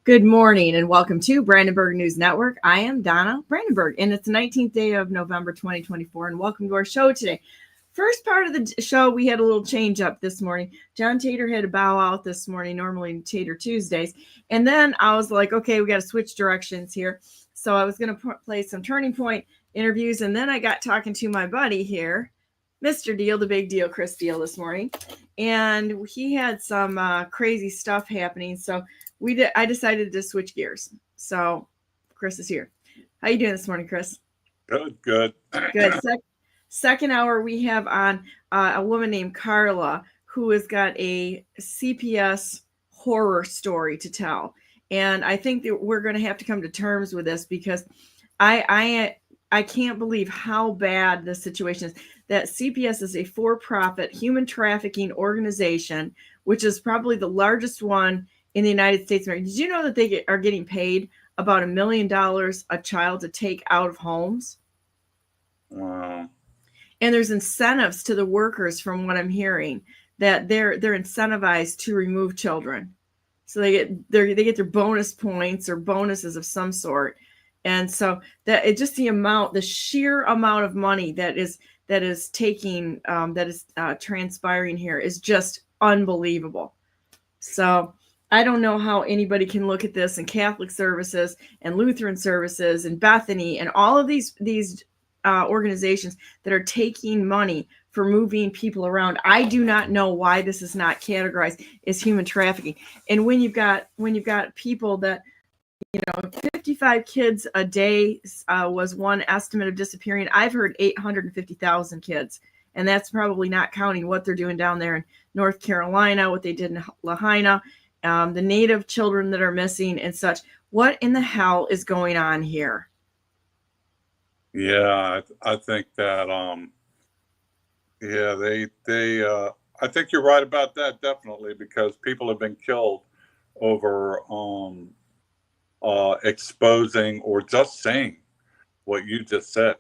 Good morning and welcome to Brandenburg News Network. I am Donna Brandenburg, and it's the 19th day of November 2024, and welcome to our show today. First part of the show, we had a little change up this morning. John Tater had to bow out this morning, normally Tater Tuesdays, and then I was like, okay, we got to switch directions here. So I was going to play some Turning Point interviews, and then I got talking to my buddy here, Mr. Deal, the big deal, Chris Deal, this morning, and he had some crazy stuff happening. So I decided to switch gears. So Chris is here. How you doing this morning, Chris? Good. Second hour, we have on a woman named Carla who has got a CPS horror story to tell. And I think that we're going to have to come to terms with this because I can't believe how bad the situation is. That CPS is a for-profit human trafficking organization, which is probably the largest one in the United States. Did you know that they are getting paid about $1 million a child to take out of homes? Wow. And there's incentives to the workers, from what I'm hearing, that they're incentivized to remove children. So they get their bonus points or bonuses of some sort. And so that it just the sheer amount of money that is transpiring here is just unbelievable. So I don't know how anybody can look at this, and Catholic services and Lutheran services and Bethany and all of these organizations that are taking money for moving people around. I do not know why this is not categorized as human trafficking. And when you've got people that, 55 kids a day was one estimate of disappearing. I've heard 850,000 kids. And that's probably not counting what they're doing down there in North Carolina, what they did in Lahaina, the native children that are missing and such. What in the hell is going on here? Yeah, I think that, I think you're right about that, definitely, because people have been killed over exposing or just saying what you just said.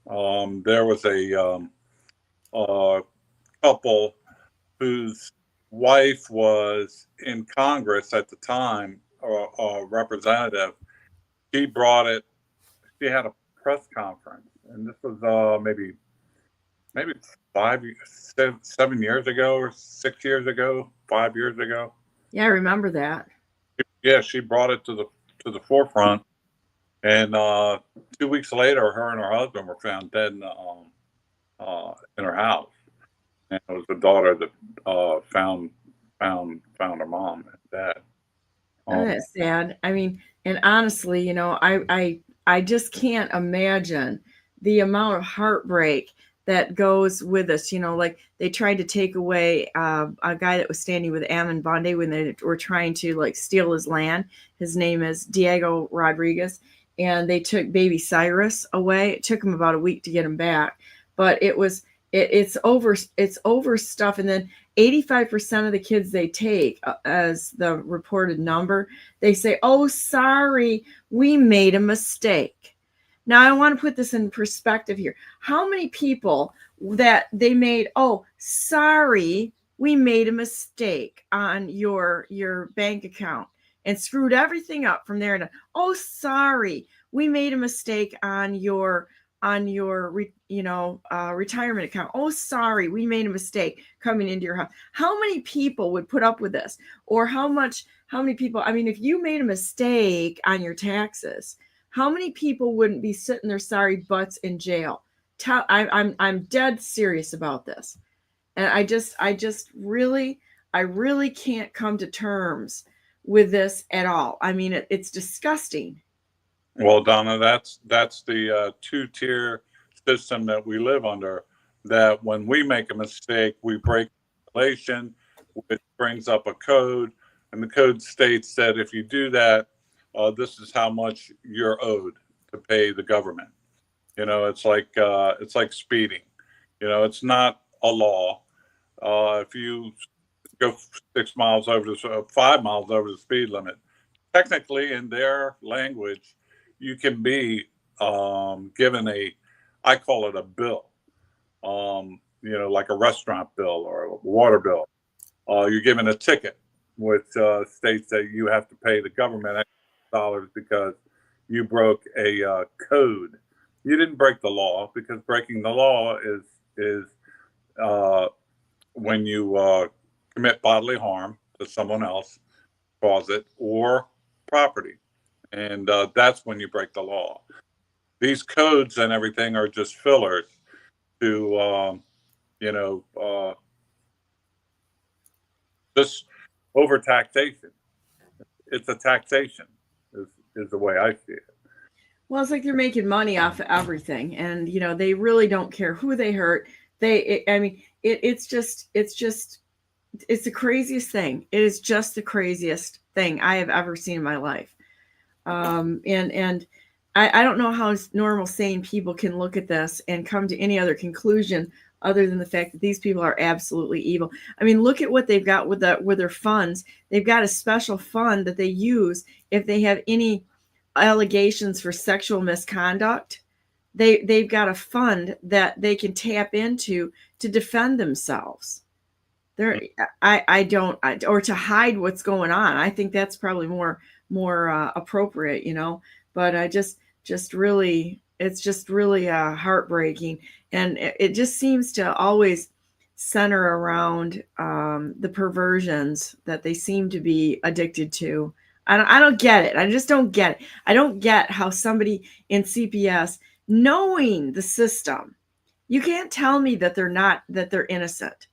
There was a couple whose wife was in Congress at the time, a representative. She brought it. She had a press conference, and this was maybe 7 years ago, or 6 years ago, 5 years ago. Yeah, I remember that. Yeah, she brought it to the forefront, and 2 weeks later, her and her husband were found dead in her house. And it was the daughter that found her mom and dad. That's sad. I mean, and honestly, I just can't imagine the amount of heartbreak that goes with this. Like they tried to take away a guy that was standing with Ammon Bonde when they were trying to steal his land. His name is Diego Rodriguez, and they took baby Cyrus away. It took him about a week to get him back, but it's over stuff. And then 85% of the kids they take as the reported number, they say, "Oh, sorry, we made a mistake." Now, I want to put this in perspective here. How many people that they made, "Oh, sorry, we made a mistake on your bank account," and screwed everything up from there to, "Oh, sorry, we made a mistake on your retirement account. Oh, sorry, we made a mistake coming into your house." How many people would put up with this? Or how many people, if you made a mistake on your taxes, how many people wouldn't be sitting their sorry butts in jail? I'm dead serious about this. And I really can't come to terms with this at all. It's disgusting. Well, Donna, that's the two-tier system that we live under. That when we make a mistake, we break regulation, which brings up a code, and the code states that if you do that, this is how much you're owed to pay the government. It's like speeding. It's not a law. If you go 5 miles over the speed limit, technically, in their language, you can be given I call it a bill, like a restaurant bill or a water bill. You're given a ticket, which states that you have to pay the government dollars because you broke a code. You didn't break the law, because breaking the law is when you commit bodily harm to someone else, cause it, or property, and that's when you break the law. These codes and everything are just fillers to just over taxation. It's a taxation, is the way I see it. Well, it's like they're making money off of everything, and they really don't care who they hurt. It's the craziest thing. It is just the craziest thing I have ever seen in my life. And I don't know how normal, sane people can look at this and come to any other conclusion other than the fact that these people are absolutely evil. I mean, look at what they've got with their funds. They've got a special fund that they use if they have any allegations for sexual misconduct. They've got a fund that they can tap into to defend themselves. Or to hide what's going on. I think that's probably more appropriate, but I just really, it's just really heartbreaking. And it just seems to always center around the perversions that they seem to be addicted to. I don't get it. I just don't get it. I don't get how somebody in CPS, knowing the system, you can't tell me that they're innocent.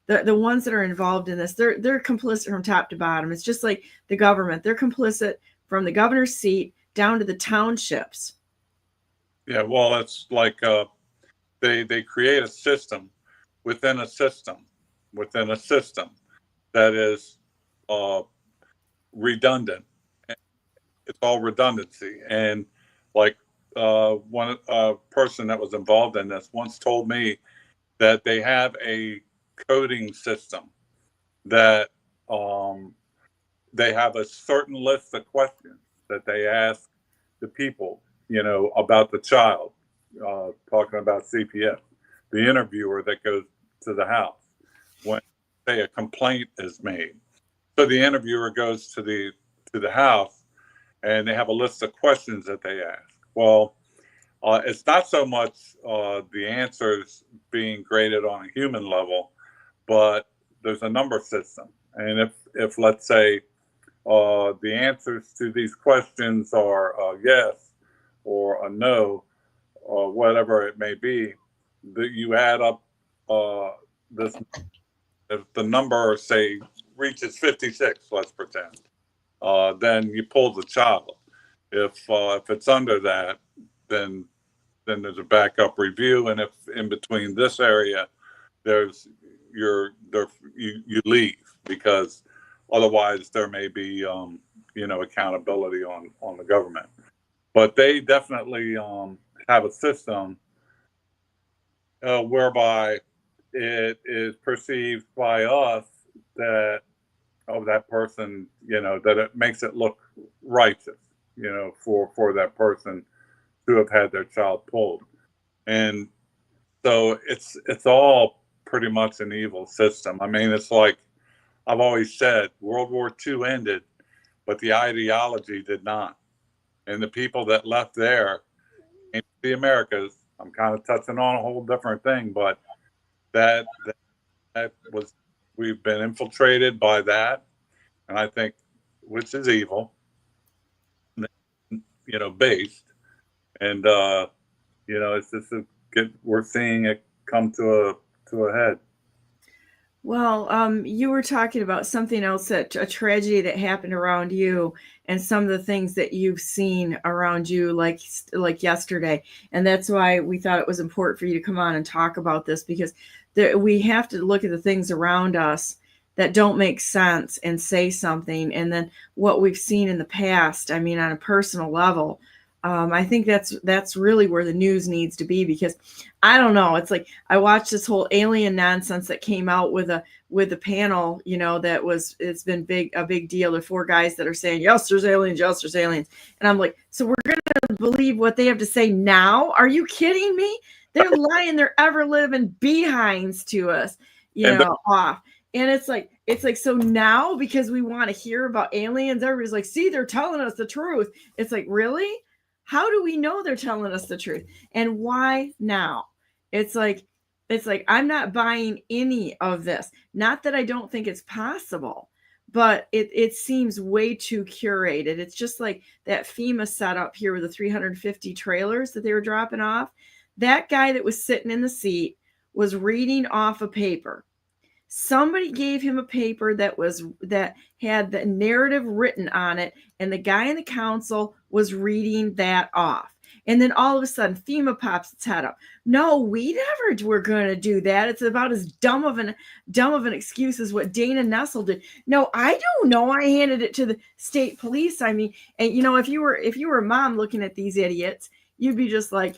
The ones that are involved in this, they're complicit from top to bottom. It's just like the government. They're complicit from the governor's seat down to the townships. Yeah, well, it's like they create a system within a system that is redundant. It's all redundancy. And like one person that was involved in this once told me that they have a coding system that they have a certain list of questions that they ask the people, about the child, talking about CPS, the interviewer that goes to the house when, say, a complaint is made. So the interviewer goes to the house, and they have a list of questions that they ask. Well, it's not so much the answers being graded on a human level, but there's a number system. And if let's say the answers to these questions are a yes or a no, or whatever it may be, that you add up this. If the number, say, reaches 56, let's pretend, then you pull the child. If it's under that, then there's a backup review, and if in between this area, you leave, because otherwise there may be accountability on the government. But they definitely have a system whereby it is perceived by us that that person, that it makes it look righteous, for that person to have had their child pulled. And so it's all pretty much an evil system. I mean, it's like I've always said, World War II ended, but the ideology did not. And the people that left there in the Americas, I'm kind of touching on a whole different thing, but that was, we've been infiltrated by that, and I think, which is evil, based, and it's just we're seeing it come to a head. Well, you were talking about something else, a tragedy that happened around you, and some of the things that you've seen around you, like yesterday. And that's why we thought it was important for you to come on and talk about this, because we have to look at the things around us that don't make sense and say something. And then what we've seen in the past, I mean, on a personal level, I think that's really where the news needs to be, because I don't know. It's like I watched this whole alien nonsense that came out with a panel, it's been a big deal. There are 4 guys that are saying, yes, there's aliens, yes, there's aliens. And I'm like, so we're going to believe what they have to say now? Are you kidding me? They're lying their ever living behinds to us, off. And it's like, it's like, so now because we want to hear about aliens, everybody's like, see, they're telling us the truth. It's like, really? How do we know they're telling us the truth? And why now? It's like I'm not buying any of this. Not that I don't think it's possible, but it seems way too curated. It's just like that FEMA setup here with the 350 trailers that they were dropping off. That guy that was sitting in the seat was reading off a paper. Somebody gave him a paper that had the narrative written on it, and the guy in the council was reading that off. And then all of a sudden, FEMA pops its head up. No, we never were going to do that. It's about as dumb of an excuse as what Dana Nessel did. No, I don't know. I handed it to the state police. I mean, and if you were a mom looking at these idiots, you'd be just like,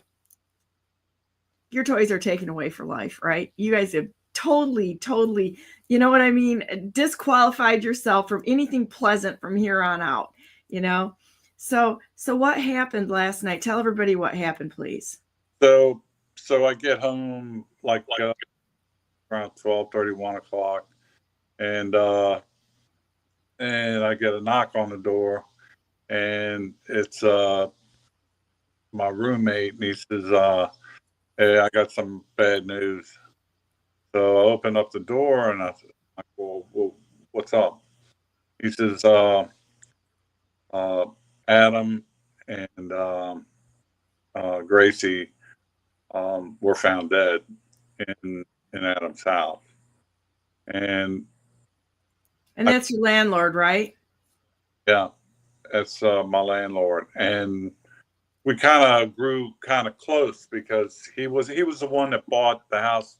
your toys are taken away for life, right? You guys have totally, you know what I mean, disqualified yourself from anything pleasant from here on out, So what happened last night? Tell everybody what happened, please. So I get home like around 12:30, 1 o'clock, and I get a knock on the door, and it's my roommate, and he says, "Hey, I got some bad news." So I opened up the door, and I said, well, what's up? He says, Adam and Gracie were found dead in Adam's house. And that's your landlord, right? Yeah, that's my landlord. And we kind of grew kind of close because he was the one that bought the house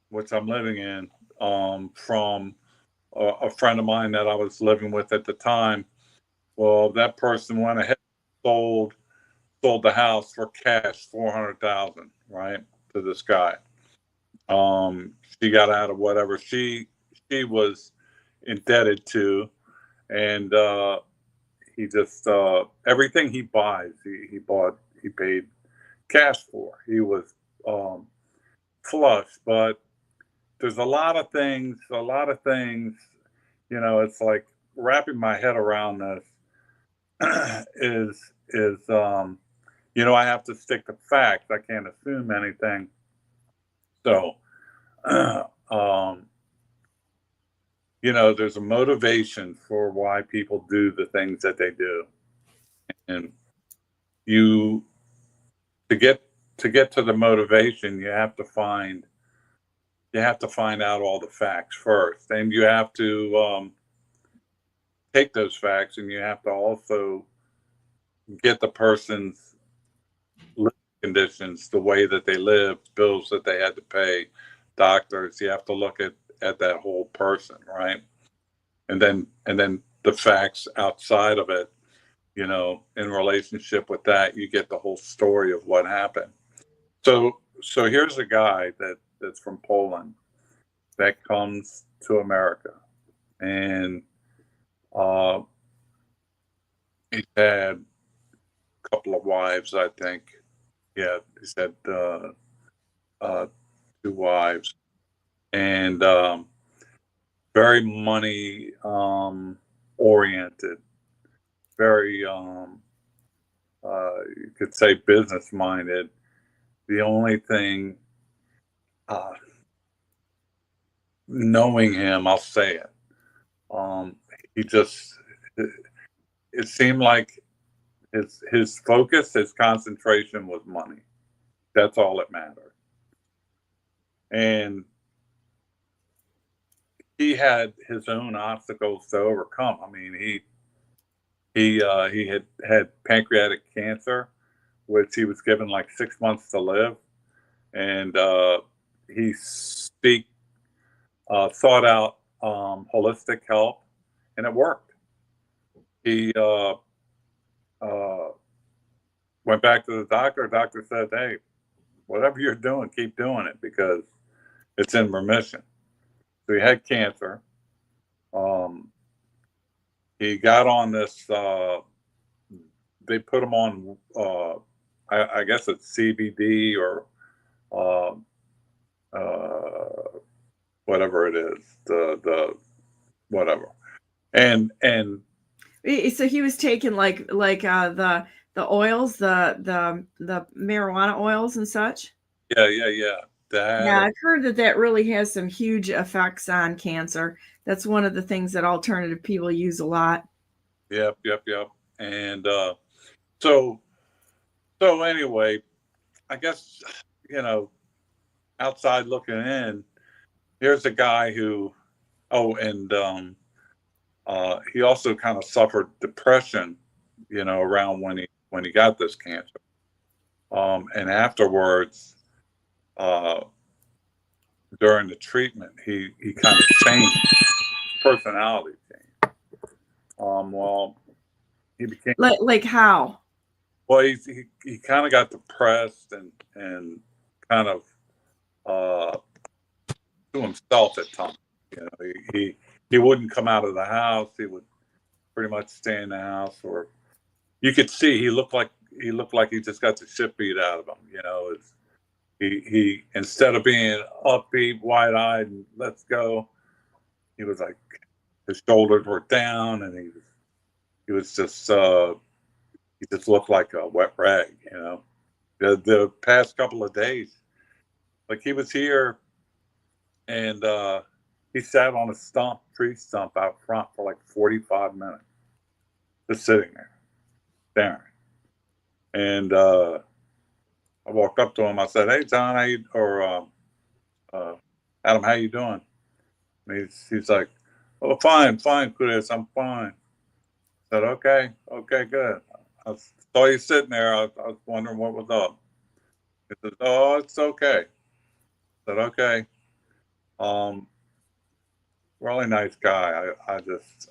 which I'm living in, from a friend of mine that I was living with at the time. Well, that person went ahead and sold the house for cash, $400,000, right, to this guy. She got out of whatever she was indebted to, and he just everything he buys, he paid cash for. He was flush, but there's a lot of things, it's like wrapping my head around this is I have to stick to facts. I can't assume anything. So there's a motivation for why people do the things that they do. And to get to the motivation, you have to find out all the facts first, and you have to take those facts, and you have to also get the person's living conditions, the way that they lived, bills that they had to pay, doctors. You have to look at that whole person, right? And then the facts outside of it, in relationship with that, you get the whole story of what happened. So here's a guy that's from Poland that comes to America, and he's had a couple of wives, I think. Yeah, he's had 2 wives, and very money oriented, very you could say business minded. The only thing, knowing him, I'll say it. He just, it seemed like his focus, his concentration was money. That's all that mattered. And he had his own obstacles to overcome. I mean, he had pancreatic cancer, which he was given like 6 months to live, and he sought out holistic help, and it worked. He went back to the doctor. The doctor said, "Hey, whatever you're doing, keep doing it because it's in remission." So he had cancer. He got on this. They put him on. I guess it's CBD or whatever it is. The whatever. And So he was taking like the oils, the marijuana oils and such. yeah. Yeah, I've heard that really has some huge effects on cancer. That's one of the things that alternative people use a lot. Yep. And so anyway, I guess, outside looking in, here's a guy who, and he also kind of suffered depression, around when he got this cancer. And afterwards, during the treatment, he kind of changed, personality changed. Well, he became like how? well, he kind of got depressed and kind of to himself at times. He wouldn't come out of the house. He would pretty much stay in the house, or you could see he looked like he just got the shit beat out of him. He instead of being upbeat, wide-eyed, and let's go, he was like, his shoulders were down, and he was just he just looked like a wet rag. The past couple of days, like he was here, and he sat on a tree stump out front for like 45 minutes, just sitting there, staring. And I walked up to him. I said, "Hey, John, Adam, how you doing?" And he's like, "Oh, fine, Chris, I'm fine." I said, "Okay, good." I saw you sitting there. I was wondering what was up. He said, "Oh, it's okay." I said, "Okay." Really nice guy. I just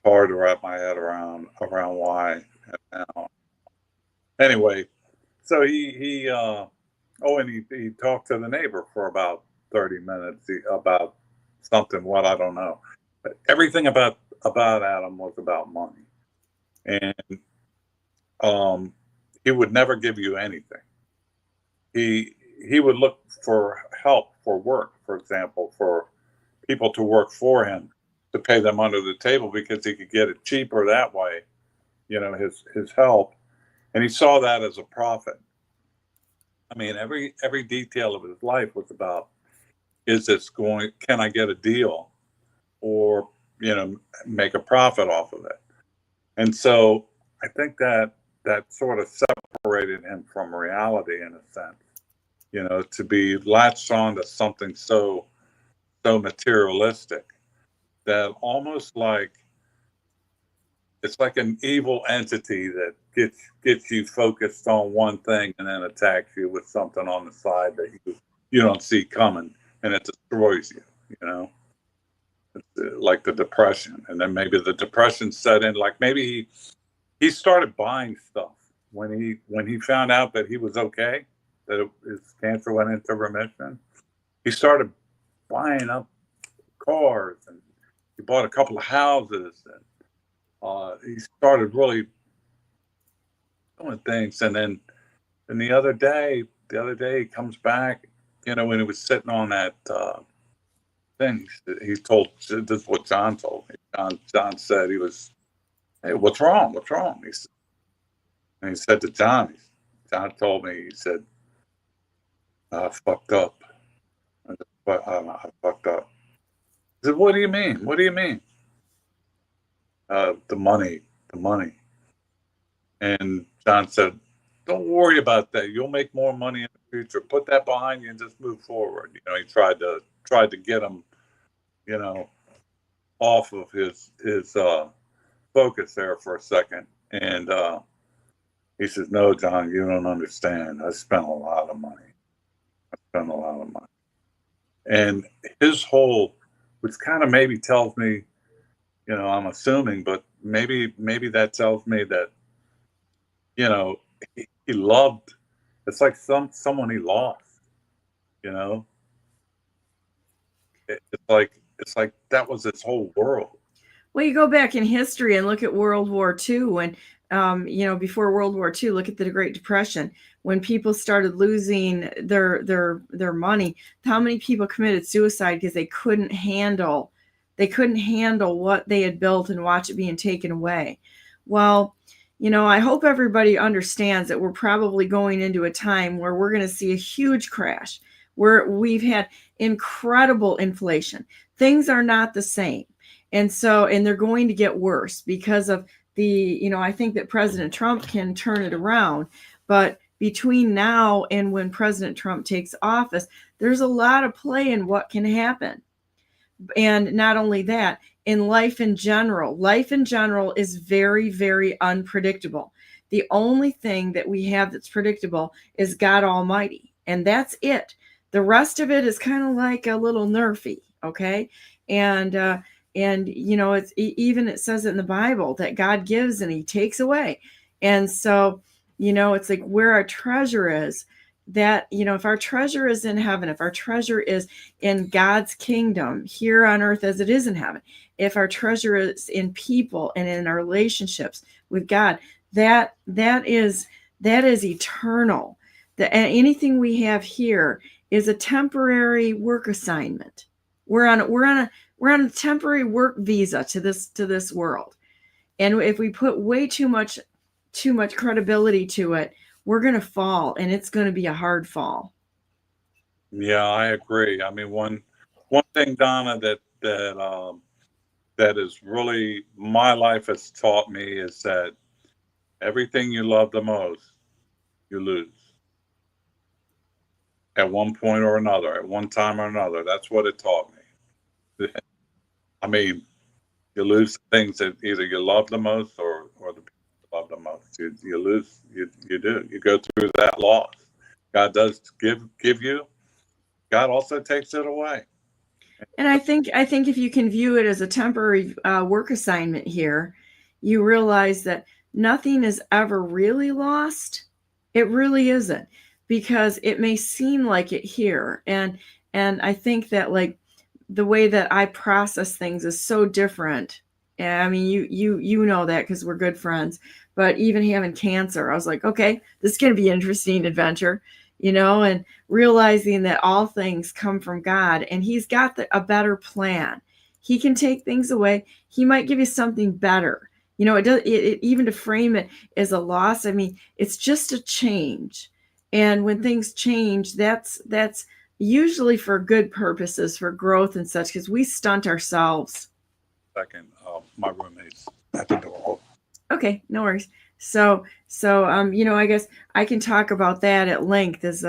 hard to wrap my head around why. Anyway, so and he talked to the neighbor for about 30 minutes about something, what I don't know. But everything about Adam was about money. And he would never give you anything. He would look for help for work, for example, for people to work for him, to pay them under the table because he could get it cheaper that way, his help. And he saw that as a profit. I mean, every detail of his life was about, can I get a deal, or, make a profit off of it? And so I think that sort of separated him from reality in a sense, to be latched on to something so materialistic that almost like it's like an evil entity that gets you focused on one thing and then attacks you with something on the side that you don't see coming, and it destroys you. It's like the depression, and then maybe the depression set in. Like maybe he started buying stuff when he found out that he was okay, that his cancer went into remission. He started buying up cars, and he bought a couple of houses, and he started really doing things. And then the other day he comes back, when he was sitting on that thing, he told, this is what John told me. John said, he was, "Hey, what's wrong? He said to John told me, he said, "I fucked up. I fucked up." I said, "What do you mean? What do you mean?" The money. And John said, "Don't worry about that. You'll make more money in the future. Put that behind you and just move forward." He tried to get him, off of his focus there for a second. And he says, "No, John, you don't understand. I spent a lot of money. And his whole, which kind of maybe tells me, I'm assuming, but maybe that tells me that, he loved. It's like someone he lost. It's like that was his whole world. Well, you go back in history and look at World War II, when, before World War II, look at the Great Depression, when people started losing their money. How many people committed suicide because they couldn't handle They couldn't handle what they had built and watch it being taken away. Well, I hope everybody understands that we're probably going into a time where we're going to see a huge crash, where we've had incredible inflation. Things are not the same. And they're going to get worse because of I think that President Trump can turn it around. But between now and when President Trump takes office, there's a lot of play in what can happen. And not only that, in life in general is very, very unpredictable. The only thing that we have that's predictable is God Almighty, and that's it. The rest of it is kind of like a little nerfy, okay? And it's even, it says it in the Bible that God gives and he takes away. And so, it's like where our treasure is, that, if our treasure is in heaven, if our treasure is in God's kingdom here on earth as it is in heaven, if our treasure is in people and in our relationships with God, that is eternal. Anything we have here is a temporary work assignment. We're on a temporary work visa to this world. And if we put way too much credibility to it, we're going to fall, and it's going to be a hard fall. Yeah, I agree. I mean, one thing, Donna, that is really my life has taught me is that everything you love the most, you lose at one point or another, at one time or another. That's what it taught me. I mean, you lose things that either you love the most or the people you love the most. You lose. You do. You go through that loss. God does give you. God also takes it away. And I think if you can view it as a temporary work assignment here, you realize that nothing is ever really lost. It really isn't, because it may seem like it here. And I think that, like, the way that I process things is so different. And I mean, you know that because we're good friends. But even having cancer, I was like, okay, this is going to be an interesting adventure, and realizing that all things come from God, and he's got a better plan. He can take things away. He might give you something better. Even to frame it as a loss, I mean, it's just a change. And when things change, that's usually for good purposes, for growth and such, because we stunt ourselves. Second, my roommate's at the door. Okay, no worries. So, I guess I can talk about that at length, as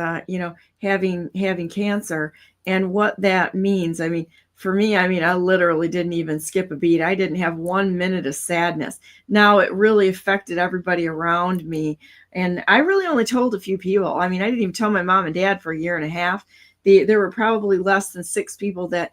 having cancer and what that means. I mean, for me, I literally didn't even skip a beat. I didn't have 1 minute of sadness. Now, it really affected everybody around me, and I really only told a few people. I mean, I didn't even tell my mom and dad for a year and a half. There were probably less than 6 people that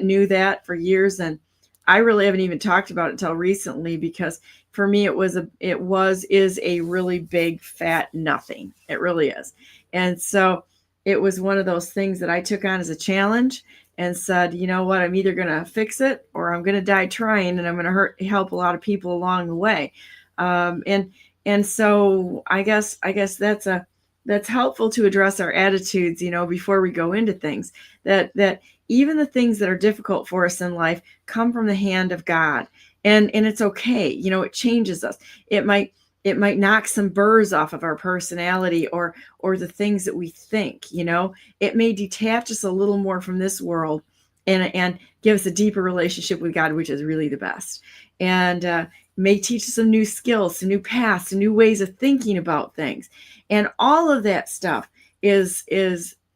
knew that for years, and I really haven't even talked about it until recently, because for me is a really big fat nothing. It really is. And so it was one of those things that I took on as a challenge and said, you know what, I'm either going to fix it or I'm going to die trying, and I'm going to help a lot of people along the way. And so I guess that's helpful to address our attitudes, before we go into things, that even the things that are difficult for us in life come from the hand of God. And it's okay. It changes us. It might knock some burrs off of our personality or the things that we think. It may detach us a little more from this world and give us a deeper relationship with God, which is really the best. And may teach us some new skills, some new paths, some new ways of thinking about things. And all of that stuff is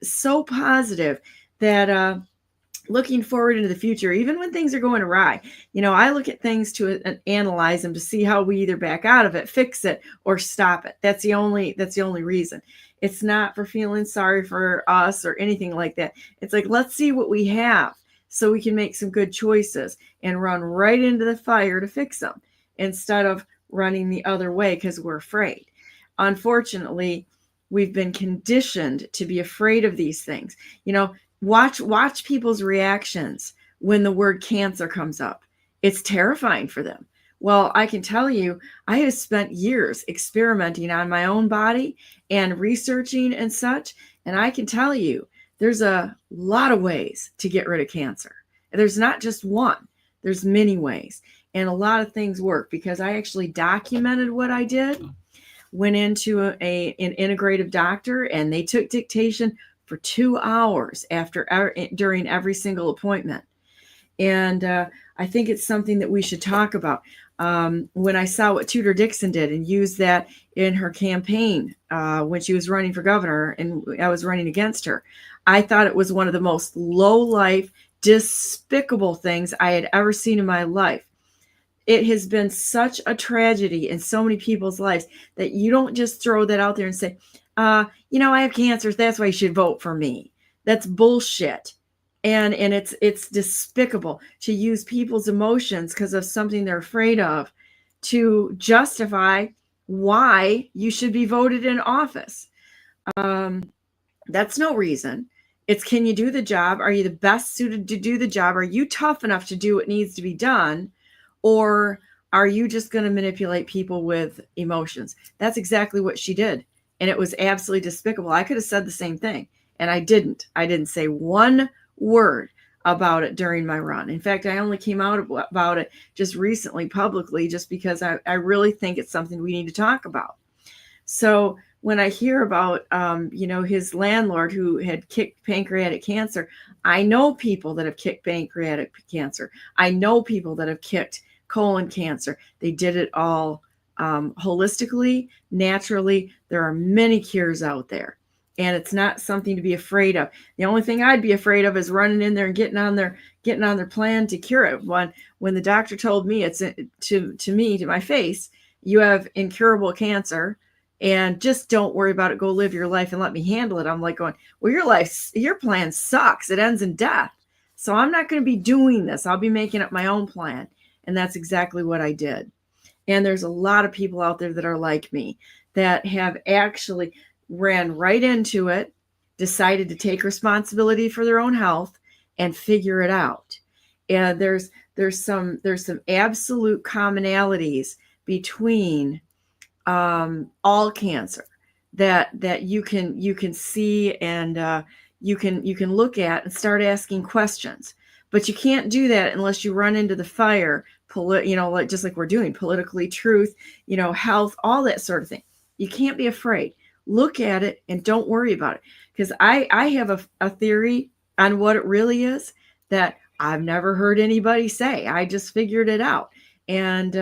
so positive that looking forward into the future, even when things are going awry, I look at things to analyze them to see how we either back out of it, fix it, or stop it. That's the only reason. It's not for feeling sorry for us or anything like that. It's like, let's see what we have so we can make some good choices and run right into the fire to fix them, instead of running the other way because we're afraid. Unfortunately, we've been conditioned to be afraid of these things. Watch people's reactions when the word cancer comes up. It's terrifying for them. Well, I can tell you, I have spent years experimenting on my own body and researching and such, and I can tell you there's a lot of ways to get rid of cancer. There's not just one. There's many ways. And a lot of things work because I actually documented what I did, went into an integrative doctor, and they took dictation for 2 hours during every single appointment. And I think it's something that we should talk about. When I saw what Tudor Dixon did and used that in her campaign when she was running for governor and I was running against her, I thought it was one of the most low-life, despicable things I had ever seen in my life. It has been such a tragedy in so many people's lives that you don't just throw that out there and say, I have cancer, that's why you should vote for me. That's bullshit. And it's despicable to use people's emotions because of something they're afraid of to justify why you should be voted in office. That's no reason. It's, can you do the job? Are you the best suited to do the job? Are you tough enough to do what needs to be done? Or are you just going to manipulate people with emotions? That's exactly what she did. And it was absolutely despicable. I could have said the same thing, and I didn't. I didn't say one word about it during my run. In fact, I only came out about it just recently publicly, just because I really think it's something we need to talk about. So when I hear about, his landlord who had kicked pancreatic cancer, I know people that have kicked pancreatic cancer. I know people that have kicked colon cancer. They did it all holistically, naturally. There are many cures out there, and it's not something to be afraid of. The only thing I'd be afraid of is running in there and getting on their plan to cure it. When the doctor told me, it's to my face, you have incurable cancer, and just don't worry about it. Go live your life and let me handle it. I'm like going, well, your plan sucks. It ends in death. So I'm not going to be doing this. I'll be making up my own plan. And that's exactly what I did. And there's a lot of people out there that are like me that have actually ran right into it, decided to take responsibility for their own health and figure it out. And there's some absolute commonalities between all cancer that you can see, and you can look at and start asking questions. But you can't do that unless you run into the fire, just like we're doing politically, truth, health, all that sort of thing. You can't be afraid. Look at it and don't worry about it. Because I have a theory on what it really is that I've never heard anybody say. I just figured it out. And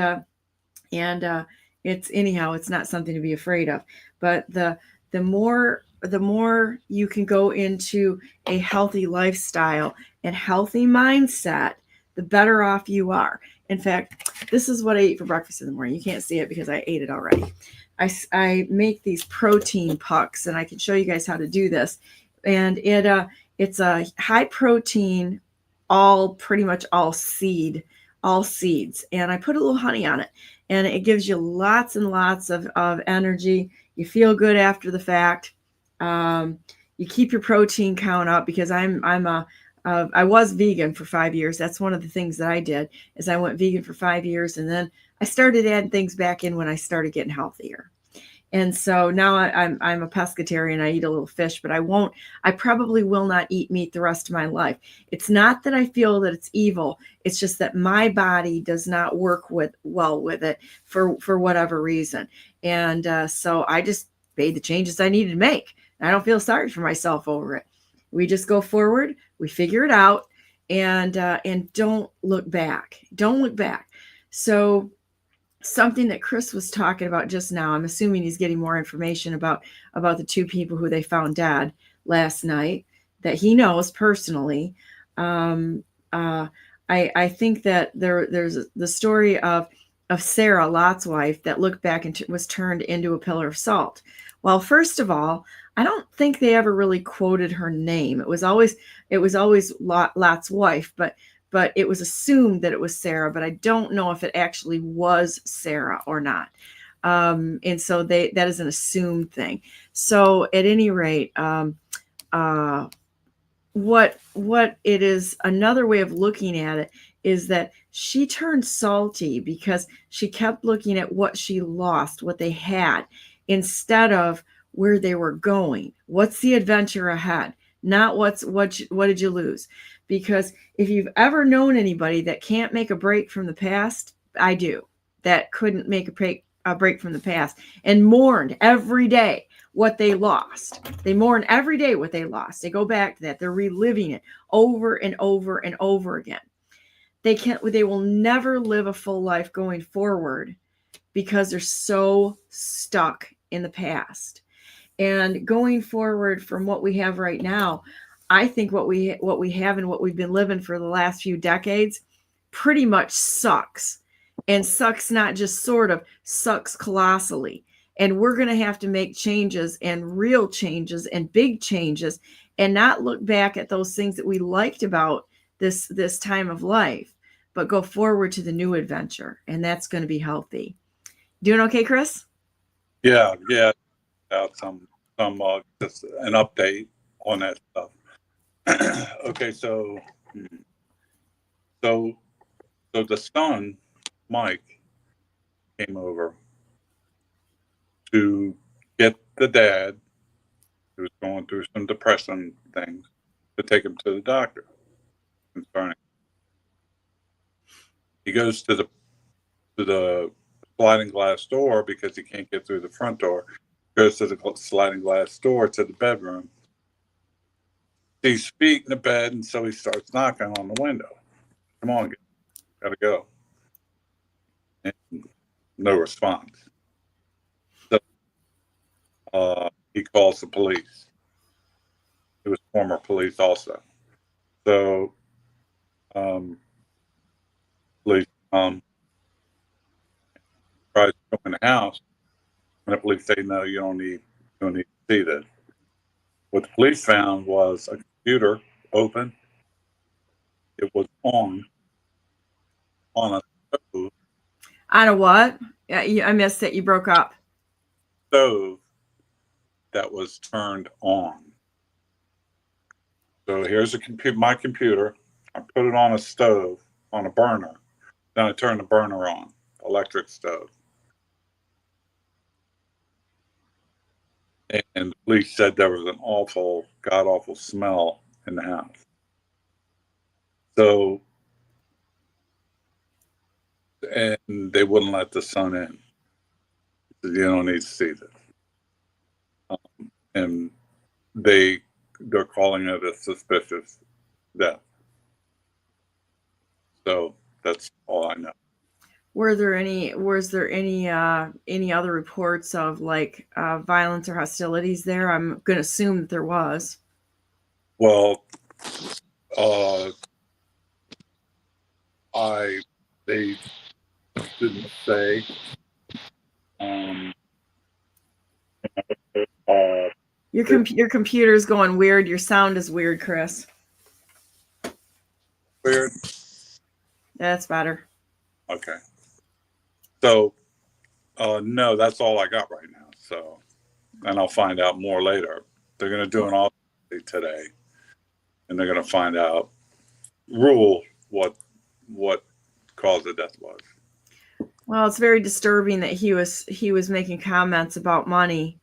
it's not something to be afraid of. But the more you can go into a healthy lifestyle and healthy mindset, the better off you are. In fact, this is what I eat for breakfast in the morning. You can't see it because I ate it already. I make these protein pucks, and I can show you guys how to do this. And it's a high protein, pretty much all seeds. And I put a little honey on it, and it gives you lots and lots of energy. You feel good after the fact. You keep your protein count up, because I was vegan for 5 years. That's one of the things that I did, is I went vegan for 5 years, and then I started adding things back in when I started getting healthier. And so now I'm a pescatarian. I eat a little fish, but I probably will not eat meat the rest of my life. It's not that I feel that it's evil. It's just that my body does not work well with it for whatever reason. And so I just made the changes I needed to make. I don't feel sorry for myself over it. We just go forward. We figure it out, and don't look back. Don't look back. So something that Chris was talking about just now, I'm assuming he's getting more information about the two people who they found dead last night that he knows personally. I think that there's the story of Sarah, Lot's wife, that looked back and was turned into a pillar of salt. Well, first of all, I don't think they ever really quoted her name. It was always Lot's wife, but it was assumed that it was Sarah, but I don't know if it actually was Sarah or not. And so that is an assumed thing. So at any rate, what it is, another way of looking at it is that she turned salty because she kept looking at what she lost, what they had, instead of where they were going. What's the adventure ahead? Not what did you lose? because if you've ever known anybody that can't make a break from the past, I do, that couldn't make a break from the past and mourned every day what they lost. They mourn every day what they lost. They go back to that. They're reliving it over and over and over again. They will never live a full life going forward because they're so stuck in the past. And going forward from what we have right now, I think what we have and what we've been living for the last few decades pretty much sucks. And sucks not just sort of, sucks colossally. And we're going to have to make changes, and real changes and big changes, and not look back at those things that we liked about this time of life, but go forward to the new adventure. And that's going to be healthy. Doing okay, Chris? Yeah. Some just an update on that stuff. Okay, so the son, Mike, came over to get the dad, who was going through some depression things, to take him to the doctor concerning. He goes to the sliding glass door because he can't get through the front door. Goes to the sliding glass door to the bedroom. Sees feet in the bed, and so he starts knocking on the window. Come on, gotta go. And no response. So he calls the police. He was former police also. So police tries to come in the house, and the police say, "No, you don't need to see this." What the police found was a computer open. It was on a stove. On a what? Yeah, I missed it. You broke up. Stove that was turned on. So here's my computer. I put it on a stove, on a burner. Then I turned the burner on, electric stove. And the police said there was an awful, god-awful smell in the house. So, and they wouldn't let the son in. Said, "You don't need to see this." And they're calling it a suspicious death. So that's all I know. Was there any other reports of like violence or hostilities there? I'm going to assume that there was. Well, they didn't say. Your computer's going weird. Your sound is weird, Chris. Weird. That's better. Okay. So, no, that's all I got right now. So, and I'll find out more later. They're going to do an autopsy today, and they're going to find out, rule what cause of death was. Well, it's very disturbing that he was making comments about money,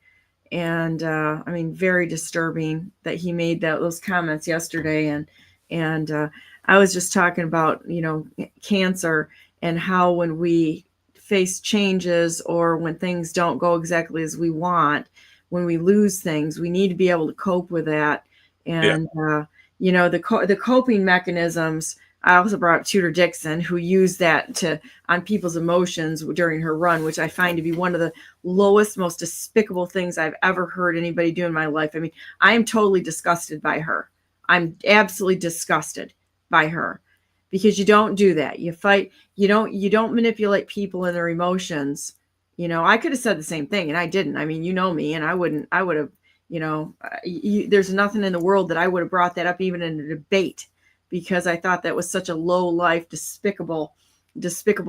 and I mean, very disturbing that he made those comments yesterday. And I was just talking about cancer, and how when we face changes or when things don't go exactly as we want, when we lose things, we need to be able to cope with that. And the coping mechanisms. I also brought up Tudor Dixon, who used that on people's emotions during her run, which I find to be one of the lowest, most despicable things I've ever heard anybody do in my life. I mean, I am totally disgusted by her. I'm absolutely disgusted by her, because you don't do that. You fight. You don't manipulate people and their emotions. I could have said the same thing, and I didn't. I mean, you know me, and I would have. There's nothing in the world that I would have brought that up even in a debate, because I thought that was such a low life, despicable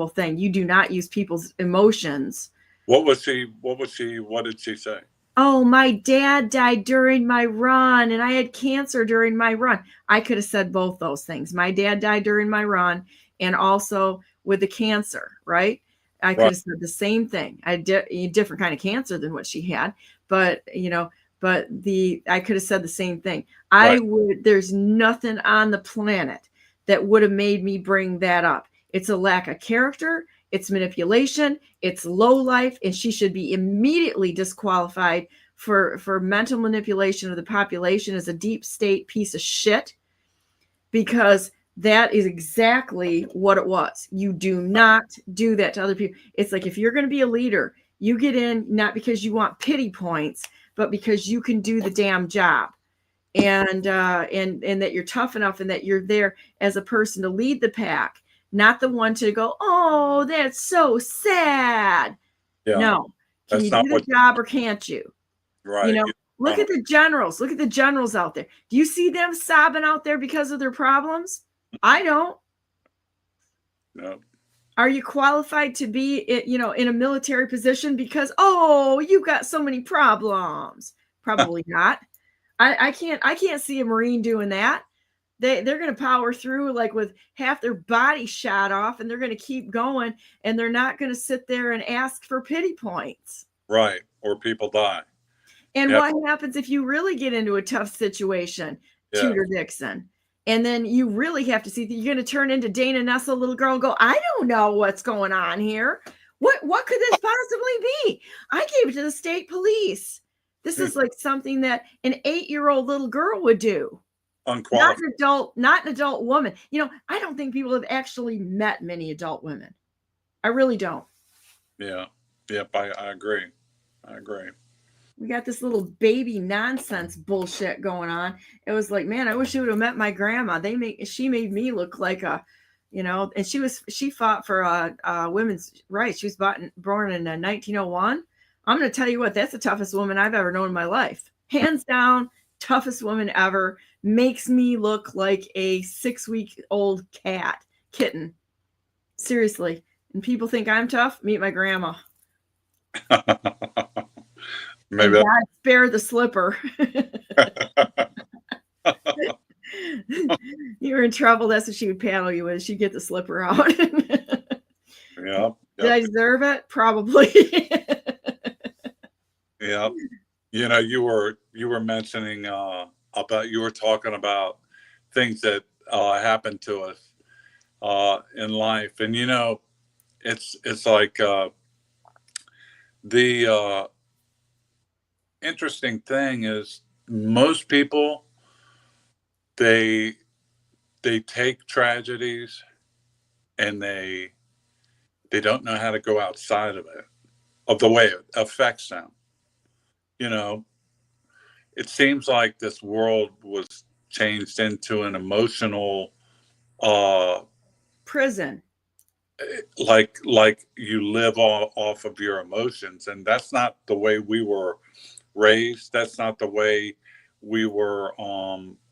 thing. You do not use people's emotions. What did she say? Oh, my dad died during my run, and I had cancer during my run. I could have said both those things. My dad died during my run, and also with the cancer, right? I could have said the same thing. I did a different kind of cancer than what she had, but but I could have said the same thing. Right. There's nothing on the planet that would have made me bring that up. It's a lack of character. It's manipulation. It's low life. And she should be immediately disqualified for mental manipulation of the population as a deep state piece of shit, because that is exactly what it was. You do not do that to other people. It's like, if you're going to be a leader, you get in not because you want pity points, but because you can do the damn job. And that you're tough enough, and that you're there as a person to lead the pack, not the one to go, oh, that's so sad. Yeah. No. Can you do the job or can't you? Right. Look at the generals. Look at the generals out there. Do you see them sobbing out there because of their problems? I don't. No. Are you qualified to be, in a military position because, oh, you've got so many problems? Probably not. I can't see a Marine doing that. They're going to power through like with half their body shot off, and they're going to keep going, and they're not going to sit there and ask for pity points. Right. Or people die. And what happens if you really get into a tough situation, Tudor Dixon? And then you really have to see that you're going to turn into Dana Nessel, little girl, and go, I don't know what's going on here. What could this possibly be? I gave it to the state police. This is like something that an 8-year-old little girl would do. Unqualified. Not an adult woman. I don't think people have actually met many adult women. I really don't. Yeah. Yep. I agree. We got this little baby nonsense bullshit going on. It was like, man, I wish you would have met my grandma. She made me look like a, and she fought for women's rights. She was born in 1901. I'm going to tell you what, that's the toughest woman I've ever known in my life. Hands down, toughest woman ever. Makes me look like a 6-week-old kitten. Seriously. And people think I'm tough. Meet my grandma. Maybe God spare the slipper. You were in trouble. That's what she would paddle you with. She'd get the slipper out. Yeah. Did I deserve it? Probably. Yeah. You were mentioning you were talking about things that happened to us in life, and it's like the interesting thing is most people they take tragedies and they don't know how to go outside of it, of the way it affects them. It seems like this world was changed into an emotional prison. Like you live off of your emotions, and that's not the way we were raised. That's not the way we were.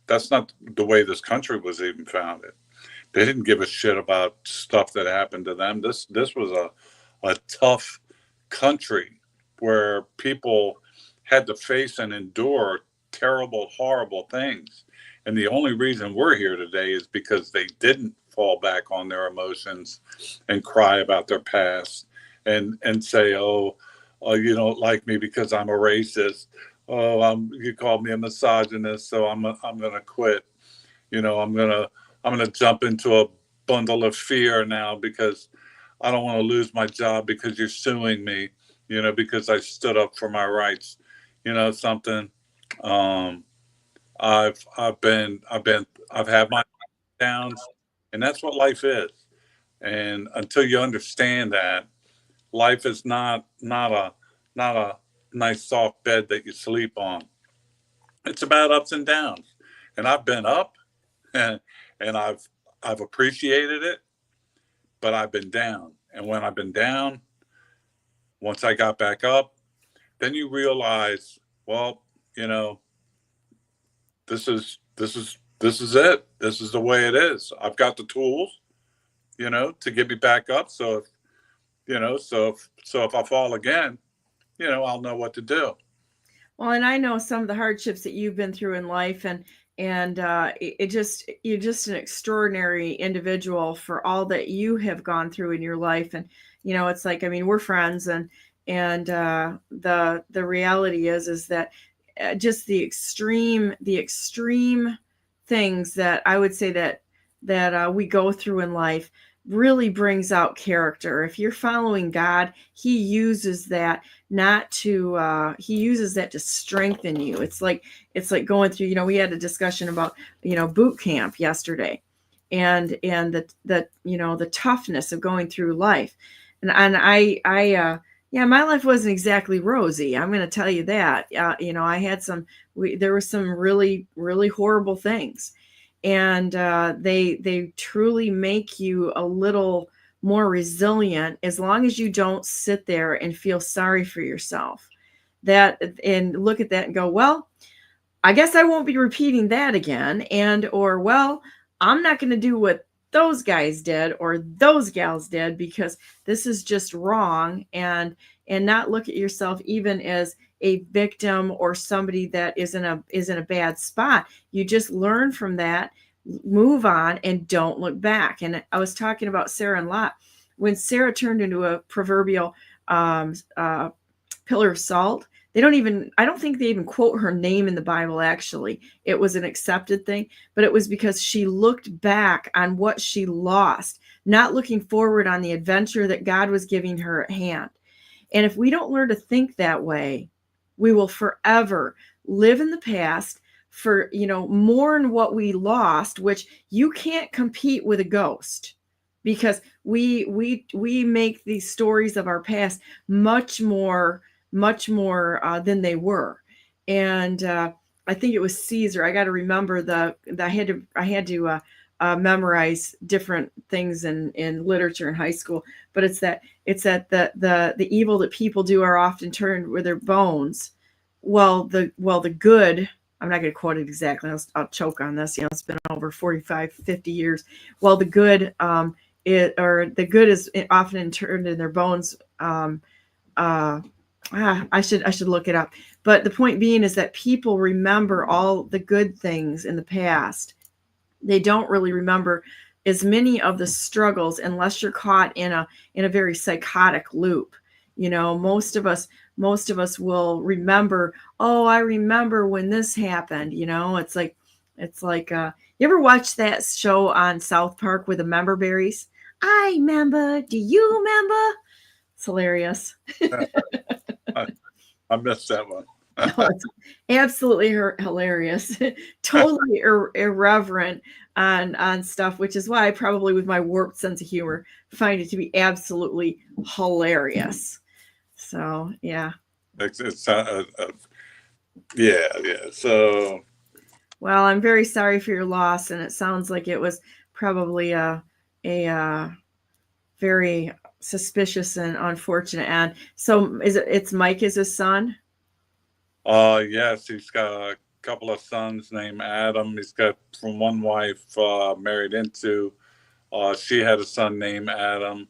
That's not the way this country was even founded. They didn't give a shit about stuff that happened to them. This was a tough country where people had to face and endure terrible, horrible things. And the only reason we're here today is because they didn't fall back on their emotions and cry about their past and say, oh, you don't like me because I'm a racist. Oh, you called me a misogynist, so I'm gonna quit. I'm gonna jump into a bundle of fear now because I don't want to lose my job because you're suing me. Because I stood up for my rights. Something. I've had my downs, and that's what life is. And until you understand that, life is not a nice soft bed that you sleep on. It's about ups and downs. And I've been up, and I've appreciated it, but I've been down. And when I've been down, once I got back up, then you realize, well, this is it. This is the way it is. I've got the tools, to get me back up. So if I fall again, I'll know what to do. Well, and I know some of the hardships that you've been through in life, and you're just an extraordinary individual for all that you have gone through in your life. And it's like, I mean, we're friends, and the reality is that just the extreme things that I would say that we go through in life really brings out character. If you're following God, he uses that he uses that to strengthen you. It's like going through, we had a discussion about, boot camp yesterday, and the toughness of going through life. And yeah, my life wasn't exactly rosy. I'm going to tell you that. I had there were some really, really horrible things. And they truly make you a little more resilient as long as you don't sit there and feel sorry for yourself. And look at that and go, well, I guess I won't be repeating that again. Or, well, I'm not going to do what those guys did or those gals did, because this is just wrong. And not look at yourself even as a victim or somebody that is in a bad spot. You just learn from that, move on, and don't look back. And I was talking about Sarah and Lot. When Sarah turned into a proverbial pillar of salt, I don't think they even quote her name in the Bible. Actually, it was an accepted thing, but it was because she looked back on what she lost, not looking forward on the adventure that God was giving her at hand. And if we don't learn to think that way, we will forever live in the past, mourn what we lost, which you can't compete with a ghost, because we make these stories of our past much more than they were. And I think it was Caesar. I got to remember I had to memorize different things in literature in high school, but it's that the evil that people do are often turned with their bones. Well, the good, I'm not going to quote it exactly. I'll choke on this. It's been over 45, 50 years. Well, the good is often turned in their bones. I should look it up. But the point being is that people remember all the good things in the past. They don't really remember as many of the struggles unless you're caught in a very psychotic loop. Most of us will remember, oh, I remember when this happened. It's like you ever watch that show on South Park with the member berries? I remember. Do you remember? It's hilarious. I missed that one. No, it's absolutely hilarious. Totally irreverent on stuff, which is why I probably, with my warped sense of humor, find it to be absolutely hilarious. So yeah, It's yeah. So, well, I'm very sorry for your loss, and it sounds like it was probably a very suspicious and unfortunate. And so it's Mike is his son? Yes, he's got a couple of sons named Adam. He's got, from one wife married into, she had a son named Adam.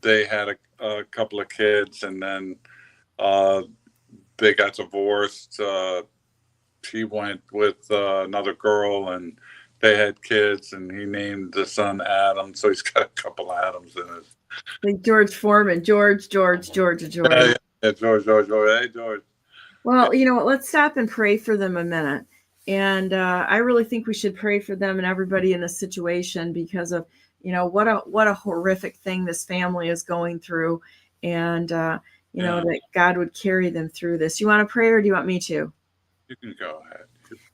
They had a couple of kids, and then they got divorced. He went with another girl, and they had kids, and he named the son Adam. So he's got a couple Adams in it. Like George Foreman, George. Yeah, George. Hey, George. Well, let's stop and pray for them a minute. And I really think we should pray for them and everybody in this situation, because of, what a horrific thing this family is going through. And, that God would carry them through this. You want to pray, or do you want me to? You can go ahead.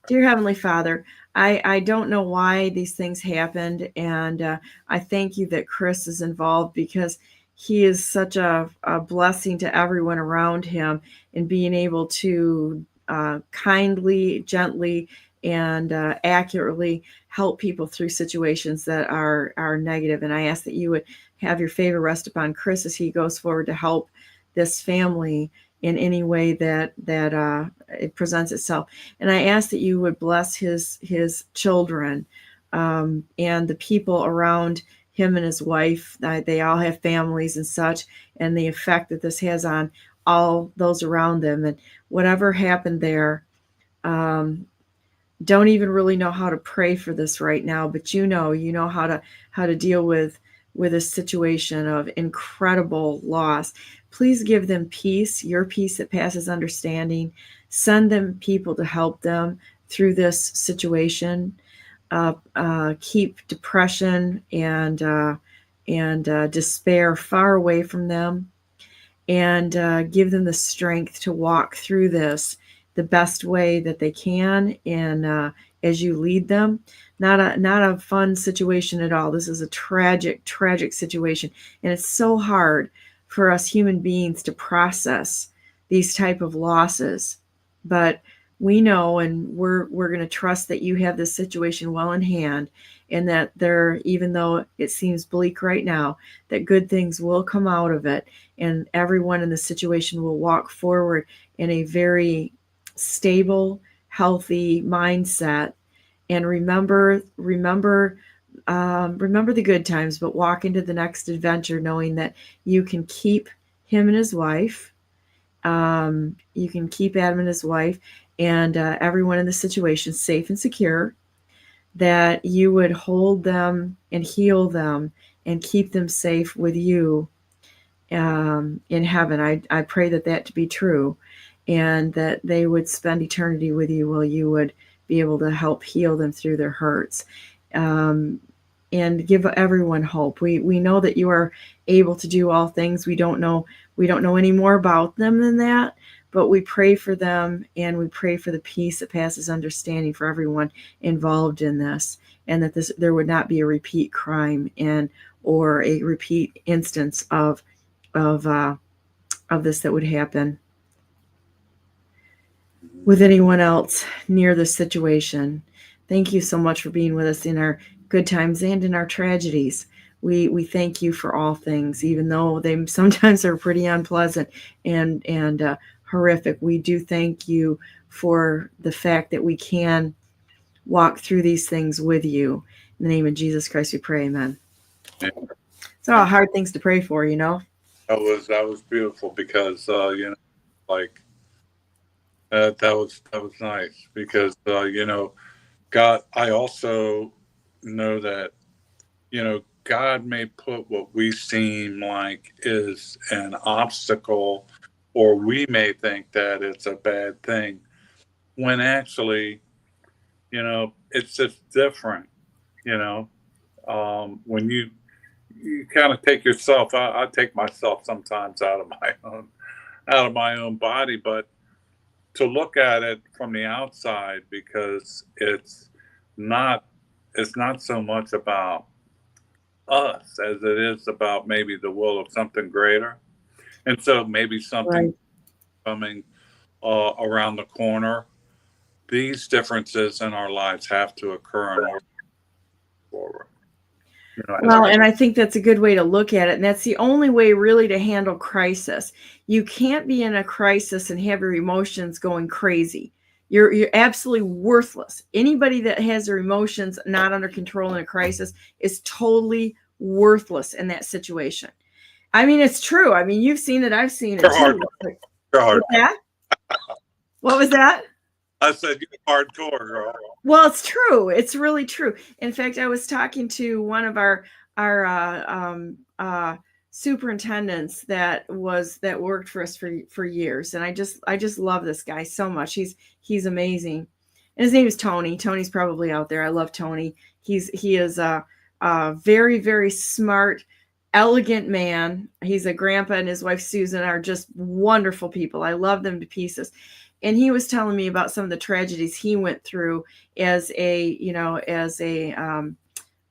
Dear Heavenly Father, I don't know why these things happened. And I thank you that Chris is involved, because he is such a blessing to everyone around him, in being able to kindly, gently, and accurately help people through situations that are negative. And I ask that you would have your favor rest upon Chris as he goes forward to help this family in any way that it presents itself. And I ask that you would bless his children and the people around him and his wife. They all have families and such, and the effect that this has on all those around them. And whatever happened there, don't even really know how to pray for this right now, but you know how to deal with with a situation of incredible loss. Please give them peace, your peace that passes understanding. Send them people to help them through this situation. Keep depression and despair far away from them, and give them the strength to walk through this the best way that they can, and as you lead them. Not a fun situation at all. This is a tragic situation, and it's so hard for us human beings to process these type of losses. But we know, and we're going to trust that you have this situation well in hand, and that there, even though it seems bleak right now, that good things will come out of it, and everyone in the situation will walk forward in a very stable, healthy mindset. And remember the good times, but walk into the next adventure knowing that you can keep him and his wife. You can keep Adam and his wife and everyone in the situation safe and secure, that you would hold them and heal them and keep them safe with you in heaven. I pray that to be true, and that they would spend eternity with you, while you would be able to help heal them through their hurts, and give everyone hope. We know that you are able to do all things. We don't know any more about them than that, but we pray for them, and we pray for the peace that passes understanding for everyone involved in this, and that there would not be a repeat crime or a repeat instance of this that would happen with anyone else near this situation. Thank you so much for being with us in our good times and in our tragedies. We thank you for all things, even though they sometimes are pretty unpleasant and horrific. We do thank you for the fact that we can walk through these things with you. In the name of Jesus Christ, we pray, amen. It's all hard things to pray for, That was beautiful, because like that was nice, because God, I also know that God may put what we seem like is an obstacle, or we may think that it's a bad thing, when actually it's just different. When you kind of take yourself, I take myself sometimes out of my own body, but to look at it from the outside, because it's not so much about us as it is about maybe the will of something greater. And so maybe something coming around the corner. These differences in our lives have to occur in order to move forward. Well, and I think that's a good way to look at it. And that's the only way really to handle crisis. You can't be in a crisis and have your emotions going crazy. You're absolutely worthless. Anybody that has their emotions not under control in a crisis is totally worthless in that situation. I mean, it's true. I mean, you've seen it. I've seen it too. What was that? I said, you're hardcore, girl. Well, it's true. It's really true. In fact, I was talking to one of our superintendents that worked for us for years, and I just love this guy so much. He's amazing, and his name is Tony. Tony's probably out there. I love Tony. He is a very, very smart, elegant man. He's a grandpa, and his wife Susan are just wonderful people. I love them to pieces. And he was telling me about some of the tragedies he went through as a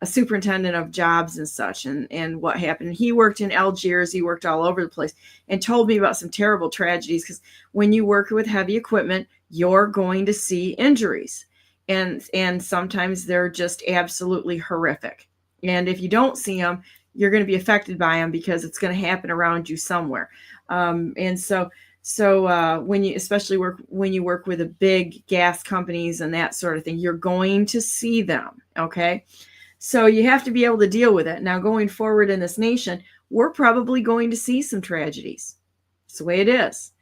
superintendent of jobs and such, and what happened. He worked in Algiers. He worked all over the place, and told me about some terrible tragedies, because when you work with heavy equipment, you're going to see injuries, and sometimes they're just absolutely horrific. And if you don't see them, you're going to be affected by them, because it's going to happen around you somewhere. So when you work with the big gas companies and that sort of thing, you're going to see them. Okay. So you have to be able to deal with it. Now, going forward in this nation, we're probably going to see some tragedies. It's the way it is.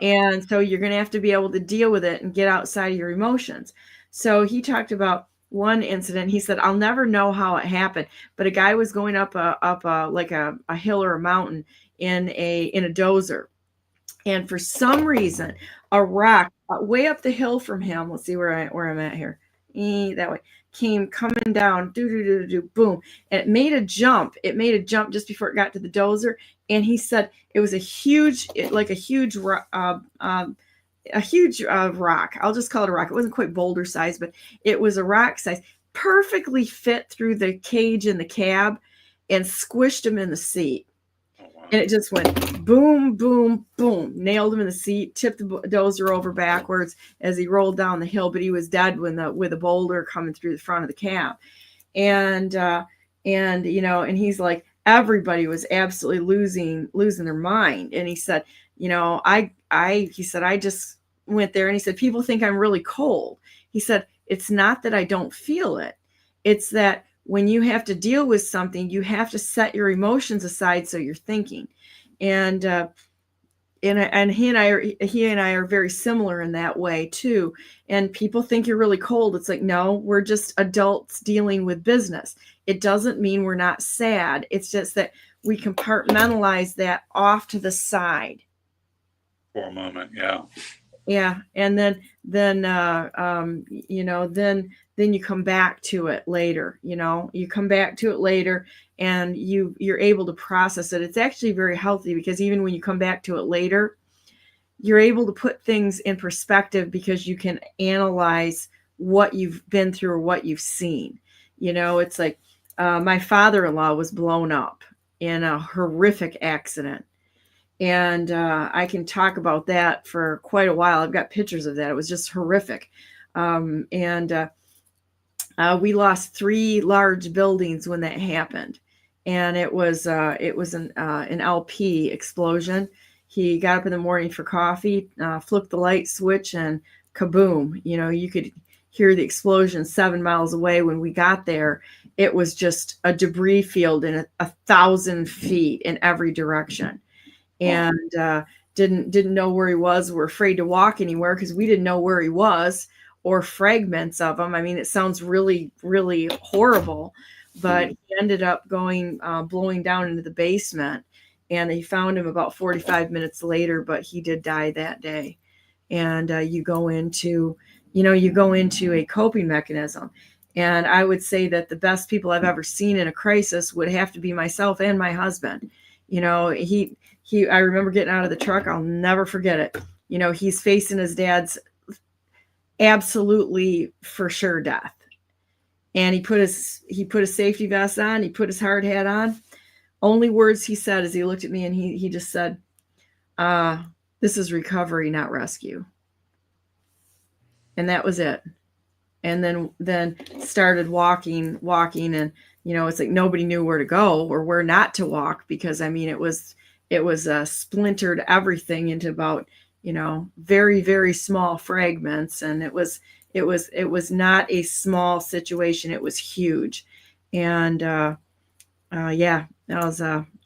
And so you're going to have to be able to deal with it and get outside of your emotions. So he talked about one incident. He said, I'll never know how it happened, but a guy was going up a hill or a mountain in a dozer. And for some reason, a rock way up the hill from him, let's see where I'm at here. That way, came coming down, boom. And it made a jump. It made a jump just before it got to the dozer. And he said it was a huge rock. I'll just call it a rock. It wasn't quite boulder size, but it was a rock size. Perfectly fit through the cage in the cab and squished him in the seat. And it just went boom, boom, boom, nailed him in the seat, tipped the dozer over backwards as he rolled down the hill, but he was dead with a boulder coming through the front of the cab. And he's like, everybody was absolutely losing their mind. And he said, he said, I just went there, and he said, people think I'm really cold. He said, it's not that I don't feel it. It's that when you have to deal with something, you have to set your emotions aside so you're thinking. And he and I are very similar in that way too. And people think you're really cold. It's like, no, we're just adults dealing with business. It doesn't mean we're not sad. It's just that we compartmentalize that off to the side for a moment. Yeah. Yeah. And then you come back to it later. You come back to it later, and you're able to process it. It's actually very healthy, because even when you come back to it later, you're able to put things in perspective, because you can analyze what you've been through or what you've seen. It's like my father-in-law was blown up in a horrific accident. And I can talk about that for quite a while. I've got pictures of that. It was just horrific. We lost 3 large buildings when that happened. And it was an LP explosion. He got up in the morning for coffee, flipped the light switch, and kaboom. You could hear the explosion 7 miles away. When we got there, it was just a debris field in 1,000 feet in every direction. And didn't know where he was. We're afraid to walk anywhere because we didn't know where he was, or fragments of him. I mean, it sounds really, really horrible, but he ended up blowing down into the basement, and they found him about 45 minutes later, but he did die that day. And you go into a coping mechanism. And I would say that the best people I've ever seen in a crisis would have to be myself and my husband. I remember getting out of the truck. I'll never forget it. He's facing his dad's absolutely for sure death. And he put his safety vest on. He put his hard hat on. Only words he said as he looked at me, and he just said, this is recovery, not rescue. And that was it. And then started walking, and it's like nobody knew where to go or where not to walk, because I mean it was splintered everything into about very, very small fragments, and it was not a small situation. It was huge. And that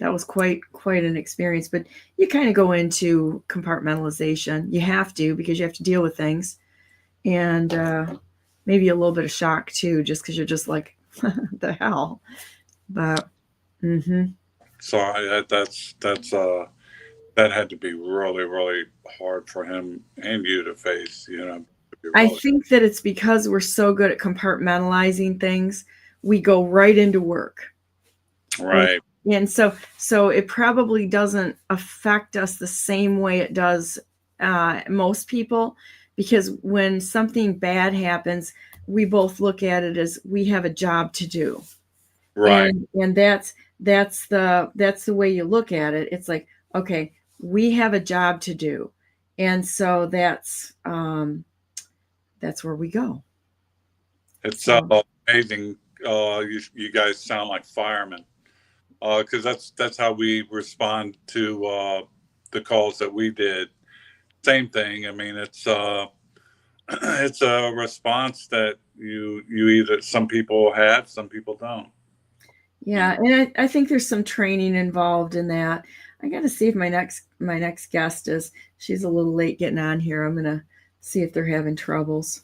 was quite an experience. But you kind of go into compartmentalization. You have to, because you have to deal with things, and maybe a little bit of shock too, just because you're just like, the hell. But so that had to be really, really hard for him and you to face. I think that it's because we're so good at compartmentalizing things, we go right into work. Right. And so it probably doesn't affect us the same way it does most people, because when something bad happens, we both look at it as we have a job to do. Right. And that's the way you look at it. It's like, okay, we have a job to do. And so that's where we go. It's amazing. You guys sound like firemen, because that's how we respond to the calls that we did. Same thing. I mean, it's a response that you either, some people have, some people don't. Yeah, and I think there's some training involved in that. I got to see if my next guest she's a little late getting on here. I'm gonna see if they're having troubles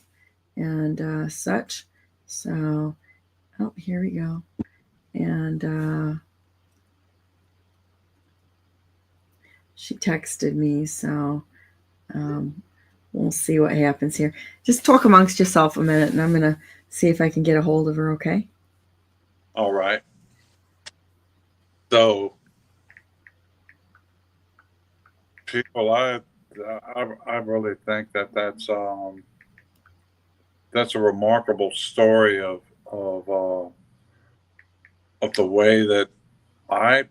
and such. So, oh, here we go. And she texted me, so we'll see what happens here. Just talk amongst yourself a minute, and I'm going to see if I can get a hold of her, okay? All right. So, people, I really think that that's a remarkable story of the way that I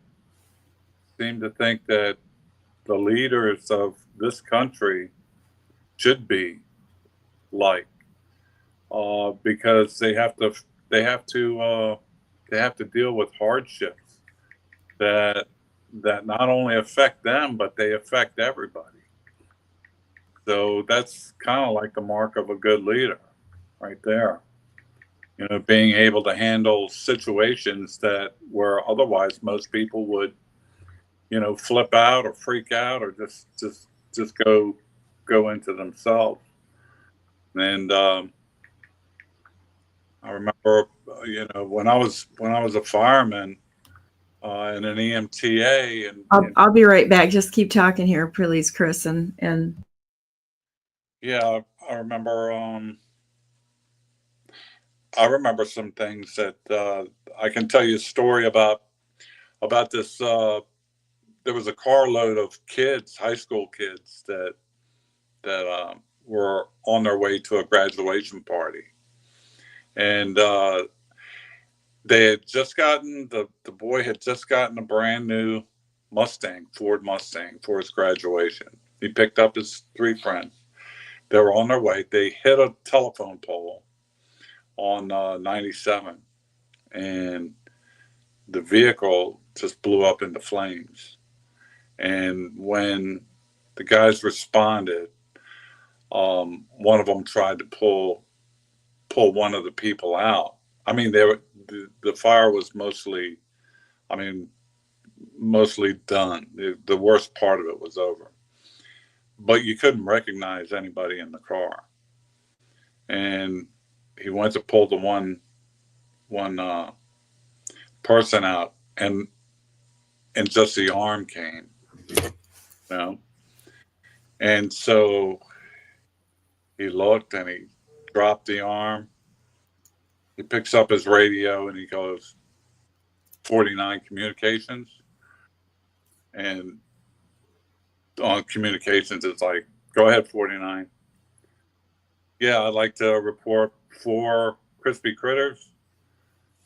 seem to think that the leaders of this country should be like, because they have to deal with hardships that not only affect them, but they affect everybody. So that's kind of like the mark of a good leader right there. You know, being able to handle situations that where otherwise most people would, you know, flip out or freak out or just go into themselves. And I remember, you know, when I was a fireman in an EMTA, I'll be right back. Just keep talking here, please, Chris. And yeah, I remember. I remember some things that I can tell you a story about this. There was a carload of kids, high school kids, that were on their way to a graduation party, and they had just gotten the boy had just gotten a brand new Ford Mustang for his graduation. He picked up his 3 friends. They were on their way. They hit a telephone pole on 97, and the vehicle just blew up into flames. And when the guys responded, one of them tried to pull one of the people out. I mean, the fire was mostly done. The worst part of it was over, but you couldn't recognize anybody in the car. And he went to pull the one person out, and just the arm came, you know. And so he looked and he dropped the arm. He picks up his radio and he goes, 49 communications. And on communications, it's like, go ahead, 49. Yeah, I'd like to report 4 crispy critters.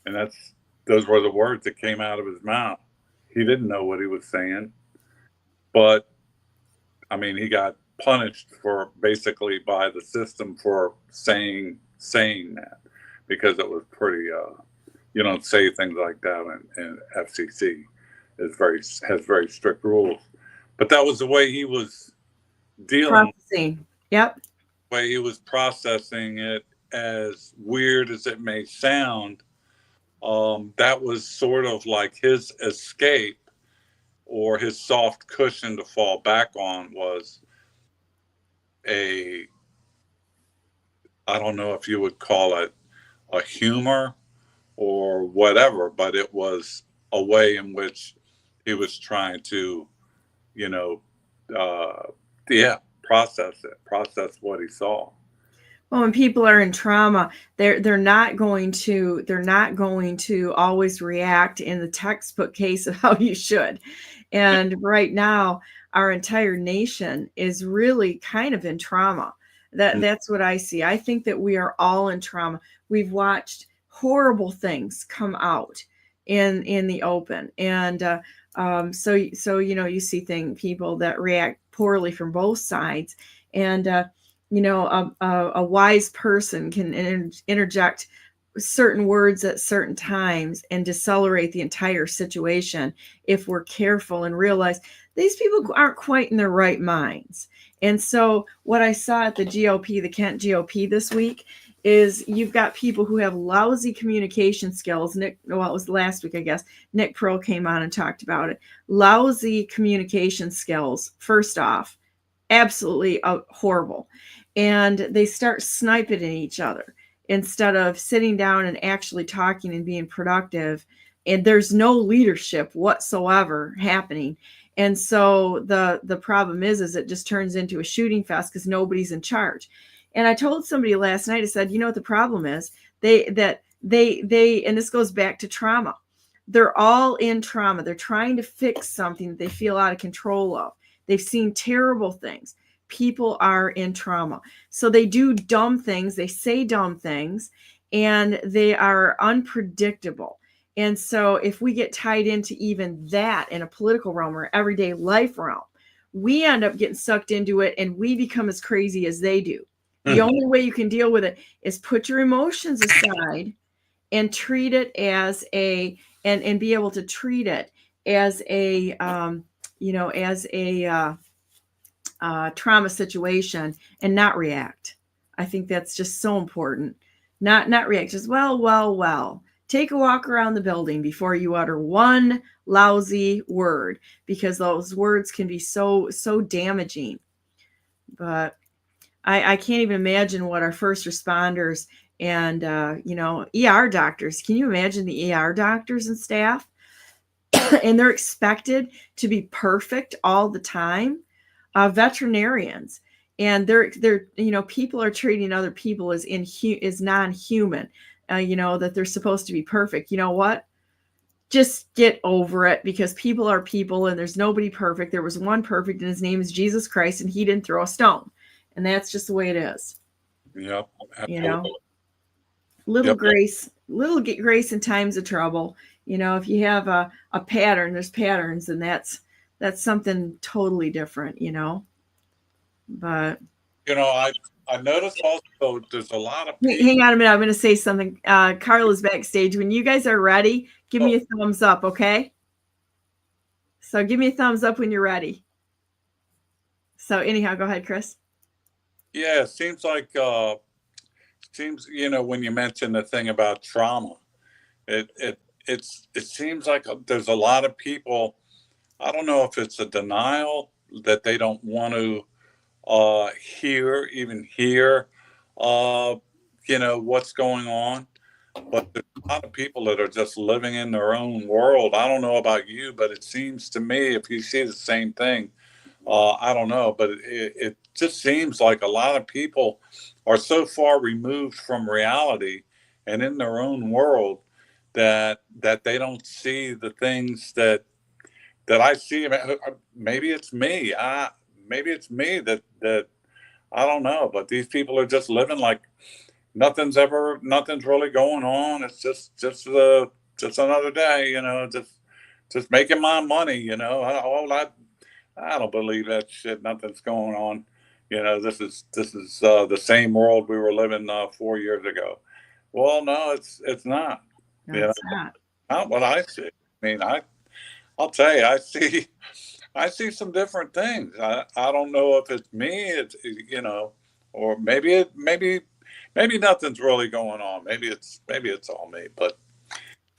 And those were the words that came out of his mouth. He didn't know what he was saying, but I mean, he got punished basically by the system for saying that, because it was pretty, you don't say things like that in FCC. Has very strict rules, but that was the way he was dealing. processing. Yep. The way he was processing it, as weird as it may sound, that was sort of like his escape, or his soft cushion to fall back on, was I don't know if you would call it a humor or whatever, but it was a way in which he was trying to, you know, process what he saw. Well, when people are in trauma, they're not going to always react in the textbook case of how you should. And right now, our entire nation is really kind of in trauma. That's what I see. I think that we are all in trauma. We've watched horrible things come out in the open, and so you know, you see people that react poorly from both sides, and you know, a wise person can interject certain words at certain times and decelerate the entire situation if we're careful and realize these people aren't quite in their right minds. And so what I saw at the GOP, the Kent GOP this week, is you've got people who have lousy communication skills. It was last week, I guess. Nick Pearl came on and talked about it. Lousy communication skills, first off, absolutely horrible. And they start sniping at each other. instead of sitting down and actually talking and being productive. And there's no leadership whatsoever happening. And so the problem is it just turns into a shooting fest because nobody's in charge. And I told somebody last night, I said, you know what the problem is? They and this goes back to trauma. They're all in trauma. They're trying to fix something that they feel out of control of. They've seen terrible things. People are in trauma. So they do dumb things. They say dumb things, and they are unpredictable. And so if we get tied into even that in a political realm or everyday life realm, we end up getting sucked into it, and we become as crazy as they do. The only way you can deal with it is put your emotions aside and treat it as and be able to treat it as a trauma situation and not react. I think that's just so important. Not react, just well. Take a walk around the building before you utter one lousy word, because those words can be so damaging. But I can't even imagine what our first responders and ER doctors. Can you imagine the ER doctors and staff? And they're expected to be perfect all the time. Veterinarians, and they're people are treating other people as non-human. That they're supposed to be perfect. You know what? Just get over it, because people are people, and there's nobody perfect. There was one perfect, and his name is Jesus Christ, and he didn't throw a stone. And that's just the way it is. Yep. Little grace in times of trouble. If you have a pattern, there's patterns, and that's something totally different, But I noticed also there's a lot of people. Hang on a minute. I'm going to say something. Carla's backstage. When you guys are ready, give me a thumbs up, okay? So give me a thumbs up when you're ready. So anyhow, go ahead, Chris. Yeah, it seems like when you mention the thing about trauma, it seems like there's a lot of people. I don't know if it's a denial that they don't want to hear what's going on, but there's a lot of people that are just living in their own world. I don't know about you, but it seems to me, if you see the same thing, I don't know, but it just seems like a lot of people are so far removed from reality and in their own world that they don't see the things that I see. Maybe it's me. Maybe it's me that I don't know. But these people are just living like nothing's really going on. It's just another day. Just making my money. I don't believe that shit. Nothing's going on. This is the same world we were living 4 years ago. Well, no, it's not. No, it's not what I see. I mean, I'll tell you, I see some different things. I don't know if it's me. It's or maybe nothing's really going on. Maybe it's all me, but.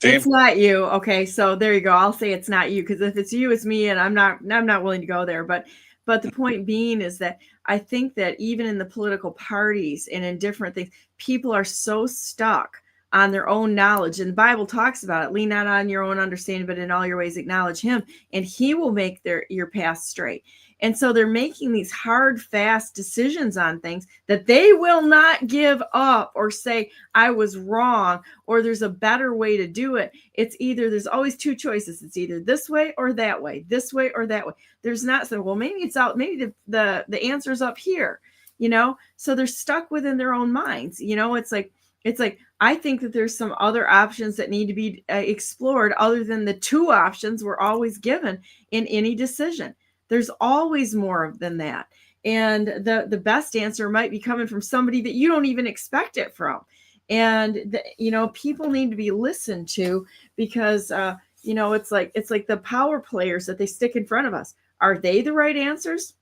It's not you. Okay, so there you go. I'll say it's not you, because if it's you, it's me, and I'm not willing to go there. But the point being is that I think that even in the political parties and in different things, people are so stuck on their own knowledge. And the Bible talks about it. Lean not on your own understanding, but in all your ways acknowledge him, and he will make your path straight. And so they're making these hard, fast decisions on things that they will not give up or say, I was wrong, or there's a better way to do it. There's always two choices. It's either this way or that way, this way or that way. There's not so, well, maybe it's out, maybe the answer's up here, so they're stuck within their own minds. It's like, I think that there's some other options that need to be explored other than the two options we're always given in any decision. There's always more than that. And the best answer might be coming from somebody that you don't even expect it from. And, people need to be listened to, because, it's like the power players that they stick in front of us. Are they the right answers?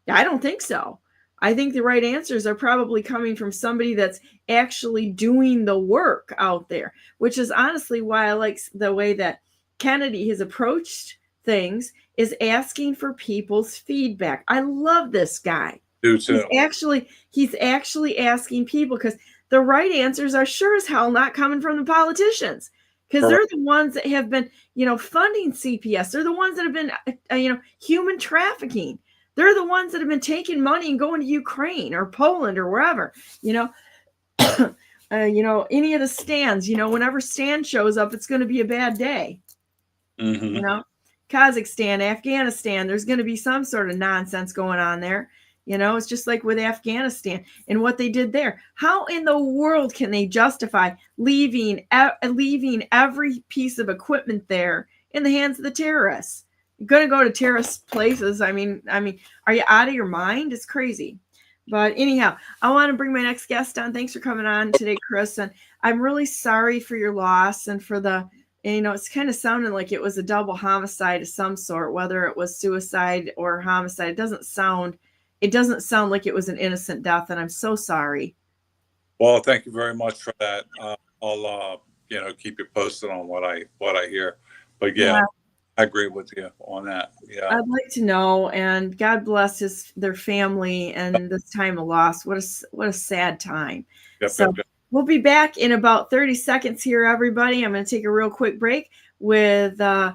I don't think so. I think the right answers are probably coming from somebody that's actually doing the work out there, which is honestly why I like the way that Kennedy has approached things, is asking for people's feedback. I love this guy. He's actually asking people, because the right answers are sure as hell not coming from the politicians, because they're the ones that have been, funding CPS. They're the ones that have been, human trafficking. They're the ones that have been taking money and going to Ukraine or Poland or wherever, any of the stands, whenever stand shows up, it's going to be a bad day. Kazakhstan, Afghanistan, there's going to be some sort of nonsense going on there. It's just like with Afghanistan and what they did there. How in the world can they justify leaving every piece of equipment there in the hands of the terrorists? You're going to go to terrorist places. I mean, are you out of your mind? It's crazy. But anyhow, I want to bring my next guest on. Thanks for coming on today, Chris. And I'm really sorry for your loss and for it's kind of sounding like it was a double homicide of some sort, whether it was suicide or homicide. It doesn't sound like it was an innocent death, and I'm so sorry. Well, thank you very much for that. I'll keep you posted on what I hear. But yeah, I agree with you on that. Yeah, I'd like to know, and God bless their family and this time of loss. What a sad time. Yep. We'll be back in about 30 seconds here, everybody. I'm going to take a real quick break with a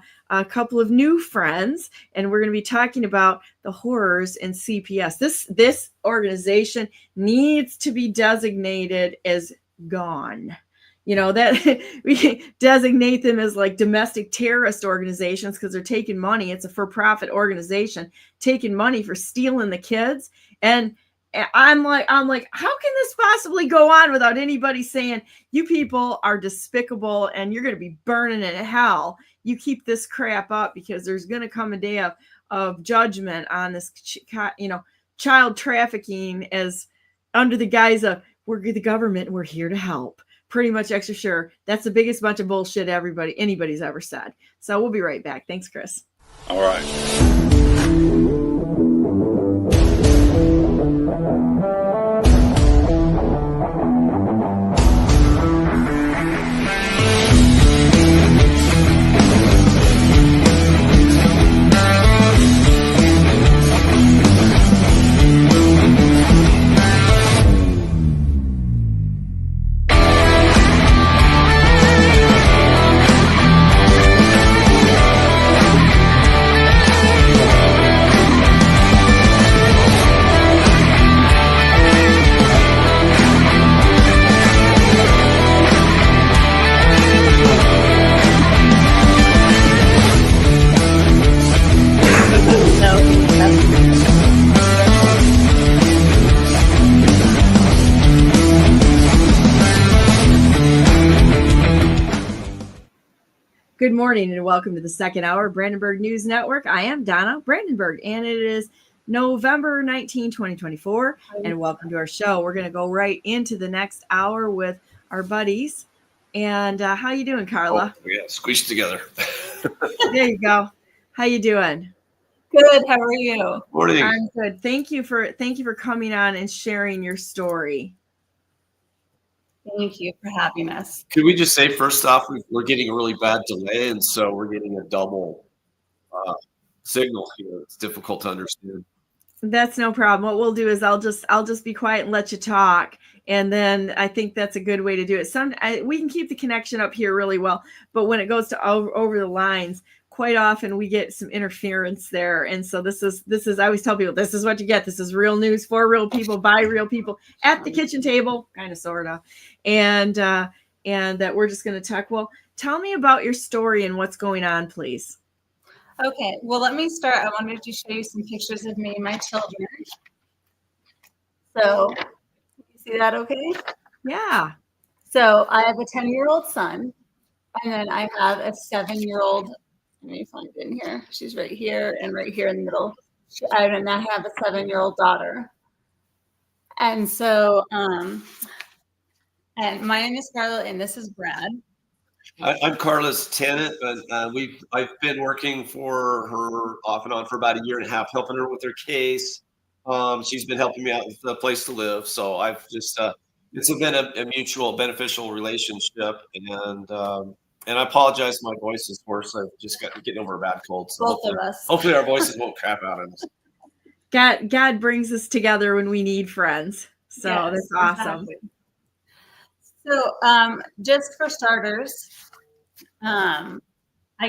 couple of new friends, and we're going to be talking about the horrors in CPS. This organization needs to be designated as gone. That we can designate them as like domestic terrorist organizations because they're taking money. It's a for-profit organization taking money for stealing the kids. And I'm like, how can this possibly go on without anybody saying you people are despicable and you're going to be burning in hell? You keep this crap up because there's going to come a day of judgment on this, child trafficking as under the guise of we're the government and we're here to help. Pretty much extra sure. That's the biggest bunch of bullshit anybody's ever said. So we'll be right back. Thanks, Chris. All right. Good morning and welcome to the second hour of Brandenburg News Network. I am Donna Brandenburg and it is November 19, 2024. And welcome to our show. We're going to go right into the next hour with our buddies. And how you doing, Carla? Oh, yeah, squeezed together. There you go. How you doing? Good. How are you? Morning. I'm good. Thank you for coming on and sharing your story. Thank you for having us. Could we just say, first off, we're getting a really bad delay, and so we're getting a double signal here. It's difficult to understand. That's no problem. What we'll do is I'll just be quiet and let you talk, and then I think that's a good way to do it. We can keep the connection up here really well, but when it goes to over the lines, quite often we get some interference there. And so this is I always tell people, this is what you get. This is real news for real people by real people at the kitchen table, kind of, sort of. And that we're just going to talk. Well, tell me about your story and what's going on, please. Okay. Well, let me start. I wanted to show you some pictures of me and my children. So you see that okay? Yeah. So I have a 10-year-old son, and then I have a 7-year-old. Let me find it in here. She's right here and right here in the middle. And I have a 7-year-old daughter. And so, and my name is Carla, and this is Brad. I'm Carla's tenant, but I've been working for her off and on for about 1.5 years, helping her with her case. She's been helping me out with a place to live. So I've just, it's been a mutual beneficial relationship. And I apologize, my voice is hoarse. I've just got getting over a bad cold. So both of us. Hopefully our voices won't crap out on us. God brings us together when we need friends. So yes, that's awesome. Exactly. So, just for starters, I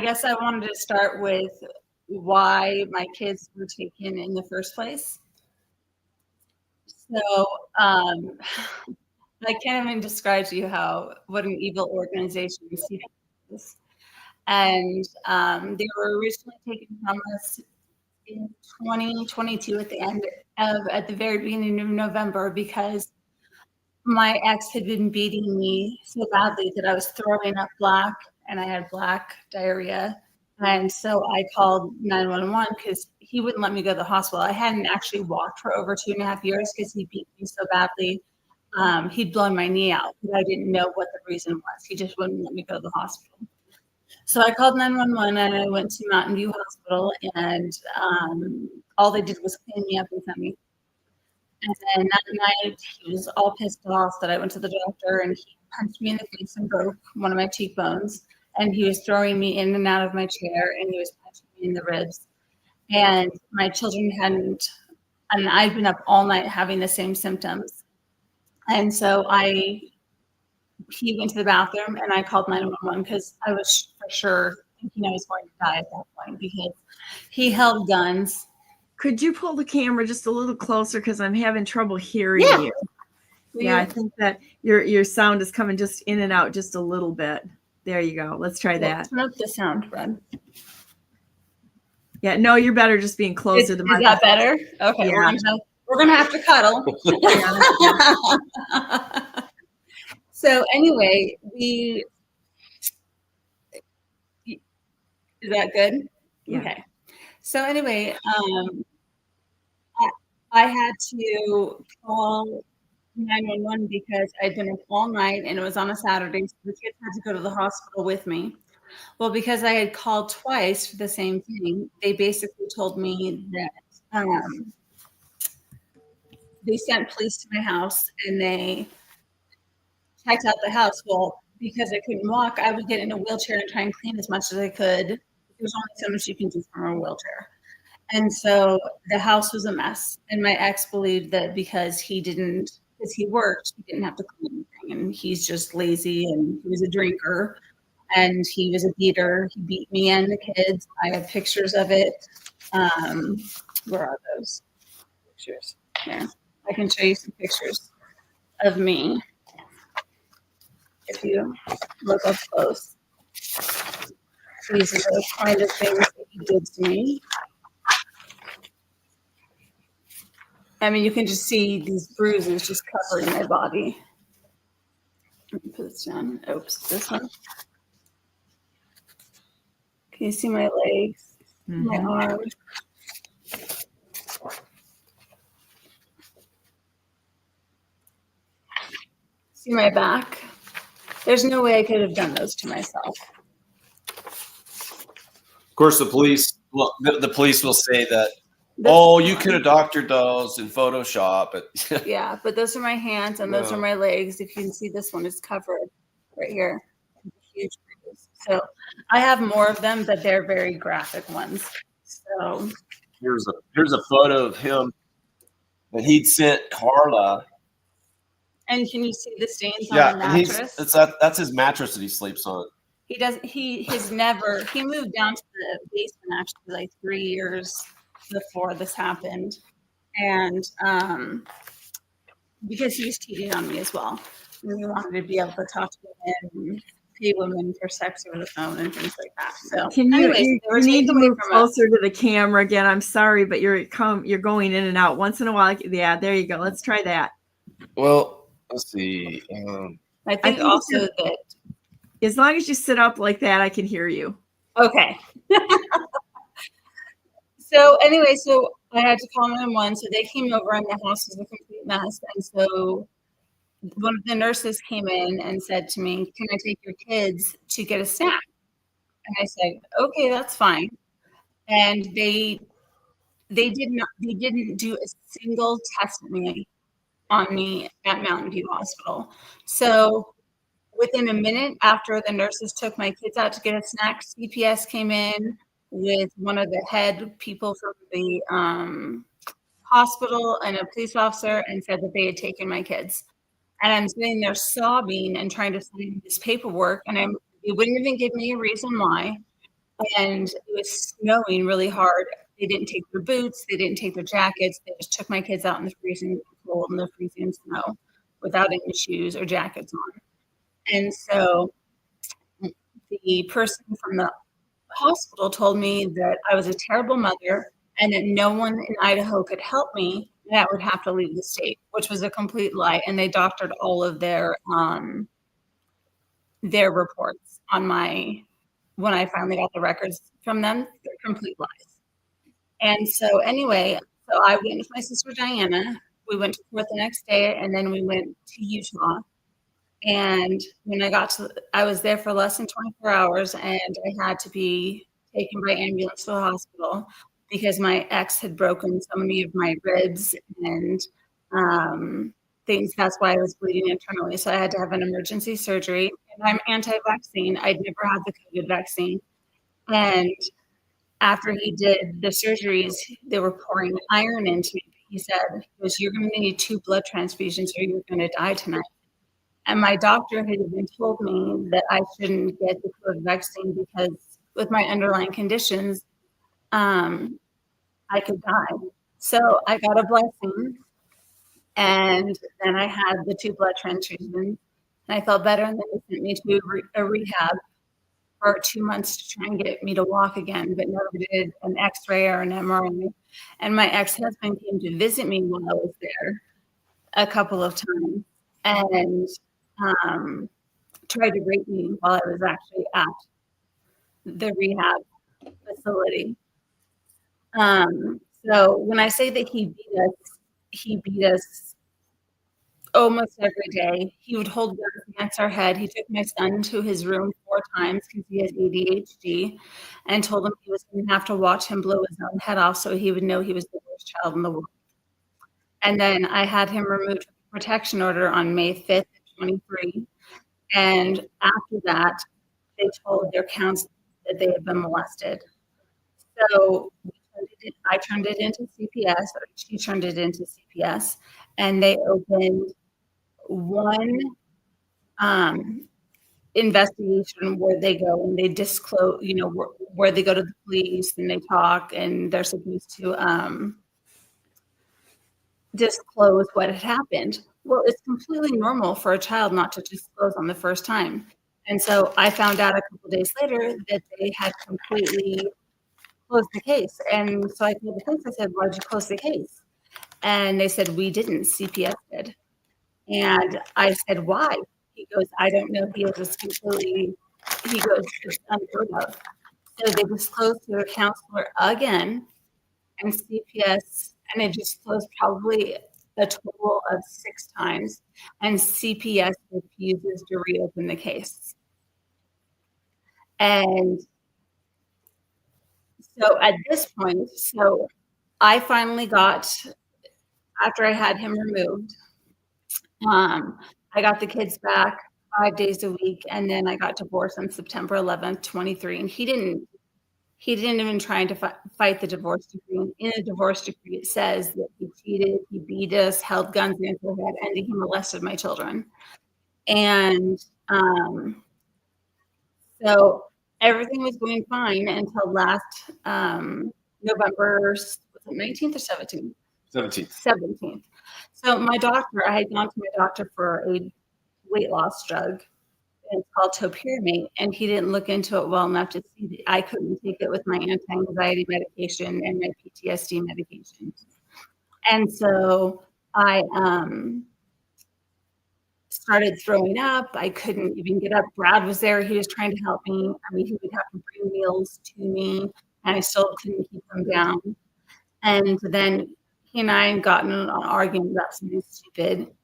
guess I wanted to start with why my kids were taken in the first place. So, I can't even describe to you what an evil organization CPS is. And they were originally taken from us in 2022 at the very beginning of November, because my ex had been beating me so badly that I was throwing up black and I had black diarrhea. And so I called 911 because he wouldn't let me go to the hospital. I hadn't actually walked for over 2.5 years because he beat me so badly. He'd blown my knee out, but I didn't know what the reason was. He just wouldn't let me go to the hospital. So I called 911 and I went to Mountain View Hospital, and all they did was clean me up and send me. And then that night, he was all pissed off that I went to the doctor, and he punched me in the face and broke one of my cheekbones. And he was throwing me in and out of my chair, and he was punching me in the ribs. And my children and I'd been up all night having the same symptoms. And so he went to the bathroom, and I called 911 because I was for sure thinking I was going to die at that point, because he held guns. Could you pull the camera just a little closer, because I'm having trouble hearing you? Yeah, I think that your sound is coming just in and out just a little bit. There you go. Let's try that. Turn up the sound, Brad. Yeah, no, you're better just being closer to the microphone. Is that better? Okay, yeah. we're gonna have to cuddle. So anyway, is that good? Yeah. Okay. So anyway, I had to call 911 because I'd been up all night and it was on a Saturday, so the kids had to go to the hospital with me. Well, because I had called twice for the same thing, they basically told me that they sent police to my house and they checked out the house. Well, because I couldn't walk, I would get in a wheelchair and try and clean as much as I could. There's only so much you can do from a wheelchair. And so the house was a mess. And my ex believed that because he worked, he didn't have to clean anything. And he's just lazy, and he was a drinker, and he was a beater. He beat me and the kids. I have pictures of it. Where are those pictures? Here, I can show you some pictures of me if you look up close. These are the kind of things that he did to me. I mean, you can just see these bruises just covering my body. Let me put this down. Oops, this one. Can you see my legs, my arms? See my back? There's no way I could have done those to myself. Of course, the police will say that, you could have doctored those in Photoshop. But yeah, but those are my hands and those are my legs. If you can see, this one is covered right here. Huge bruise. So I have more of them, but they're very graphic ones. So here's a photo of him that he'd sent Carla. And can you see the stains on the mattress? That's his mattress that he sleeps on. He moved down to the basement actually like 3 years before this happened. And because he was cheating on me as well. And we wanted to be able to talk to women and pay women for sex over the phone and things like that. So you need to move closer to the camera again. I'm sorry, but you're going in and out once in a while. Yeah, there you go. Let's try that. Well, let's see. I think also that as long as you sit up like that, I can hear you. Okay. So anyway, so I had to call 911. So they came over and the house was a complete mess. And so one of the nurses came in and said to me, "Can I take your kids to get a snack?" And I said, "Okay, that's fine." And they didn't do a single test on me at Mountain View Hospital. So within a minute after the nurses took my kids out to get a snack, CPS came in with one of the head people from the hospital and a police officer and said that they had taken my kids. And I'm sitting there sobbing and trying to sign this paperwork, and they wouldn't even give me a reason why. And it was snowing really hard. They didn't take their boots, they didn't take their jackets. They just took my kids out in the freezing cold and the freezing snow without any shoes or jackets on. And so the person from the hospital told me that I was a terrible mother and that no one in Idaho could help me, and I would have to leave the state, which was a complete lie. And they doctored all of their reports on when I finally got the records from them. They're complete lies. And so anyway, so I went with my sister Diana. We went to court the next day, and then we went to Utah. And when I was there for less than 24 hours, and I had to be taken by ambulance to the hospital because my ex had broken so many of my ribs and things. That's why I was bleeding internally. So I had to have an emergency surgery. And I'm anti-vaccine. I'd never had the COVID vaccine. And after he did the surgeries, they were pouring iron into me. He said, "You're going to need 2 blood transfusions or you're going to die tonight." And my doctor had even told me that I shouldn't get the COVID vaccine because with my underlying conditions, I could die. So I got a blessing, and then I had the 2 blood transfusions, and I felt better. And then they sent me to a rehab for 2 months to try and get me to walk again, but never did an X-ray or an MRI. And my ex-husband came to visit me while I was there a couple of times and tried to rape me while I was actually at the rehab facility. So when I say that he beat us almost every day. He would hold guns against our head. He took my son to his room 4 times because he has ADHD and told him he was going to have to watch him blow his own head off so he would know he was the worst child in the world. And then I had him removed with a protection order on May 5th, 23. And after that, they told their counselor that they had been molested. So I turned it into CPS, or she turned it into CPS, and they opened one investigation where they go and they disclose, where they go to the police and they talk, and they're supposed to disclose what had happened. Well, it's completely normal for a child not to disclose on the first time. And so I found out a couple days later that they had completely closed the case. And so I told the police, I said, "Why'd you close the case?" And they said, "We didn't, CPS did." And I said, "Why?" He goes, "I don't know." He goes, "It's unheard of." So they disclosed to their counselor again, and CPS, and it disclosed probably a total of 6 times, and CPS refuses to reopen the case. And so at this point, I finally got, after I had him removed, I got the kids back 5 days a week, and then I got divorced on September 11th, 23. And he didn't even try to fight the divorce decree. In a divorce decree, it says that he cheated, he beat us, held guns against our head, and he molested my children. And so everything was going fine until last November, was it 19th or 17th? 17th. So I had gone to my doctor for a weight loss drug. It's called topiramate, and he didn't look into it well enough to see that I couldn't take it with my anti-anxiety medication and my PTSD medication. And so I started throwing up. I couldn't even get up. Brad was there. He was trying to help me. I mean, he would have to bring meals to me, and I still couldn't keep them down. And then he and I got in an argument about something stupid.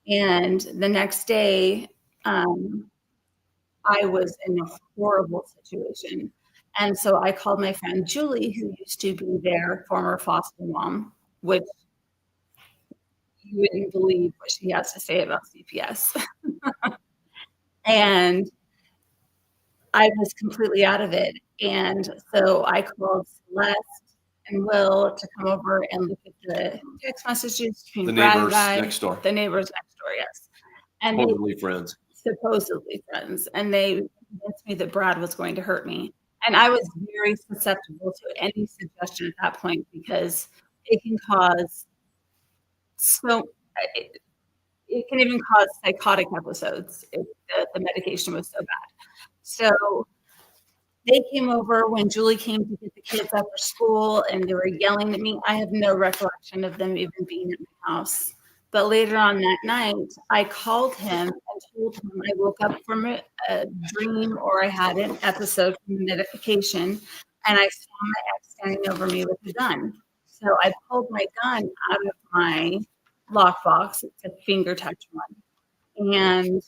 And the next day, I was in a horrible situation. And so I called my friend Julie, who used to be their former foster mom, which you wouldn't believe what she has to say about CPS. And I was completely out of it. And so I called Celeste and Will to come over and look at the text messages between The Brad neighbors and I. next door. The neighbors next door, yes. And Supposedly friends. Supposedly friends. And they convinced me that Brad was going to hurt me. And I was very susceptible to any suggestion at that point because it can cause it can even cause psychotic episodes if the medication was so bad. So they came over when Julie came to get the kids after school and they were yelling at me. I have no recollection of them even being at my house. But later on that night, I called him and told him I woke up from a dream or I had an episode from the medication and I saw my ex standing over me with a gun. So I pulled my gun out of my lockbox. It's a finger touch one. And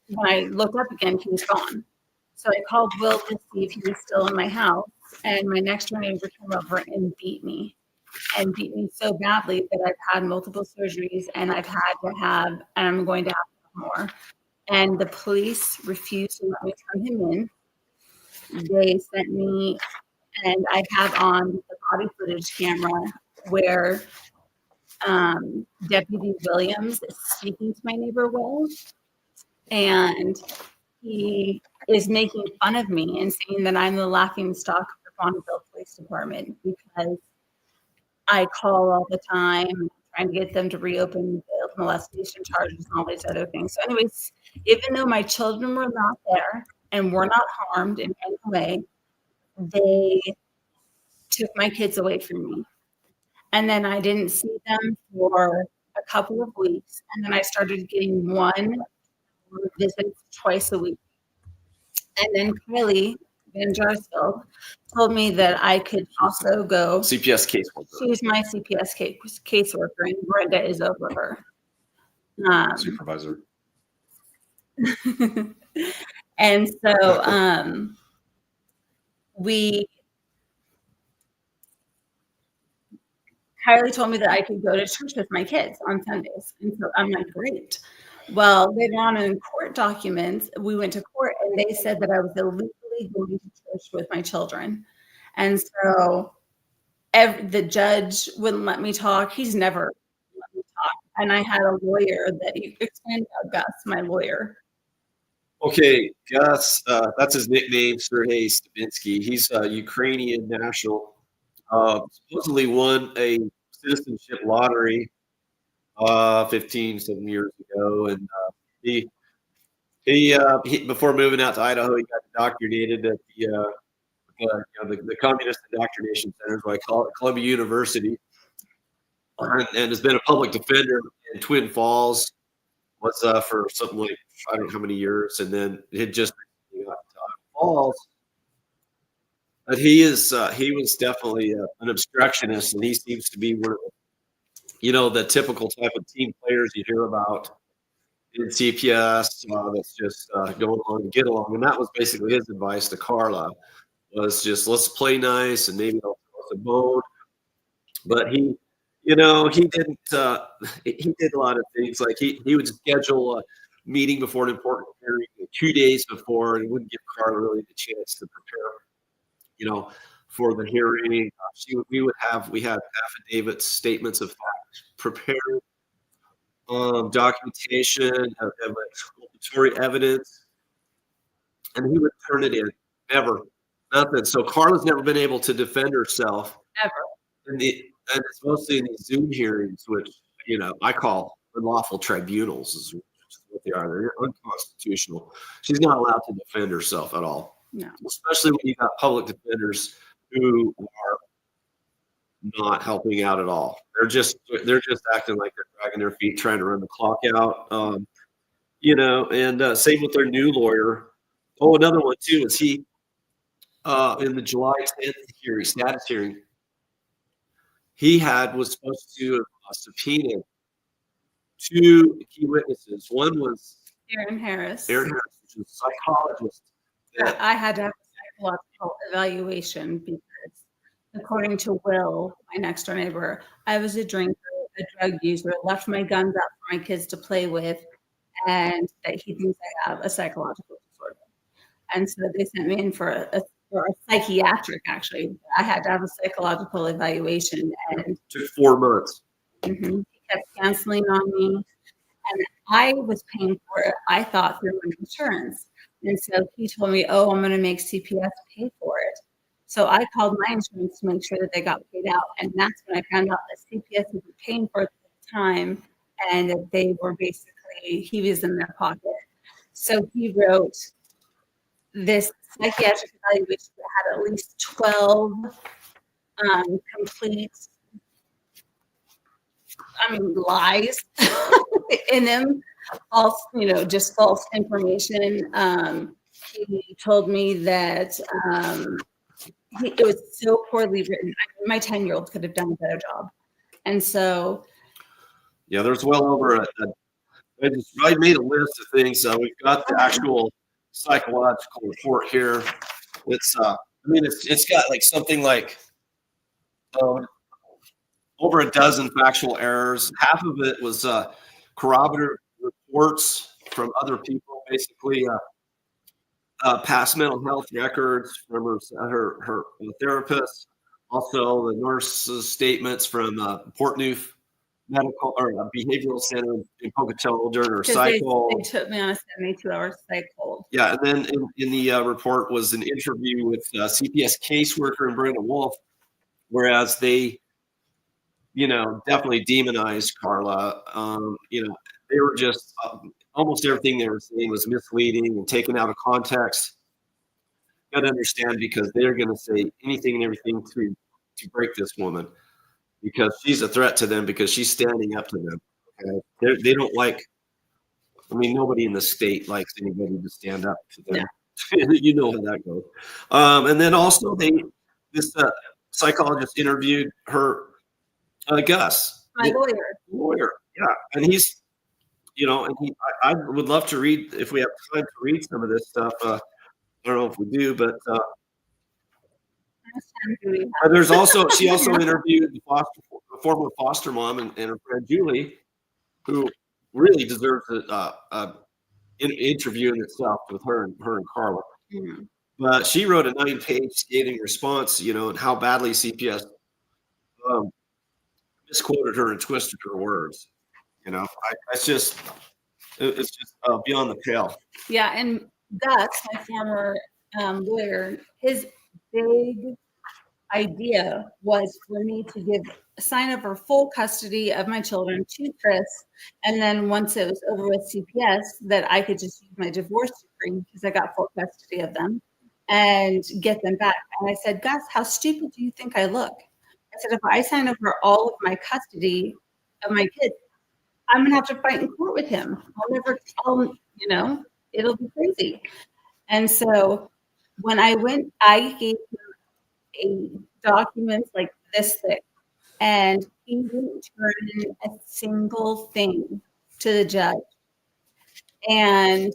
when I looked up again, he was gone. So I called Will to see if he was still in my house. And my next door neighbor came over and beat me so badly that I've had multiple surgeries and I've had to have, and I'm going to have more. And the police refused to let me turn him in. They sent me, and I have on the body footage camera where Deputy Williams is speaking to my neighbor Will, and he is making fun of me and saying that I'm the laughing stock of the Brandenburg Police Department because I call all the time trying to get them to reopen the molestation charges and all these other things. So anyways, even though my children were not there and were not harmed in any way, they took my kids away from me. And then I didn't see them for a couple of weeks. And then I started getting one visit twice a week. And then Kylie Van Jarsveld told me that I could also go. CPS caseworker. She's my CPS caseworker, and Brenda is over her. Supervisor. And so Kylie told me that I could go to church with my kids on Sundays. And so I'm like, great. Well, later on in court documents, we went to court and they said that I was illegally going to church with my children. And so the judge wouldn't let me talk. He's never let me talk. And I had a lawyer that you explained about Gus, my lawyer. Okay, Gus, that's his nickname, Sergei Stavinsky. He's a Ukrainian national. Supposedly won a citizenship lottery 15 years ago, and he before moving out to Idaho, he got indoctrinated at the communist indoctrination centers, what I call it, Columbia University, and has been a public defender in Twin Falls. Was for something like I don't know how many years, and then it just got to Falls. But he was definitely an obstructionist, and he seems to be one of the typical type of team players you hear about in CPS that's just going along to get along. And that was basically his advice to Carla, was just let's play nice and maybe they'll throw us a bone. But he didn't. He did a lot of things, like he would schedule a meeting before an important hearing 2 days before, and he wouldn't give Carla really the chance to prepare, for the hearing. We had affidavits, statements of fact prepared, documentation of exculpatory evidence, and he would turn it in. Never, nothing. So Carla's never been able to defend herself Ever. And it's mostly in these Zoom hearings, which I call unlawful tribunals, is what they are. They're unconstitutional. She's not allowed to defend herself at all. No. Especially when you got public defenders who are not helping out at all. They're just acting like they're dragging their feet, trying to run the clock out. And same with their new lawyer. Oh, another one too is he in the July 10th hearing, status hearing, he was supposed to subpoena 2 key witnesses. One was Aaron Harris, which is a psychologist. I had to have a psychological evaluation because, according to Will, my next door neighbor, I was a drinker, a drug user, left my guns out for my kids to play with, and that he thinks I have a psychological disorder. And so they sent me in for a psychiatric, actually. I had to have a psychological evaluation. And took 4 months. He kept canceling on me. I was paying for it, I thought, through my insurance. And so he told me, oh, I'm going to make CPS pay for it. So I called my insurance to make sure that they got paid out. And that's when I found out that CPS was paying for it at the time and that they were basically, he was in their pocket. So he wrote this psychiatric evaluation that had at least 12 complete, lies in them, false, just false information. He told me that it was so poorly written. My 10-year-old could have done a better job. And so, yeah, there's well over I made a list of things. We've got the actual psychological report here. It's it's got like something like over a dozen factual errors. Half of it was corroborative reports from other people, basically past mental health records from her therapist, also the nurse's statements from Port Neuf Medical or Behavioral Center in Pocatello during her cycle. They took me on a 72-hour cycle. Yeah, and then in the report was an interview with CPS caseworker and Brenda Wolf, whereas they, definitely demonized Carla. They were just almost everything they were saying was misleading and taken out of context. You got to understand, because they're going to say anything and everything to break this woman, because she's a threat to them, because she's standing up to them. Okay? They don't like. Nobody in the state likes anybody to stand up to them. Yeah. You know how that goes. And then also this psychologist interviewed her, Gus. My lawyer. Yeah. And he's, I would love to read, if we have time to read some of this stuff. I don't know if we do, but there's also, she also interviewed the former foster mom and her friend Julie, who really deserves an interview in itself with her and Carla. Mm-hmm. But she wrote a 9-page scathing response, and how badly CPS misquoted her and twisted her words. It's just beyond the pale. Yeah, and Gus, my former lawyer, his big idea was for me to sign up for full custody of my children to Chris, and then once it was over with CPS, that I could just use my divorce decree, because I got full custody of them, and get them back. And I said, Gus, how stupid do you think I look? I said, if I sign up for all of my custody of my kids, I'm gonna have to fight in court with him. It'll be crazy. And so when I went, I gave him a document like this thick, and he didn't turn in a single thing to the judge. And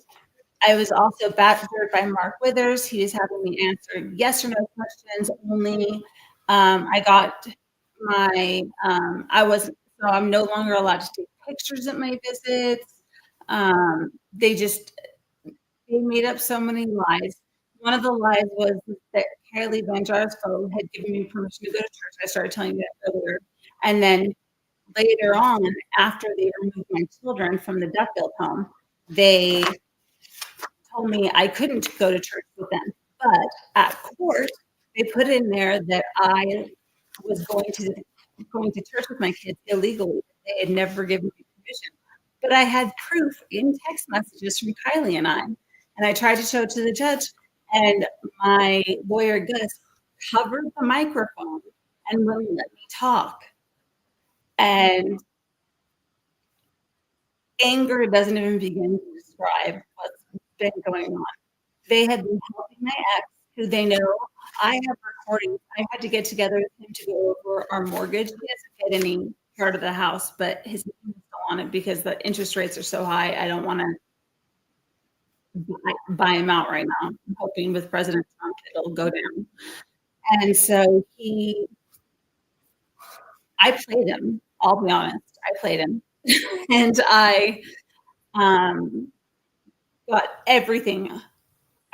I was also badgered by Mark Withers. He was having me answer yes or no questions only. I got my, so I'm no longer allowed to take pictures at my visits. They made up so many lies. One of the lies was that Kylie Van Jarsfeld had given me permission to go to church. I started telling you that earlier. And then later on, after they removed my children from the Duckville home, they told me I couldn't go to church with them. But at court, they put in there that I was going to church with my kids illegally. They had never given me permission. But I had proof in text messages from Kylie and I. And I tried to show it to the judge. And my lawyer, Gus, covered the microphone and wouldn't let me talk. And anger doesn't even begin to describe what's been going on. They had been helping my ex, who they know. I have recordings. I had to get together with him to go over our mortgage. He doesn't get any part of the house, but his name is still on it because the interest rates are so high. I don't want to buy him out right now. I'm hoping with President Trump it'll go down. And so I played him. I'll be honest. I played him. And I got everything.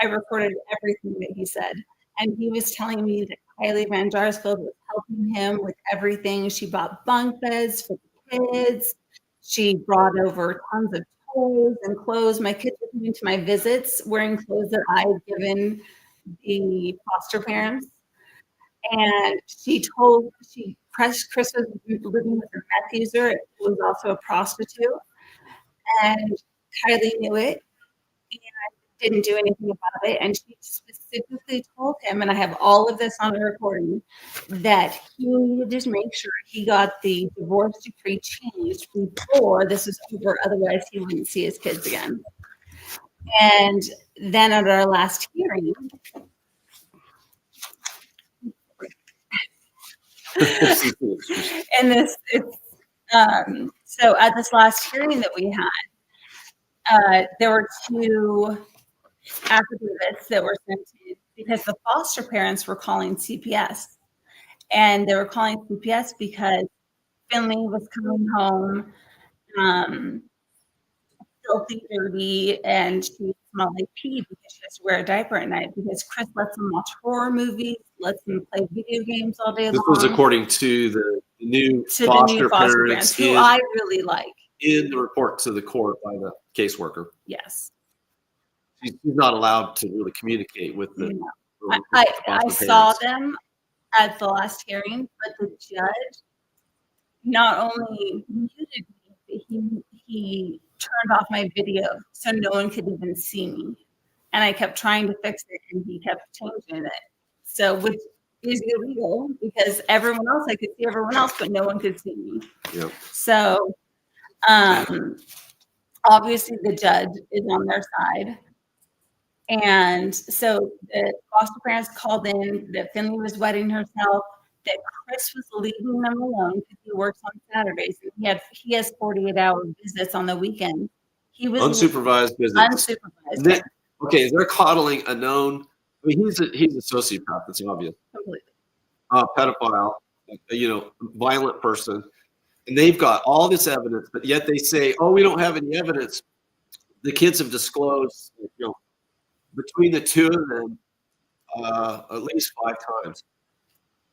I recorded everything that he said. And he was telling me that Kylie Van Jarsfeld was helping him with everything. She bought bunk beds for the kids. She brought over tons of toys and clothes. My kids were coming to my visits wearing clothes that I had given the foster parents. And Chris was living with a meth user who was also a prostitute. And Kylie knew it and didn't do anything about it. And she specifically told him, and I have all of this on a recording, that he needed to make sure he got the divorce decree changed before this was over. Otherwise, he wouldn't see his kids again. And then at our last hearing, and so at this last hearing that we had, there were 2 affidavits that were sent in because the foster parents were calling CPS, and they were calling CPS because Finley was coming home filthy, dirty, and she smelled like pee because she has to wear a diaper at night because Chris lets them watch horror movies, lets them play video games all day long. This was according to the new foster parents who I really like. In the report to the court by the caseworker. Yes. She's not allowed to really communicate with the. No. I saw them at the last hearing, but the judge not only muted me, but he turned off my video so no one could even see me. And I kept trying to fix it and he kept changing it. So which is illegal because everyone else, I could see everyone else, but no one could see me. Yep. So obviously the judge is on their side. And so the foster parents called in that Finley was wetting herself, that Chris was leaving them alone because he works on Saturdays. And he has 48-hour visits on the weekend. He was unsupervised visits. Unsupervised. Okay, they're coddling a known. I mean, he's a sociopath. It's obvious. Completely. Pedophile, violent person, and they've got all this evidence, but yet they say, "Oh, we don't have any evidence." The kids have disclosed, between the 2 of them, at least 5 times.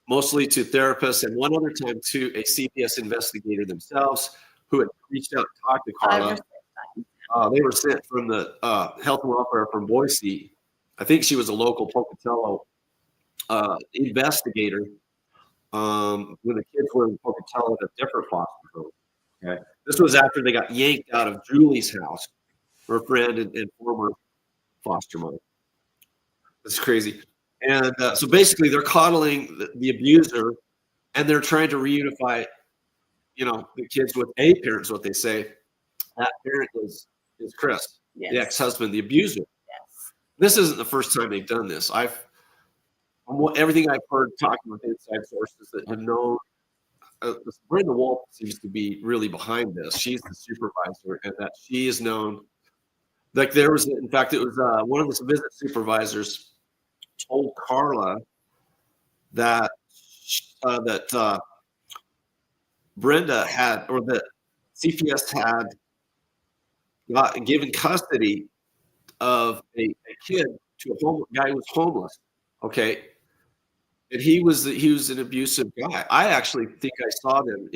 Mostly to therapists, and one other time to a CPS investigator themselves who had reached out to talk to Carla. They were sent from the health and welfare from Boise. I think she was a local Pocatello investigator when the kids were in Pocatello at a different foster home. Okay, this was after they got yanked out of Julie's house, her friend and former foster mom. It's crazy. And so basically they're coddling the abuser and they're trying to reunify, the kids with a parent is what they say. That parent is Chris, yes. The ex-husband, the abuser. Yes. This isn't the first time they've done this. Everything I've heard talking with inside sources that have known, Brenda Wolf seems to be really behind this. She's the supervisor and that she is known. Like it was one of the visit supervisors told Carla that Brenda had, or that CPS had given custody of a kid to a guy who was homeless. Okay, and he was an abusive guy. I actually think I saw them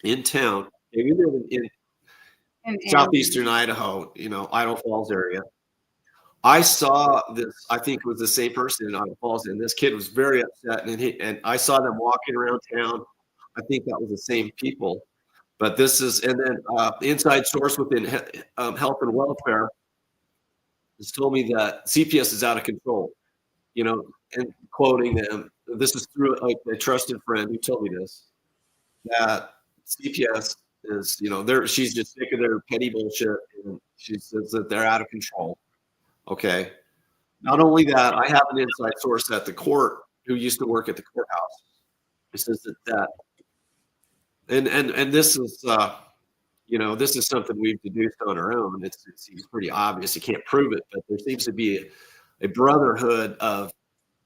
in town. Maybe they live in southeastern Idaho, Idaho Falls area. I saw this, I think it was the same person in Idaho Falls, and this kid was very upset, and I saw them walking around town. I think that was the same people. But this is, and then inside source within health and welfare has told me that CPS is out of control, and quoting them. This is through a trusted friend who told me this, that CPS is, she's just sick of their petty bullshit, and she says that they're out of control. Okay. Not only that, I have an inside source at the court who used to work at the courthouse. He says that and this is this is something we've deduced on our own. It seems pretty obvious. You can't prove it, but there seems to be a brotherhood of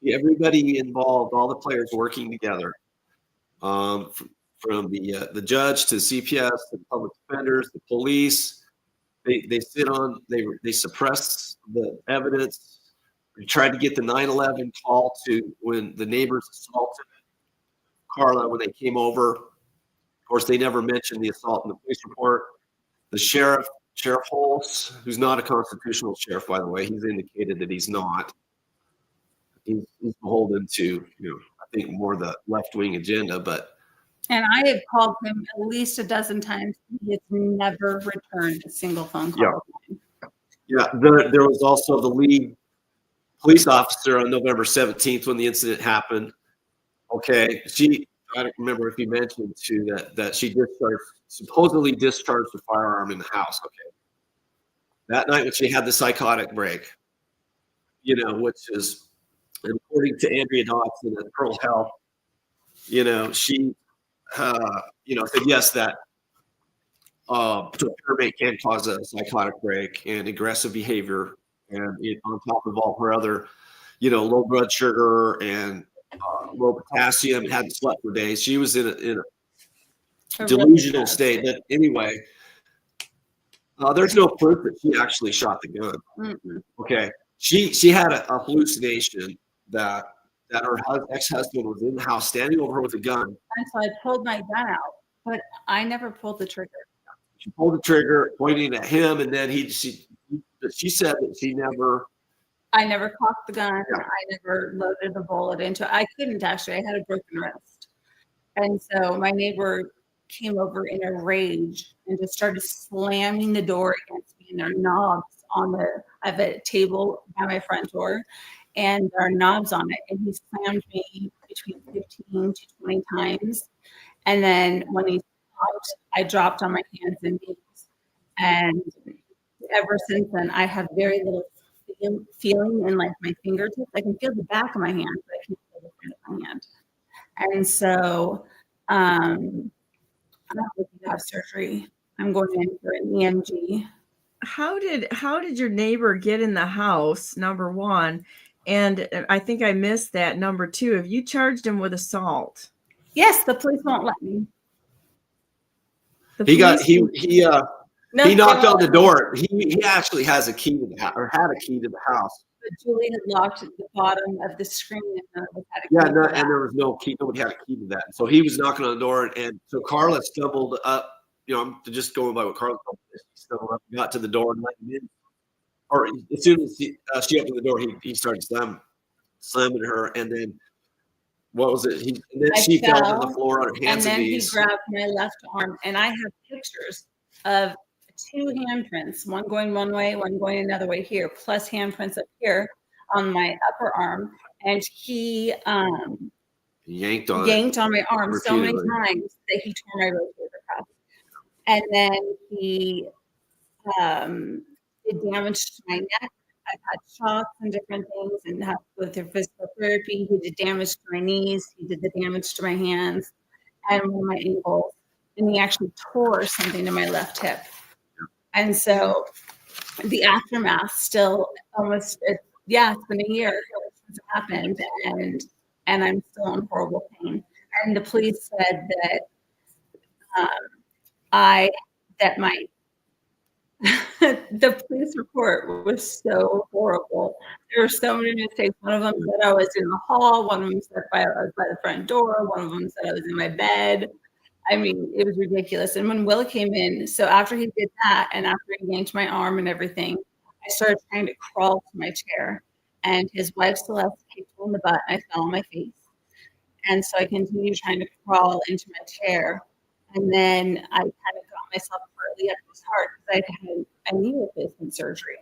everybody involved, all the players working together, from the judge to CPS, to the public defenders, the police. They suppress the evidence. We tried to get the 9/11 call to when the neighbors assaulted Carla when they came over. Of course, they never mentioned the assault in the police report. The sheriff Sheriff Holtz, who's not a constitutional sheriff, by the way, he's indicated that he's not. He's beholden to, I think more the left-wing agenda, but. And I have called him at least a dozen times. He has never returned a single phone call. Yeah. There was also the lead police officer on November 17th when the incident happened. Okay. I don't remember if you mentioned too that she supposedly discharged a firearm in the house. Okay. That night when she had the psychotic break, which is, according to Andrea Dodson at Pearl Health, she, said yes, that permate can cause a psychotic break and aggressive behavior, and on top of all her other, low blood sugar and low potassium, hadn't slept for days. She was in a delusional state. But anyway, there's no proof that she actually shot the gun. Mm-hmm. Okay, she had a hallucination that her ex-husband was in the house standing over her with a gun. And so I pulled my gun out, but I never pulled the trigger. She pulled the trigger, pointing at him, and then she said that I never cocked the gun. Yeah. I never loaded the bullet into it. I couldn't actually. I had a broken wrist. And so my neighbor came over in a rage and just started slamming the door against me, and there are knobs I have a table by my front door, and there are knobs on it. And he slammed me between 15 to 20 times. And then when he stopped, I dropped on my hands and knees. And ever since then, I have very little feeling in like my fingertips. I can feel the back of my hand, but I can't feel the front of my hand. And so I'm not looking to have surgery. I'm going in for an EMG. How did your neighbor get in the house, number one? And I think I missed that, number two. Have you charged him with assault? Yes, the police won't let me. He knocked on the door. He actually has a key to the house, or had a key to the house. But Julie had locked at the bottom of the screen. And and there was no key. Nobody had a key to that. So he was knocking on the door, and so Carla stumbled up. I'm just going by what Carla told me. He stumbled up, got to the door, and let him in. Or as soon as she opened the door, he started slamming her, and then what was it? She fell on the floor on her hands and knees. He grabbed my left arm, and I have pictures of 2 handprints, one going one way, one going another way here, plus handprints up here on my upper arm. And he yanked on my arm repeatedly. So many times that he tore my rotator cuff. And then he did damage to my neck. I've had shots and different things, and with their physical therapy, he did damage to my knees. He did the damage to my hands and one of my ankles. And he actually tore something to my left hip. And so the aftermath still it's been a year since it happened, and I'm still in horrible pain. And the police said that my the police report was so horrible. There were so many mistakes. One of them said I was in the hall. One of them said I was by the front door. One of them said I was in my bed. I mean, it was ridiculous. And when Will came in, so after he did that, and after he yanked my arm and everything, I started trying to crawl to my chair. And his wife, Celeste, kicked me in the butt, and I fell on my face. And so I continued trying to crawl into my chair. And then I kind of got myself partly up his heart because I had a knee replacement surgery.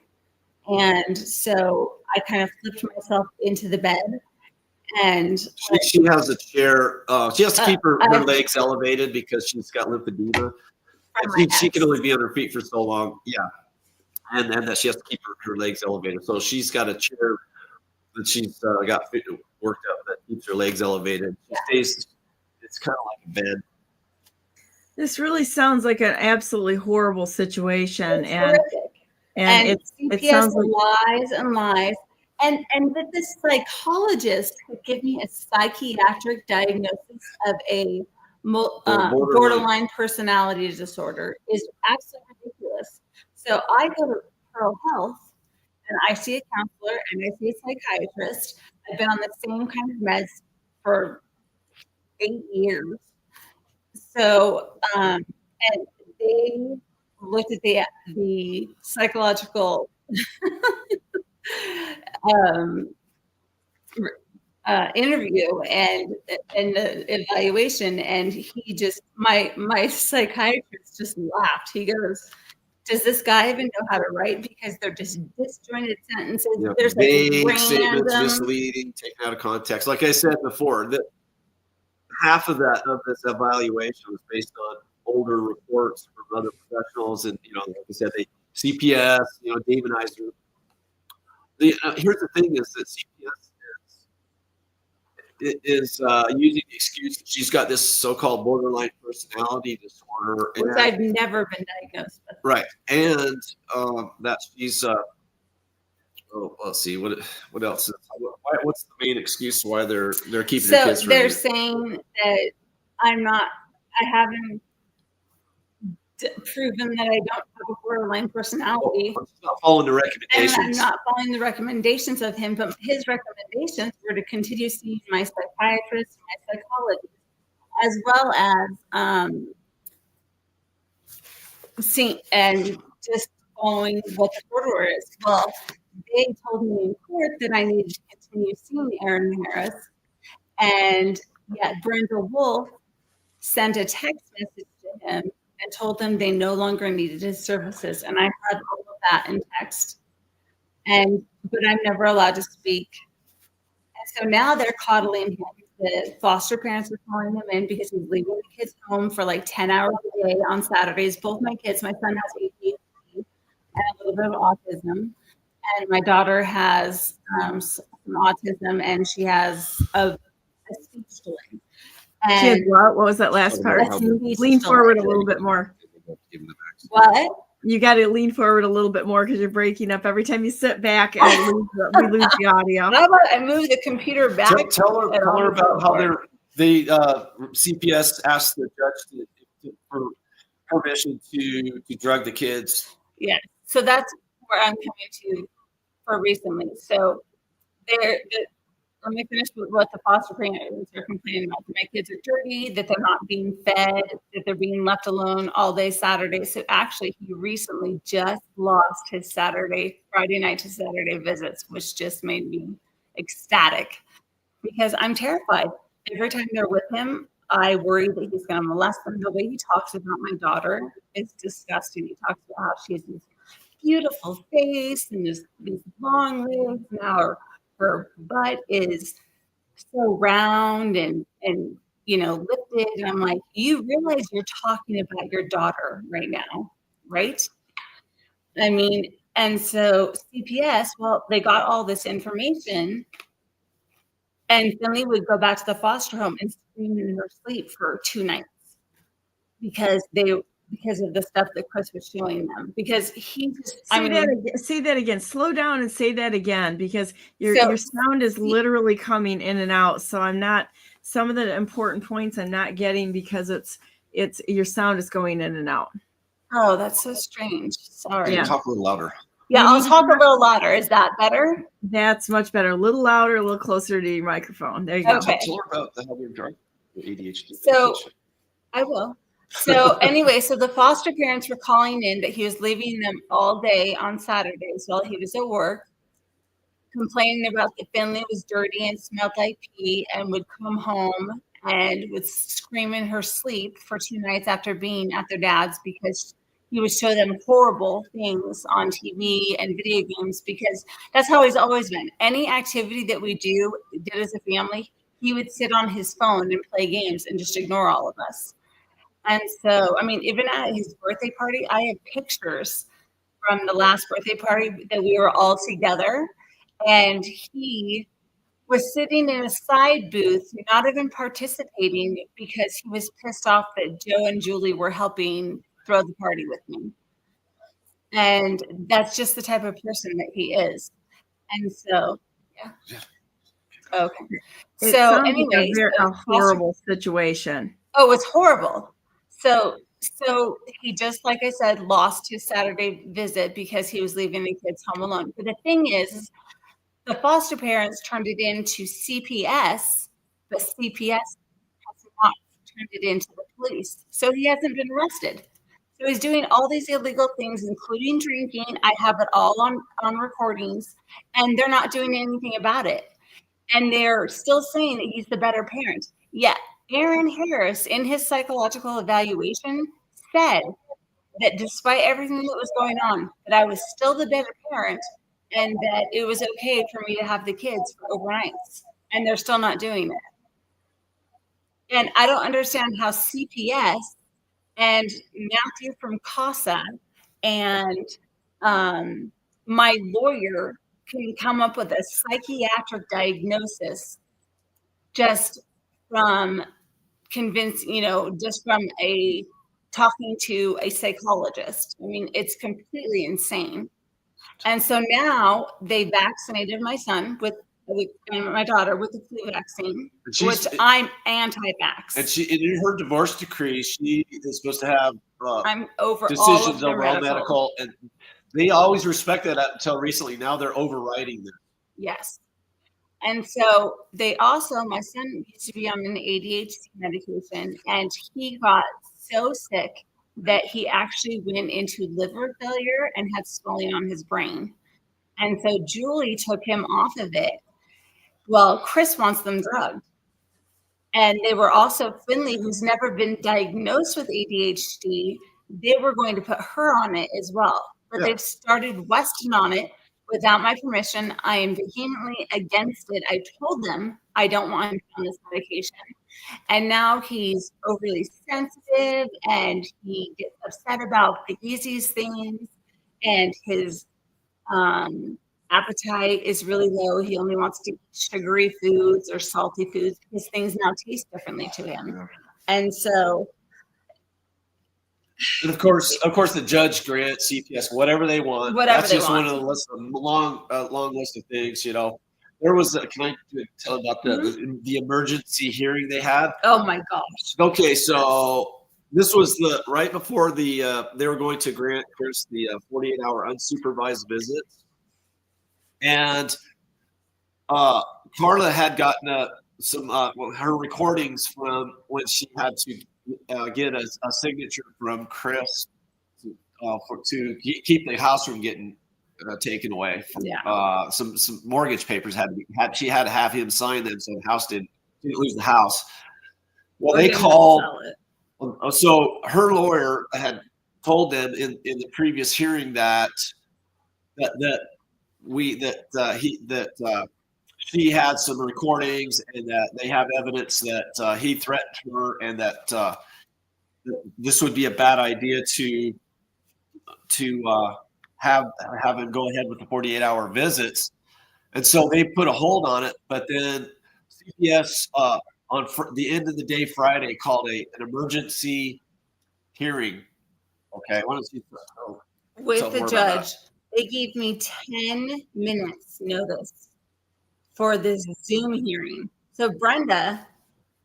And so I kind of flipped myself into the bed. And she has a chair. She has to keep her legs elevated because she's got lymphedema. She can only be on her feet for so long. Yeah. And then that she has to keep her legs elevated. So she's got a chair that she's got worked up that keeps her legs elevated. It's kind of like a bed. This really sounds like an absolutely horrible situation. And it sounds like lies and lies. And that this psychologist could give me a psychiatric diagnosis of a borderline personality disorder is absolutely ridiculous. So I go to Pearl Health, and I see a counselor, and I see a psychiatrist. I've been on the same kind of meds for 8 years. So, and they looked at the psychological interview and the evaluation, and he just my psychiatrist just laughed. He goes, "Does this guy even know how to write? Because they're just disjointed sentences. Yeah, There's vague like statements, random." misleading, taken out of context. Like I said before, that half of this evaluation was based on older reports from other professionals, and like I said, they CPS, David here's the thing: is that CPS is using the excuse that she's got this so-called borderline personality disorder, Which I've never been diagnosed with. right, and that she's. Let's see what else. What's the main excuse why they're keeping their kids from they're you? saying that I haven't proven that I don't have a borderline personality. I'm not following the And recommendations. I'm not following the recommendations of him, but his recommendations were to continue seeing my psychiatrist, my psychologist, as well as seeing and just following what the order is. Well, they told me in court that I needed to continue seeing Aaron Harris, and yet Brenda Wolf sent a text message to him and told them they no longer needed his services. And I had all of that in text. But I'm never allowed to speak. And so now they're coddling him. The foster parents are calling him in because he's leaving the kids home for like 10 hours a day on Saturdays. Both my kids, my son has ADHD and a little bit of autism. And my daughter has some autism, and she has a speech delay. She had what? What was that last part? Lean forward a little bit more. What? You got to lean forward a little bit more because you're breaking up every time you sit back, and we lose the audio. How about I move the computer back? Tell her about how the CPS asked the judge for permission to drug the kids. Yeah, so that's where I'm coming to for recently. So let me finish with what the foster parents are complaining about. That my kids are dirty, that they're not being fed, that they're being left alone all day Saturday. So actually, he recently just lost his Friday night to Saturday visits, which just made me ecstatic because I'm terrified. Every time they're with him, I worry that he's going to molest them. The way he talks about my daughter is disgusting. He talks about how she has this beautiful face and these long legs, and how her butt is so round and lifted. And I'm like, you realize you're talking about your daughter right now, right? I mean, and so CPS, well, they got all this information, and Finley would go back to the foster home and scream in her sleep for 2 nights because of the stuff that Chris was showing them. Because he just say that again. Slow down and say that again, because your sound is literally coming in and out. So I'm not, some of the important points I'm not getting because it's your sound is going in and out. Oh, that's so strange. Sorry. Yeah. Talk a little louder. Yeah, I'll talk a little louder. Is that better? That's much better. A little louder, a little closer to your microphone. There you go. Okay. Tell her about how they're drunk. ADHD. So I will. So anyway, so the foster parents were calling in that he was leaving them all day on Saturdays while he was at work, complaining about that Finley was dirty and smelled like pee, and would come home and would scream in her sleep for 2 nights after being at their dad's because he would show them horrible things on TV and video games, because that's how he's always been. Any activity that we did as a family, he would sit on his phone and play games and just ignore all of us. And so, I mean, even at his birthday party, I have pictures from the last birthday party that we were all together. And he was sitting in a side booth, not even participating, because he was pissed off that Joe and Julie were helping throw the party with me. And that's just the type of person that he is. And so, yeah. Okay. So anyway, a horrible situation. Oh, it's horrible. So he just, like I said, lost his Saturday visit because he was leaving the kids home alone. But the thing is, the foster parents turned it into CPS, but CPS has not turned it into the police. So he hasn't been arrested. So He was doing all these illegal things, including drinking. I have it all on recordings, and they're not doing anything about it. And they're still saying that he's the better parent. Yet Aaron Harris, in his psychological evaluation, said that despite everything that was going on, that I was still the better parent and that it was okay for me to have the kids for overnights. And they're still not doing it. And I don't understand how CPS and Matthew from CASA and my lawyer can come up with a psychiatric diagnosis just from just from talking to a psychologist. I mean, it's completely insane. And so now they vaccinated my son and my daughter with the flu vaccine, which I'm anti-vax. And in her divorce decree, she is supposed to have I'm over decisions all over all medical, and they always respected that until recently. Now they're overriding them. Yes. And so my son used to be on an ADHD medication, and he got so sick that he actually went into liver failure and had swelling on his brain. And so Julie took him off of it. Well, Chris wants them drugged. And they were also, Finley, who's never been diagnosed with ADHD, they were going to put her on it as well. But they've started Weston on it without my permission. I am vehemently against it. I told them I don't want him on this medication. And now he's overly sensitive and he gets upset about the easiest things, and his appetite is really low. He only wants to eat sugary foods or salty foods because things now taste differently to him. And so, and of course, the judge grants CPS whatever they want. That's just one of the list, long list of things. There was can I tell about the emergency hearing they had? Oh my gosh. Okay, so this was right before they were going to grant Chris the 48-hour unsupervised visits. And Carla had gotten some her recordings from when she had to get a signature from Chris to keep the house from getting taken away. Some mortgage papers she had to have him sign them so the house didn't lose the house. Well, they called. So her lawyer had told them in the previous hearing that she had some recordings and that they have evidence that he threatened her and that this would be a bad idea to have him go ahead with the 48-hour visits. And so they put a hold on it, but then CPS on the end of the day Friday called an emergency hearing. Okay, why don't you with the judge? They gave me 10 minutes notice for this Zoom hearing. So Brenda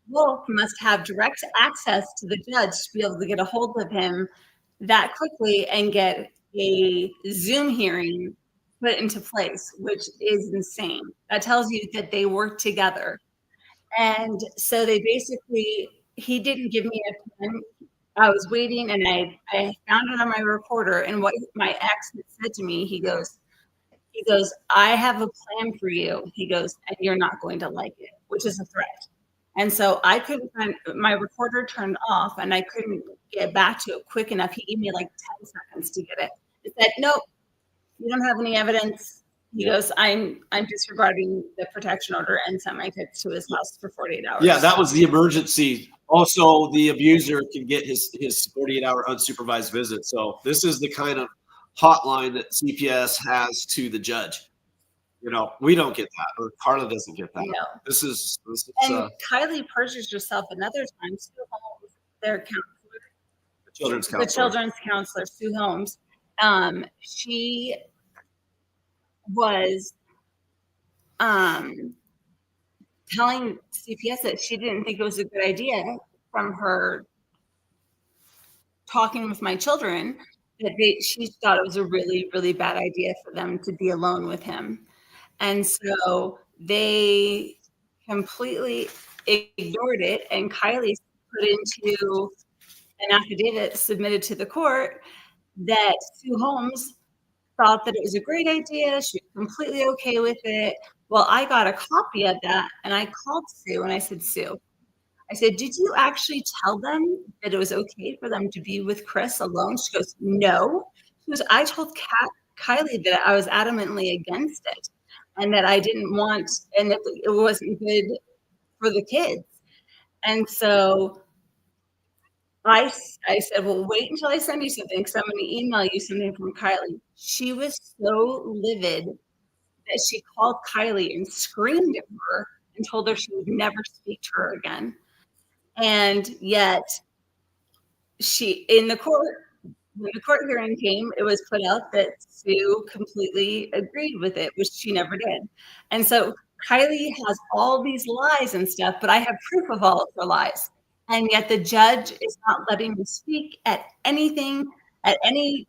Wolf must have direct access to the judge to be able to get a hold of him that quickly and get a Zoom hearing put into place, which is insane. That tells you that they work together. And so he didn't give me a pen. I was waiting and I found it on my recorder, and what my ex said to me, he goes, I have a plan for you. He goes, and you're not going to like it, which is a threat. And so I couldn't find my recorder turned off and I couldn't get back to it quick enough. He gave me like 10 seconds to get it. It said, nope, you don't have any evidence. He goes, I'm disregarding the protection order, and sent my kids to his house for 48 hours. Yeah, that was the emergency. Also, the abuser can get his 48-hour unsupervised visit. So this is the kind of hotline that CPS has to the judge. We don't get that, or Carla doesn't get that. No. This is and Kylie perjures herself another time. Sue Holmes, their counselor, the children's counselor, Sue Holmes. She was telling CPS that she didn't think it was a good idea from her talking with my children, that she thought it was a really, really bad idea for them to be alone with him. And so they completely ignored it, and Kylie put into an affidavit submitted to the court that Sue Holmes thought that it was a great idea. She was completely okay with it. Well, I got a copy of that and I called Sue and I said, Sue, I said, did you actually tell them that it was okay for them to be with Chris alone? She goes, no. She goes, I told Kylie that I was adamantly against it and that I didn't want, and that it wasn't good for the kids. And so I said, well, wait until I send you something because I'm going to email you something from Kylie. She was so livid that she called Kylie and screamed at her and told her she would never speak to her again. And yet in the court, when the court hearing came, it was put out that Sue completely agreed with it, which she never did. And so Kylie has all these lies and stuff, but I have proof of all of her lies. And yet the judge is not letting me speak at anything, at any,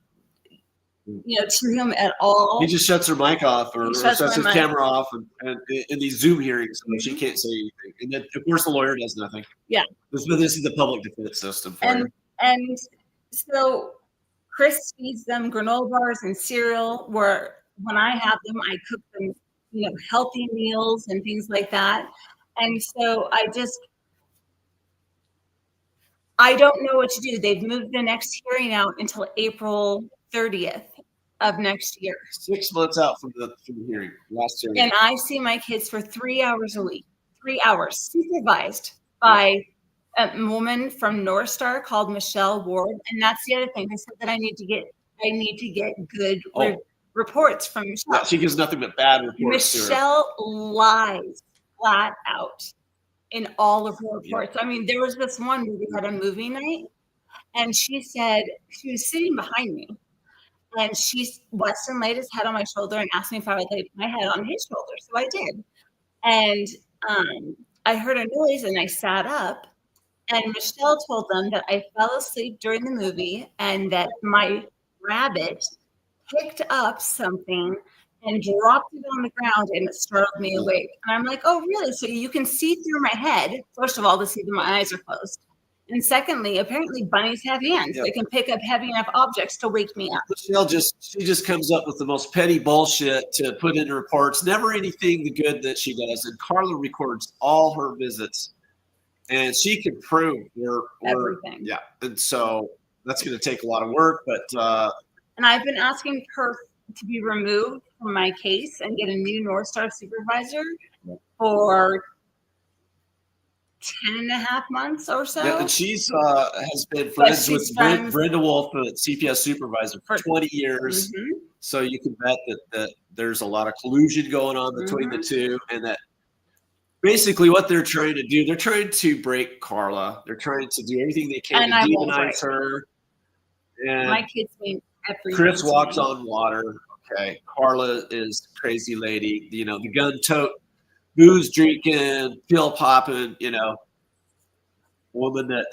to him at all. He just shuts her mic off or shuts his mic. camera off and in these Zoom hearings, she can't say anything. And then, of course, the lawyer does nothing. Yeah. This is the public defense system for you. And so Chris feeds them granola bars and cereal, where when I have them, I cook them, healthy meals and things like that. And so I don't know what to do. They've moved the next hearing out until April 30th of next year. 6 months out from the hearing, last hearing. And I see my kids for 3 hours a week, 3 hours, supervised by a woman from North Star called Michelle Ward. And that's the other thing. They said that I need to get good reports from Michelle. No, she gives nothing but bad reports. Michelle lies flat out in all of her reports. I mean, there was this one where we had a movie night, and she said, she was sitting behind me, and Weston laid his head on my shoulder and asked me if I would lay my head on his shoulder. So I did. And I heard a noise, and I sat up, and Michelle told them that I fell asleep during the movie and that my rabbit picked up something and dropped it on the ground, and it startled me awake. And I'm like, oh, really? So you can see through my head, first of all, to see that my eyes are closed. And secondly, apparently bunnies have hands. Yep. They can pick up heavy enough objects to wake me up. Michelle just comes up with the most petty bullshit to put in reports, never anything the good that she does. And Carla records all her visits, and she can prove everything. Yeah. And so that's going to take a lot of work, but and I've been asking her to be removed from my case and get a new North Star supervisor for 10.5 months or so. Yeah, and she's has been friends with Brenda Wolf, the CPS supervisor, for 20 years. Mm-hmm. So you can bet that there's a lot of collusion going on between the two, and that basically what they're trying to do, they're trying to break Carla. They're trying to do everything they can to demonize her. And my kids mean everything. Chris walks on water. Okay, Carla is crazy lady. The gun tote, booze drinking, pill popping. Woman that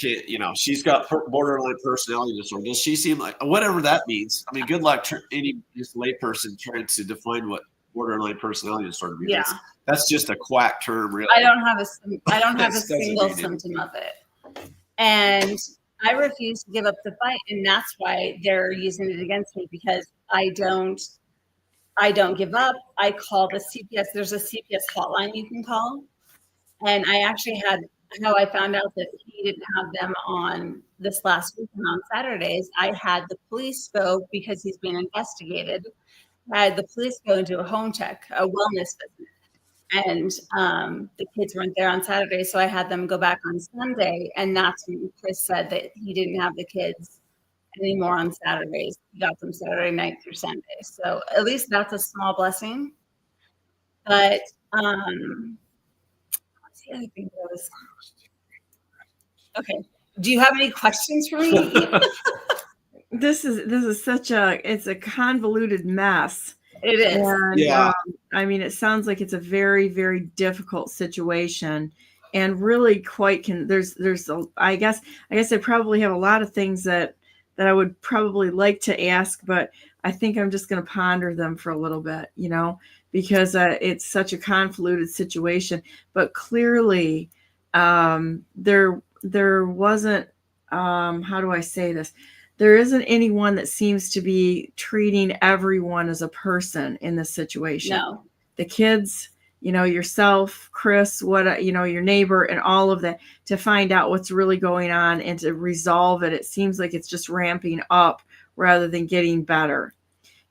can't. She's got borderline personality disorder. Does she seem like whatever that means? I mean, good luck any just layperson trying to define what borderline personality disorder means. Yeah, that's just a quack term, really. I don't have a single symptom of it, and I refuse to give up the fight, and that's why they're using it against me, because I don't give up. I call the CPS. There's a CPS hotline you can call, and I actually had how I found out that he didn't have them on this last weekend on Saturdays. I had the police go, because he's being investigated. I had the police go and do a home check, a wellness visit. And the kids weren't there on Saturday, so I had them go back on Sunday. And that's when Chris said that he didn't have the kids anymore on Saturdays. He got them Saturday night through Sunday. So at least that's a small blessing. But what's the other thing that was? Okay. Do you have any questions for me? This is such it's a convoluted mess. It is. And, yeah. I mean, it sounds like it's a very, very difficult situation, and really quite I guess I probably have a lot of things that I would probably like to ask, but I think I'm just going to ponder them for a little bit, because it's such a convoluted situation. But clearly, there wasn't how do I say this? There isn't anyone that seems to be treating everyone as a person in this situation. No. The kids, yourself, Chris, your neighbor, and all of that, to find out what's really going on and to resolve it. It seems like it's just ramping up rather than getting better.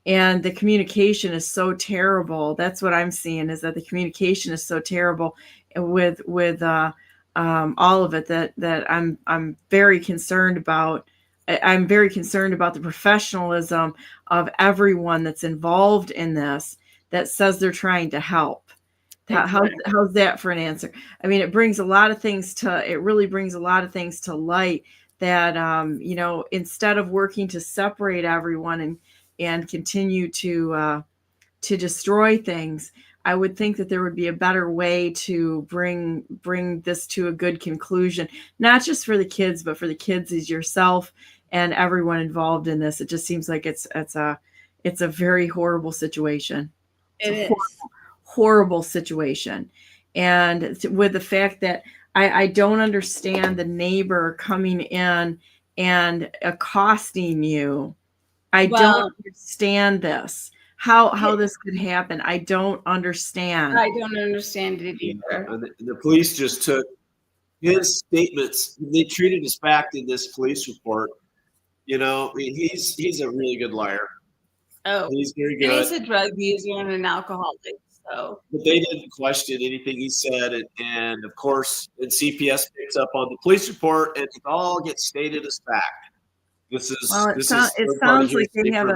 And the communication is so terrible. That's what I'm seeing, is that the communication is so terrible with all of it that I'm very concerned about. I'm very concerned about the professionalism of everyone that's involved in this, that says they're trying to help. How's that for an answer? I mean, it really brings a lot of things to light that, instead of working to separate everyone and continue to destroy things, I would think that there would be a better way to bring this to a good conclusion, not just for the kids, but for the kids as yourself and everyone involved in this. It just seems like it's a very horrible situation. It is. Horrible situation. And with the fact that I don't understand the neighbor coming in and accosting you. I don't understand this. How this could happen. I don't understand. I don't understand it either. And the police just took his statements. They treated as fact in this police report. I mean, he's a really good liar. Oh, he's very good. And he's a drug user and an alcoholic. So, but they didn't question anything he said, and of course, and CPS picks up on the police report, and it all gets stated as fact. It sounds like they have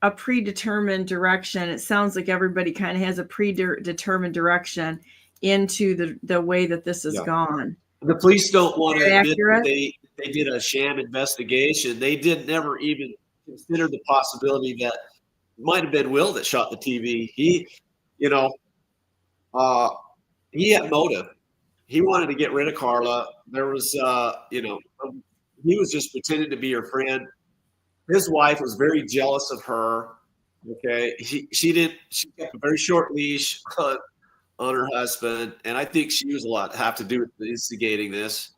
a predetermined direction. It sounds like everybody kind of has a predetermined direction into the way that this has gone. The police don't want to admit that they did a sham investigation. They never even consider the possibility that it might have been Will that shot the TV. He had motive. He wanted to get rid of Carla. There was, he was just pretending to be her friend. His wife was very jealous of her. Okay. She kept a very short leash on her husband. And I think she was have to do with instigating this.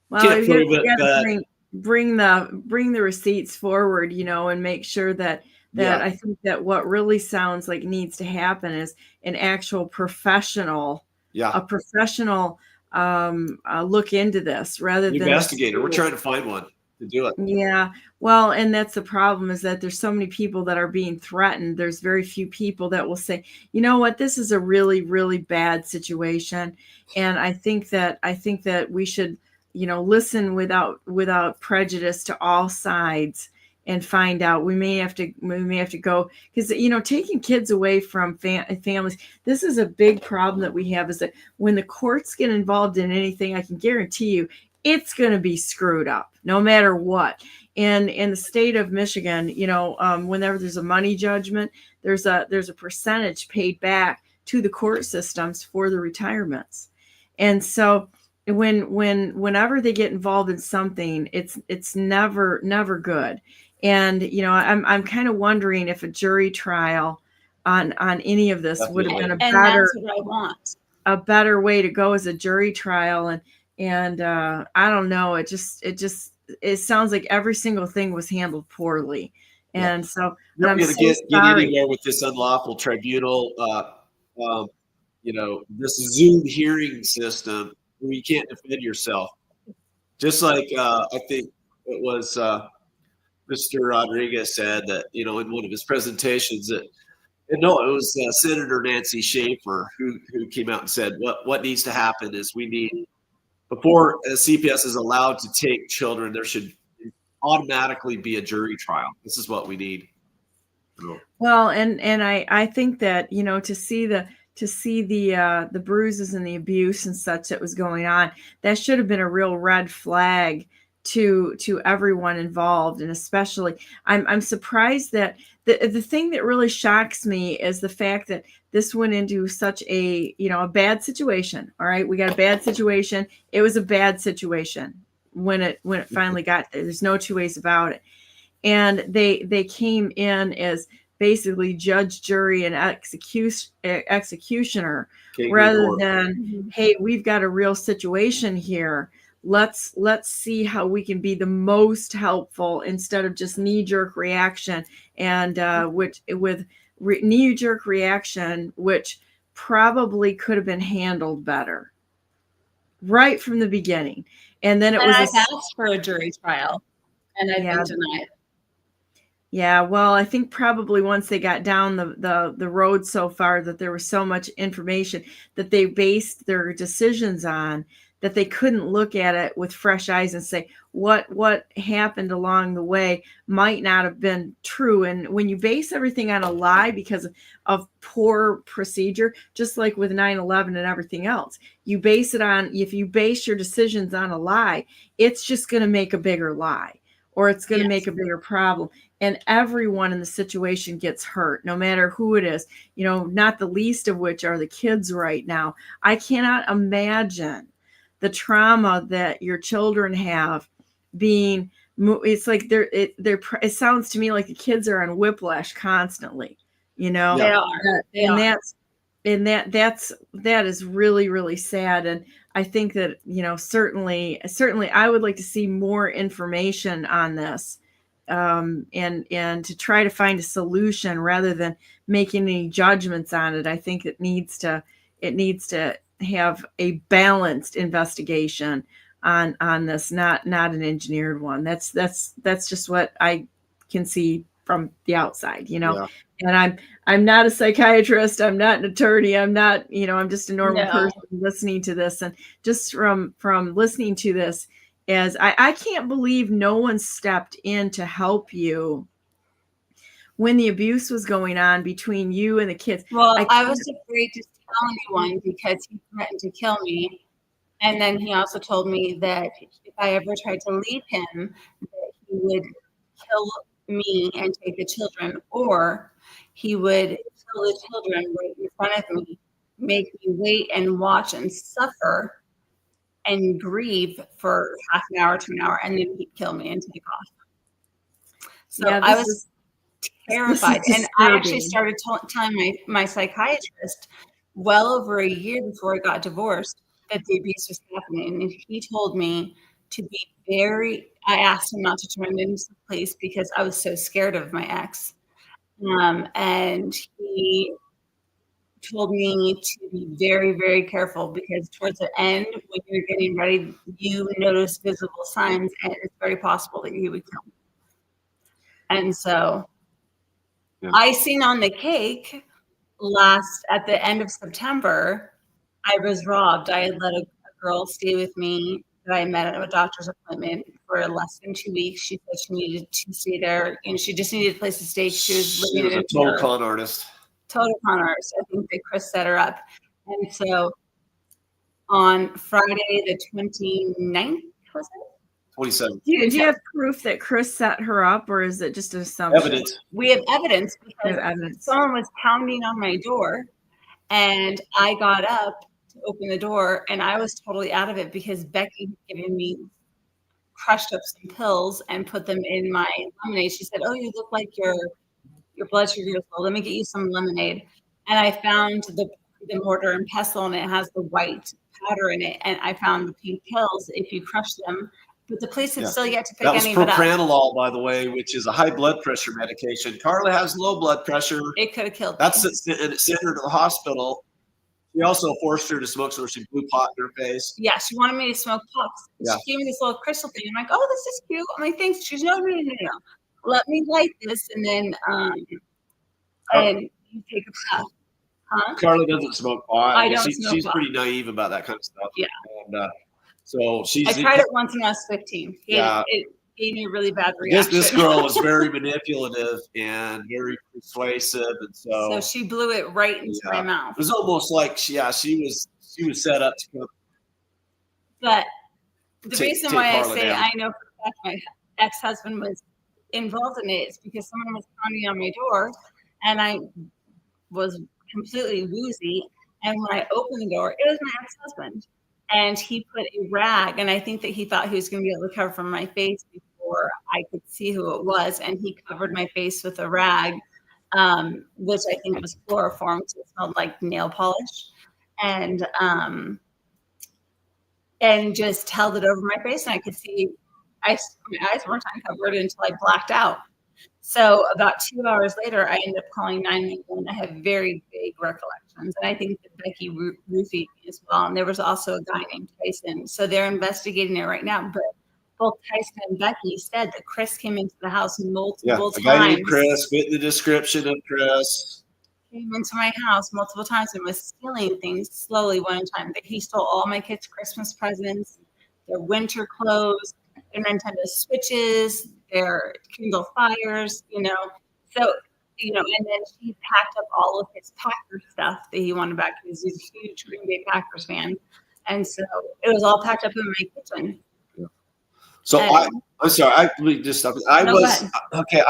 Well, you gotta bring the receipts forward, and make sure that I think that what really sounds like needs to happen is an actual professional, a professional look into this rather than investigator. We're trying to find one to do it. Yeah. Well, and that's the problem, is that there's so many people that are being threatened. There's very few people that will say, you know what, this is a really, really bad situation. And I think that we should, listen without prejudice to all sides and find out. We may have to go, because taking kids away from families, this is a big problem that we have, is that when the courts get involved in anything, I can guarantee you it's going to be screwed up no matter what. And in the state of Michigan, whenever there's a money judgment, there's a percentage paid back to the court systems for the retirements. And so whenever they get involved in something, it's never good. And I'm kind of wondering if a jury trial on any of this would have been that's what I want. A better way to go, as a jury trial. And I don't know, it sounds like every single thing was handled poorly. And so you're going to get anywhere with this unlawful tribunal, this Zoom hearing system where you can't defend yourself. Just like I think it was Mr. Rodriguez said that, in one of his presentations that, it was Senator Nancy Schaefer who came out and said what needs to happen is we need, before CPS is allowed to take children, there should automatically be a jury trial. This is what we need. Well, and I think that, to see the bruises and the abuse and such that was going on, that should have been a real red flag to everyone involved. And especially, I'm surprised that the thing that really shocks me is the fact that this went into such a bad situation. All right, we got a bad situation. It was a bad situation when it finally got there. There's no two ways about it. And they came in as basically judge, jury, and executioner, rather than, hey, we've got a real situation here. let's see how we can be the most helpful instead of just knee-jerk reaction, and knee-jerk reaction, which probably could have been handled better right from the beginning. And then I've asked for a jury trial, and I've been denied. Yeah, well, I think probably once they got down the road so far that there was so much information that they based their decisions on, that they couldn't look at it with fresh eyes and say what happened along the way might not have been true. And when you base everything on a lie because of poor procedure, just like with 9/11 and everything else, if you base your decisions on a lie, it's just going to make a bigger lie, or it's going to make a bigger problem. And everyone in the situation gets hurt, no matter who it is, not the least of which are the kids right now. I cannot imagine the trauma that your children have being, it's like it sounds to me like the kids are on whiplash constantly, They are. That is really, really sad. And I think that, certainly I would like to see more information on this, and to try to find a solution rather than making any judgments on it. I think it needs to have a balanced investigation on this, not an engineered one. That's just what I can see from the outside, Yeah. And I'm not a psychiatrist. I'm not an attorney. I'm not, I'm just a normal person listening to this. And just from listening to this, as I can't believe no one stepped in to help you when the abuse was going on between you and the kids. Well, I was afraid to tell anyone because he threatened to kill me. And then he also told me that if I ever tried to leave him, that he would kill me and take the children, or he would kill the children right in front of me, make me wait and watch and suffer and grieve for half an hour to an hour, and then he'd kill me and take off. So I was terrified. And I actually started telling my psychiatrist well over a year before I got divorced that the abuse was happening. And he told me to be I asked him not to turn it into the police because I was so scared of my ex. And he told me to be very, very careful because towards the end, when you're getting ready, you notice visible signs, and it's very possible that you would kill me. And so, icing on the cake, at the end of September, I was robbed. I had let a girl stay with me that I met at a doctor's appointment for less than 2 weeks. She said she needed to stay there, and she just needed a place to stay. She was living in a total con artist. Total con artist. I think that Chris set her up. And so on Friday the 29th, was it? 27th. Do you have proof that Chris set her up, or is it just an assumption? Evidence. We have evidence because someone was pounding on my door, and I got up to open the door, and I was totally out of it because Becky had given me crushed up some pills and put them in my lemonade. She said, "Oh, you look like your blood sugar is low. Let me get you some lemonade." And I found the mortar and pestle, and it has the white powder in it. And I found the pink pills if you crush them. But the police have still yet to pick any of it up. That was propranolol, by the way, which is a high blood pressure medication. Carla has low blood pressure. It could have killed me. And it sent her to the hospital. She also forced her to smoke, so she blew pot in her face. Yeah, she wanted me to smoke pops. Yeah. She gave me this little crystal thing. I'm like, "Oh, this is cute." I'm like, "Thanks." She's no. Let me light this, and then and you take a puff. Huh? Carla doesn't smoke pot. I don't smoke she's pot. pretty naive about that kind of stuff. Yeah. And so I tried it once when I was 15. It gave me a really bad reaction. This girl was very manipulative and very persuasive, and so she blew it right into my mouth. It was almost like she was set up to come. But the reason why I say I know for a fact my ex-husband was involved in it is because someone was pounding on my door, and I was completely woozy. And when I opened the door, it was my ex-husband, and he put a rag, and I think that he thought he was going to be able to cover from my face before I could see who it was, and he covered my face with a rag, which I think was chloroform, so it smelled like nail polish. And and just held it over my face, and I could see my eyes weren't uncovered until I blacked out. So about 2 hours later, I ended up calling 911. I have very vague recollections, and I think that Becky roofied me as well. And there was also a guy named Tyson. So they're investigating it right now. But both Tyson and Becky said that Chris came into the house multiple a guy times. named Chris, fit the description of Chris. Came into my house multiple times and was stealing things slowly. One time that he stole all my kids' Christmas presents, their winter clothes, their Nintendo Switches, their Kindle Fires, So, and then he packed up all of his Packers stuff that he wanted back because he's a huge Green Bay Packers fan. And so it was all packed up in my kitchen. So I'm sorry, let me just stop. I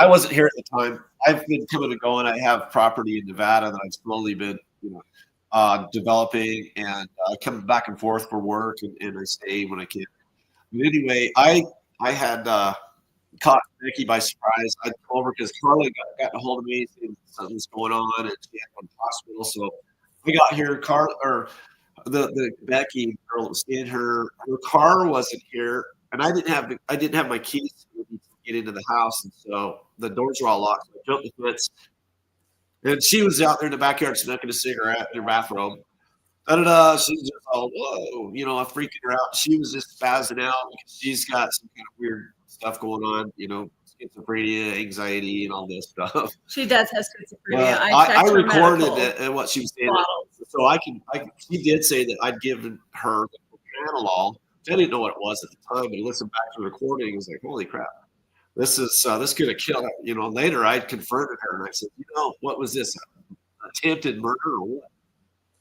wasn't here at the time. I've been coming and going. I have property in Nevada that I've slowly been, developing, and coming back and forth for work, and I stay when I can. But anyway, I had caught Becky by surprise. I told over because Carla got a hold of me saying something was going on, and she had to go to the hospital. So we got here. Carla, or the Becky girl that was staying, her car wasn't here, and I didn't have my keys to get into the house, and so the doors were all locked. So I jumped the fence, and she was out there in the backyard smoking a cigarette in her bathrobe. She was just all, whoa, freaking her out. She was just spazzing out because she's got some kind of weird stuff going on, schizophrenia, anxiety, and all this stuff. She does have schizophrenia. I recorded what she was saying. So she did say that I'd given her the Panadol. I didn't know what it was at the time, but I listened back to the recording. I was like, holy crap. This could have killed her. Later I confronted her and I said, what was this? Attempted murder or what?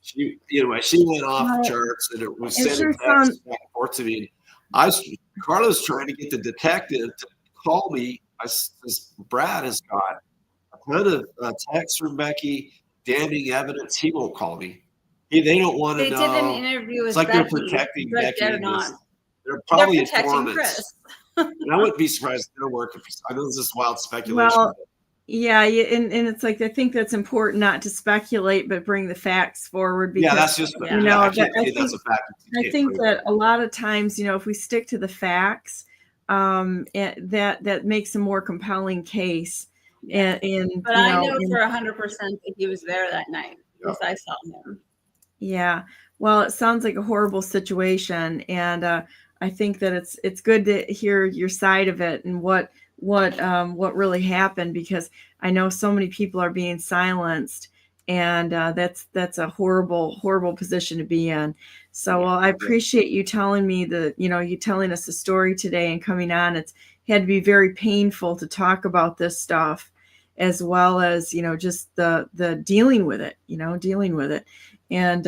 She went off the charts, and it was sending texts back and forth to me. And Carla's trying to get the detective to call me. Brad has got a ton of texts from Becky, damning evidence. He won't call me. They don't want to know. They did an interview with Becky. They're protecting Becky. They're not. They're probably protecting informants. Chris. And I wouldn't be surprised if they're working. I know this is wild speculation. Well, yeah, and it's like, I think that's important not to speculate, but bring the facts forward. Because, that's just that's a fact. I think that a lot of times, if we stick to the facts, that makes a more compelling case. But I know for 100% that he was there that night because I saw him. Yeah, well, it sounds like a horrible situation, and I think that it's good to hear your side of it and what really happened, because I know so many people are being silenced, and that's a horrible position to be in. So I appreciate you telling me you telling us the story today and coming on. It's had to be very painful to talk about this stuff, as well as just the dealing with it. And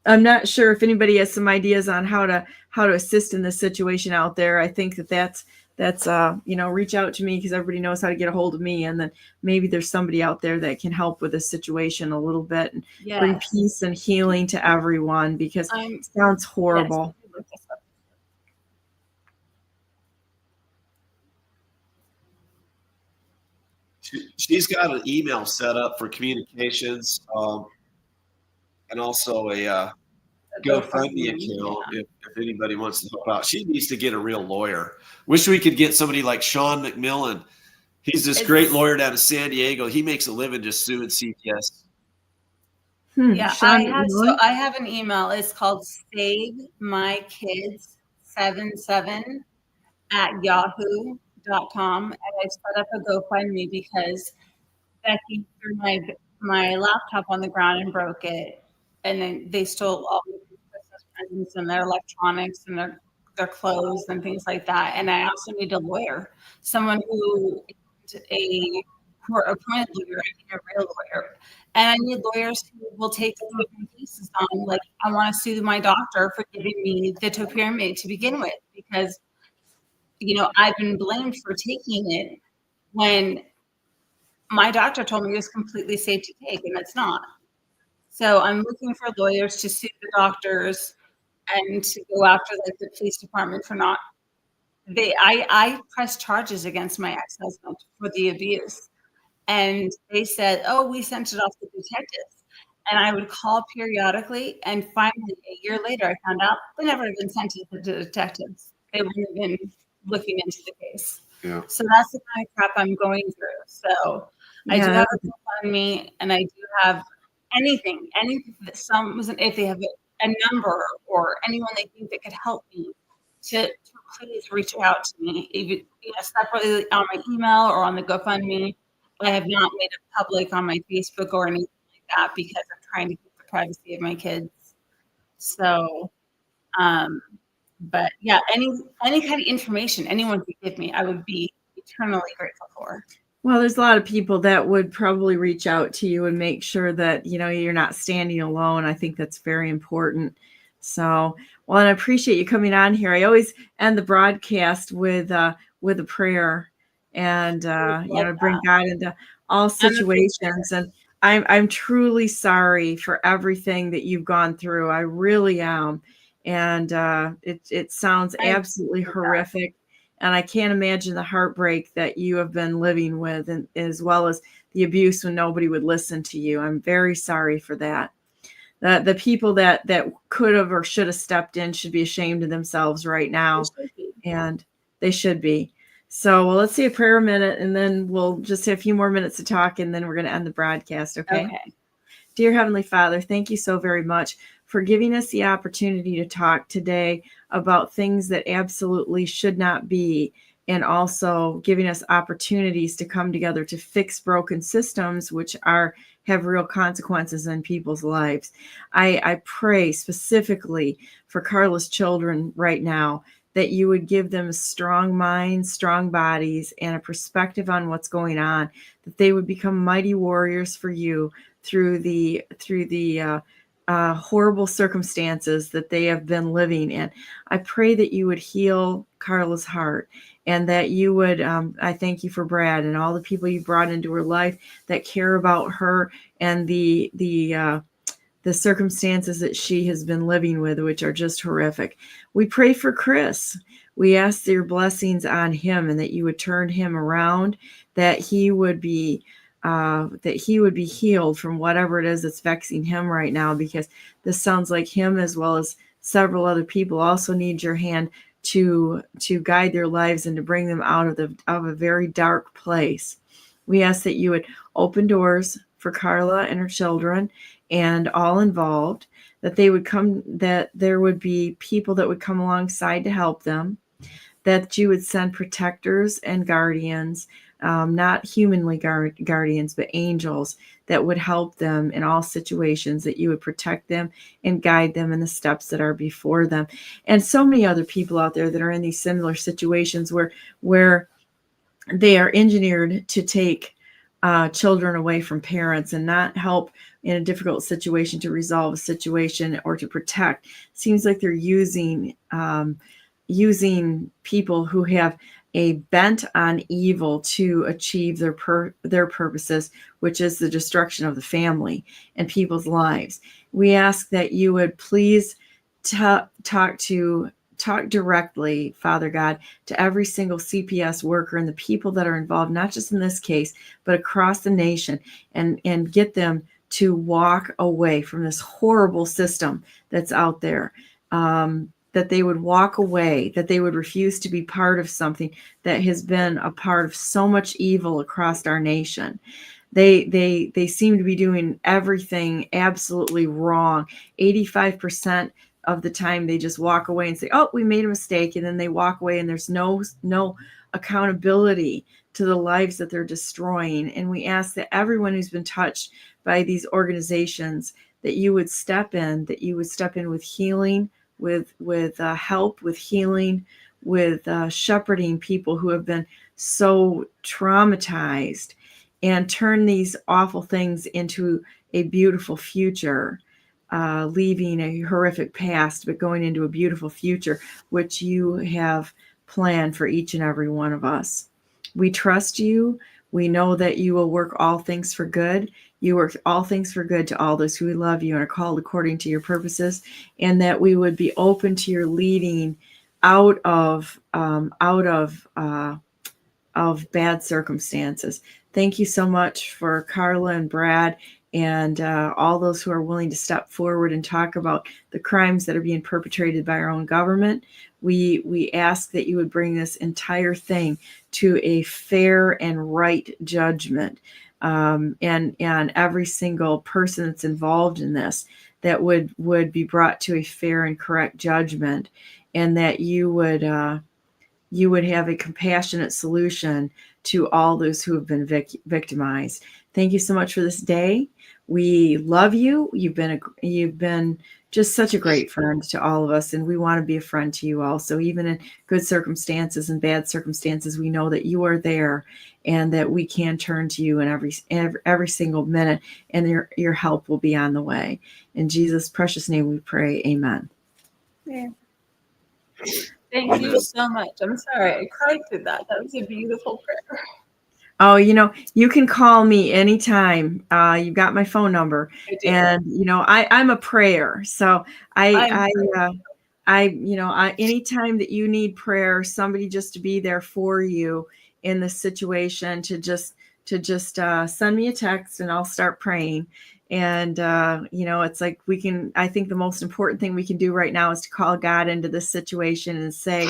I'm not sure if anybody has some ideas on how to assist in this situation out there. I think that's reach out to me, because everybody knows how to get a hold of me, and then maybe there's somebody out there that can help with this situation a little bit and bring peace and healing to everyone, because it sounds horrible. She's got an email set up for communications, and also a GoFundMe account if anybody wants to help out. She needs to get a real lawyer. Wish we could get somebody like Sean McMillan. He's this great lawyer down in San Diego. He makes a living just suing CPS. Yeah, I have an email. It's called SaveMyKids77@yahoo.com, and I set up a GoFundMe because Becky threw my laptop on the ground and broke it, and then they stole all the Christmas presents and their electronics and their clothes and things like that. And I also need a lawyer, someone who is a court-appointed lawyer, a real lawyer. And I need lawyers who will take different cases on. Like, I want to sue my doctor for giving me the topiramate to begin with, because I've been blamed for taking it when my doctor told me it was completely safe to take, and it's not. So I'm looking for lawyers to sue the doctors and to go after the police department for not. I pressed charges against my ex-husband for the abuse, and they said, "Oh, we sent it off to detectives." And I would call periodically, and finally, a year later, I found out they never had been sent to the detectives. They wouldn't have been looking into the case. Yeah. So that's the kind of crap I'm going through. So I do Yeah. have a GoFundMe, and I do have anything if they have a number or anyone they think that could help me, to please reach out to me, even separately on my email or on the GoFundMe. I have not made it public on my Facebook or anything like that because I'm trying to keep the privacy of my kids. So, but yeah, any kind of information anyone could give me, I would be eternally grateful for. Well, there's a lot of people that would probably reach out to you and make sure that, you know, you're not standing alone. I think that's very important. So, well, and I appreciate you coming on here. I always end the broadcast with a prayer and, you know, bring God into all situations. And I'm truly sorry for everything that you've gone through. I really am. And it sounds absolutely horrific. And I can't imagine the heartbreak that you have been living with, and as well as the abuse when nobody would listen to you. I'm very sorry for that. The people that could have or should have stepped in should be ashamed of themselves right now, and they should be. So, well, let's say a prayer minute, and then we'll just have a few more minutes to talk, and then we're going to end the broadcast. Okay. Dear Heavenly Father, thank you so very much for giving us the opportunity to talk today about things that absolutely should not be, and also giving us opportunities to come together to fix broken systems, which have real consequences in people's lives. I pray specifically for Carla's children right now, that you would give them strong minds, strong bodies, and a perspective on what's going on, that they would become mighty warriors for you through the horrible circumstances that they have been living in. I pray that you would heal Carla's heart, and that you would, I thank you for Brad and all the people you brought into her life that care about her and the circumstances that she has been living with, which are just horrific. We pray for Chris. We ask your blessings on him, and that you would turn him around, that he would be healed from whatever it is that's vexing him right now, because this sounds like him, as well as several other people, also need your hand to guide their lives and to bring them out of a very dark place. We ask that you would open doors for Carla and her children and all involved, that they would come, that there would be people that would come alongside to help them, that you would send protectors and guardians, not humanly guardians, but angels that would help them in all situations, that you would protect them and guide them in the steps that are before them. And so many other people out there that are in these similar situations where they are engineered to take children away from parents and not help in a difficult situation to resolve a situation or to protect. Seems like they're using people who have a bent on evil to achieve their purposes, which is the destruction of the family and people's lives. We ask that you would please talk directly, Father God, to every single CPS worker and the people that are involved, not just in this case, but across the nation, and get them to walk away from this horrible system that's out there. That they would walk away, that they would refuse to be part of something that has been a part of so much evil across our nation. They seem to be doing everything absolutely wrong. 85% of the time they just walk away and say, oh, we made a mistake. And then they walk away, and there's no accountability to the lives that they're destroying. And we ask that everyone who's been touched by these organizations, that you would step in with healing, with help, with healing, with shepherding people who have been so traumatized, and turn these awful things into a beautiful future, leaving a horrific past, but going into a beautiful future, which you have planned for each and every one of us. We trust you. We know that you will work all things for good. You work all things for good to all those who love you and are called according to your purposes, and that we would be open to your leading out of bad circumstances. Thank you so much for Carla and Brad and all those who are willing to step forward and talk about the crimes that are being perpetrated by our own government. We ask that you would bring this entire thing to a fair and right judgment, and every single person that's involved in this, that would be brought to a fair and correct judgment, and that you would have a compassionate solution to all those who have been victimized. Thank you so much for this day. We love you. You've been just such a great friend to all of us, and we want to be a friend to you also. Even in good circumstances and bad circumstances, we know that you are there, and that we can turn to you in every single minute, and your help will be on the way. In Jesus' precious name we pray. Amen. Yeah. Thank you so much. I'm sorry I cried through that. That was a beautiful prayer. Oh, you can call me anytime. You've got my phone number, and I'm a prayer. So anytime that you need prayer, somebody just to be there for you in the situation, to just send me a text and I'll start praying. And it's like I think the most important thing we can do right now is to call God into this situation and say,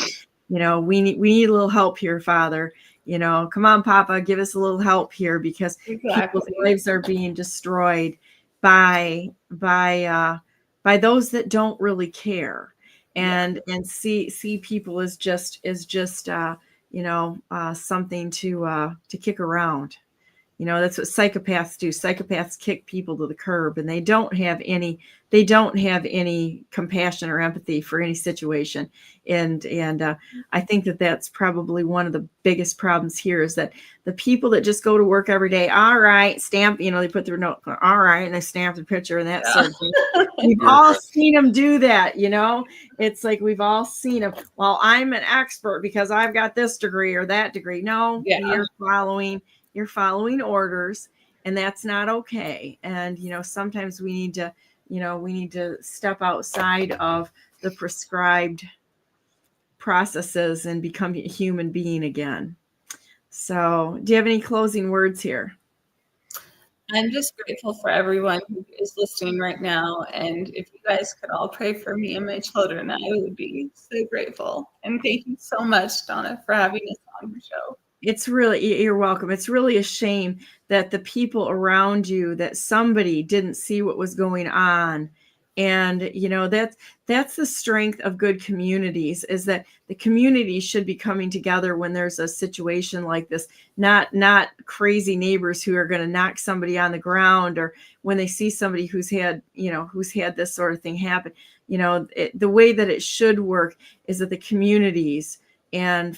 we need a little help here, Father. Come on, Papa, give us a little help here, because people's lives are being destroyed by those that don't really care, and see people as just something to kick around. That's what psychopaths do. Psychopaths kick people to the curb, and they don't have any compassion or empathy for any situation. And I think that's probably one of the biggest problems here, is that the people that just go to work every day, all right, stamp, they put their note, all right, and they stamp the picture and that sort of thing. We've all seen them do that. It's like we've all seen them. Well, I'm an expert because I've got this degree or that degree. No, you're following orders, and that's not okay. And sometimes we need to step outside of the prescribed processes and become a human being again. So, do you have any closing words here? I'm just grateful for everyone who is listening right now, and if you guys could all pray for me and my children, I would be so grateful. And thank you so much, Donna, for having us on the show. You're welcome. It's really a shame that the people around you, that somebody didn't see what was going on. And, that's the strength of good communities, is that the community should be coming together when there's a situation like this, not crazy neighbors who are going to knock somebody on the ground, or when they see somebody who's had this sort of thing happen. The way that it should work is that the communities and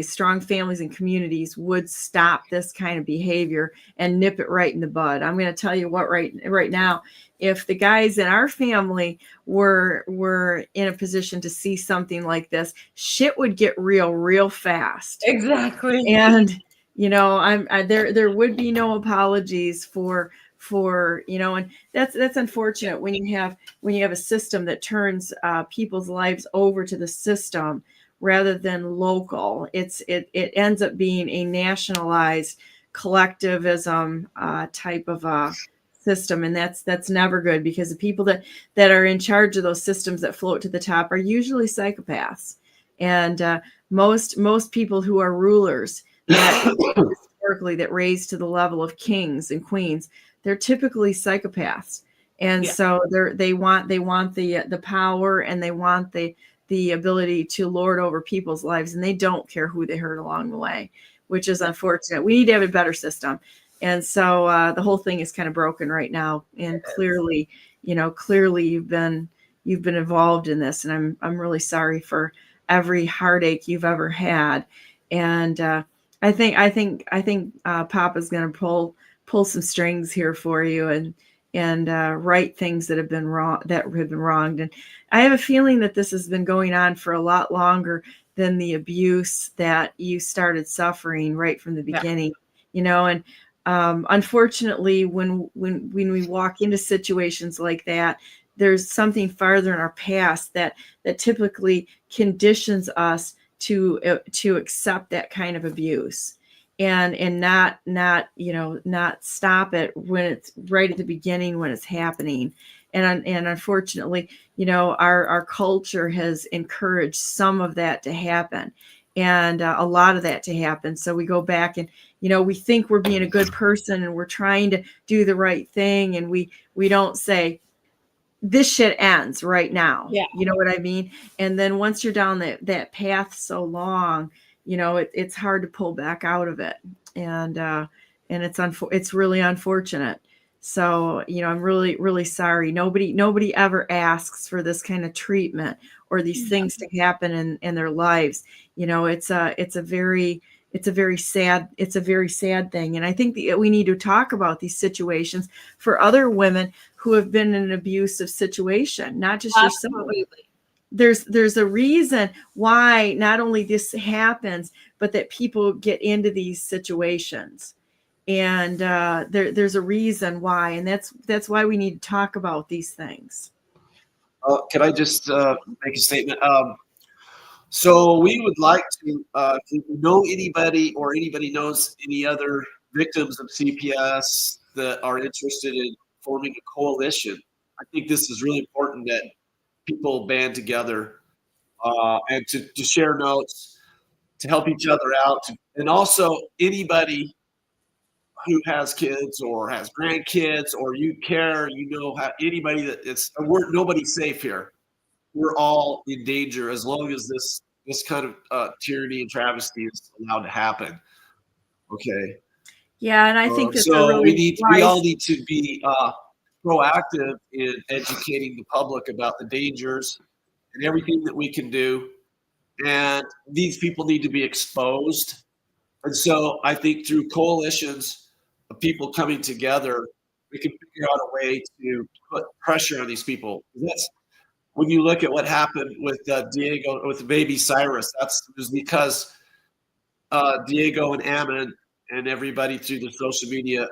strong families and communities would stop this kind of behavior and nip it right in the bud. I'm going to tell you what, right now, if the guys in our family were in a position to see something like this, shit would get real fast. Exactly. And there would be no apologies for and that's unfortunate when you have a system that turns people's lives over to the system rather than local. It ends up being a nationalized collectivism type of system, and that's never good, because the people that are in charge of those systems that float to the top are usually psychopaths. And most people who are rulers historically that raise to the level of kings and queens, they're typically psychopaths. And so they want the power, and they want the ability to lord over people's lives, and they don't care who they hurt along the way, which is unfortunate. We need to have a better system. And so the whole thing is kind of broken right now. And clearly you've been involved in this, and I'm really sorry for every heartache you've ever had. And I think Papa's going to pull some strings here for you, and right things that have been wronged. And I have a feeling that this has been going on for a lot longer than the abuse that you started suffering right from the beginning. And unfortunately, when we walk into situations like that, there's something farther in our past that typically conditions us to accept that kind of abuse. and not stop it when it's right at the beginning when it's happening. And unfortunately, our culture has encouraged some of that to happen, and a lot of that to happen. So we go back and we think we're being a good person and we're trying to do the right thing, and we don't say this shit ends right now. Yeah. You know what I mean? And then once you're down that path so long, it's hard to pull back out of it. And it's really unfortunate. So, I'm really, really sorry. Nobody ever asks for this kind of treatment or these things to happen in their lives. It's a very sad thing. And I think that we need to talk about these situations for other women who have been in an abusive situation, not just yourself. There's a reason why not only this happens, but that people get into these situations. And there's a reason why, and that's why we need to talk about these things. Can I just make a statement? So we would like to, if you know anybody or anybody knows any other victims of CPS that are interested in forming a coalition, I think this is really important that people band together and to share notes, to help each other out, and also anybody who has kids or has grandkids or you care, anybody nobody's safe here. We're all in danger as long as this kind of tyranny and travesty is allowed to happen. Okay. Yeah, and I think that's so. Really we all need to be proactive in educating the public about the dangers and everything that we can do, and these people need to be exposed. And so I think through coalitions of people coming together, we can figure out a way to put pressure on these people. That's when you look at what happened with Diego, with baby Cyrus. It was because Diego and Ammon and everybody through the social media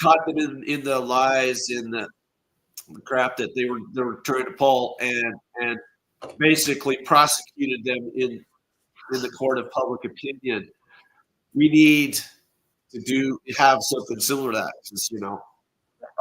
caught them in the lies, in the crap that they were trying to pull, and basically prosecuted them in the court of public opinion. We need to have something similar to that, because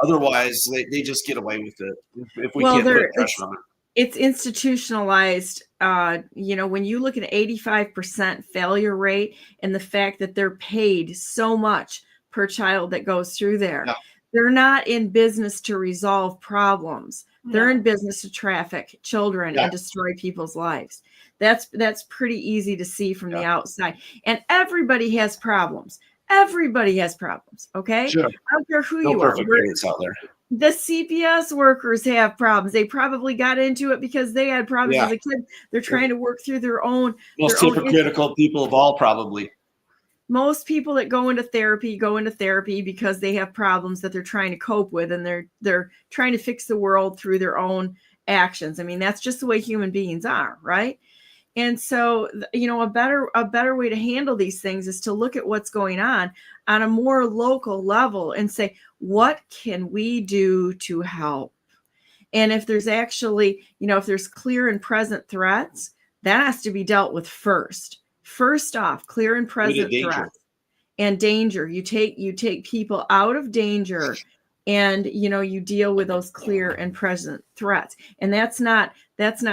otherwise they just get away with it if we can't put pressure on it. It's institutionalized. When you look at an 85% failure rate and the fact that they're paid so much per child that goes through there, they're not in business to resolve problems. They're in business to traffic children and destroy people's lives. That's pretty easy to see from the outside. And everybody has problems. Everybody has problems. Okay. Sure. I don't care who No you are. perfect parents out there. The CPS workers have problems. They probably got into it because they had problems as a kid. They're trying to work through their own. Most hypocritical people of all, probably. Most people that go into therapy because they have problems that they're trying to cope with, and they're trying to fix the world through their own actions. I mean, that's just the way human beings are, right? And so, a better way to handle these things is to look at what's going on a more local level and say, what can we do to help? And if there's actually, if there's clear and present threats, that has to be dealt with first. First off, clear and present threats and danger. You take people out of danger, and you deal with those clear and present threats. And that's not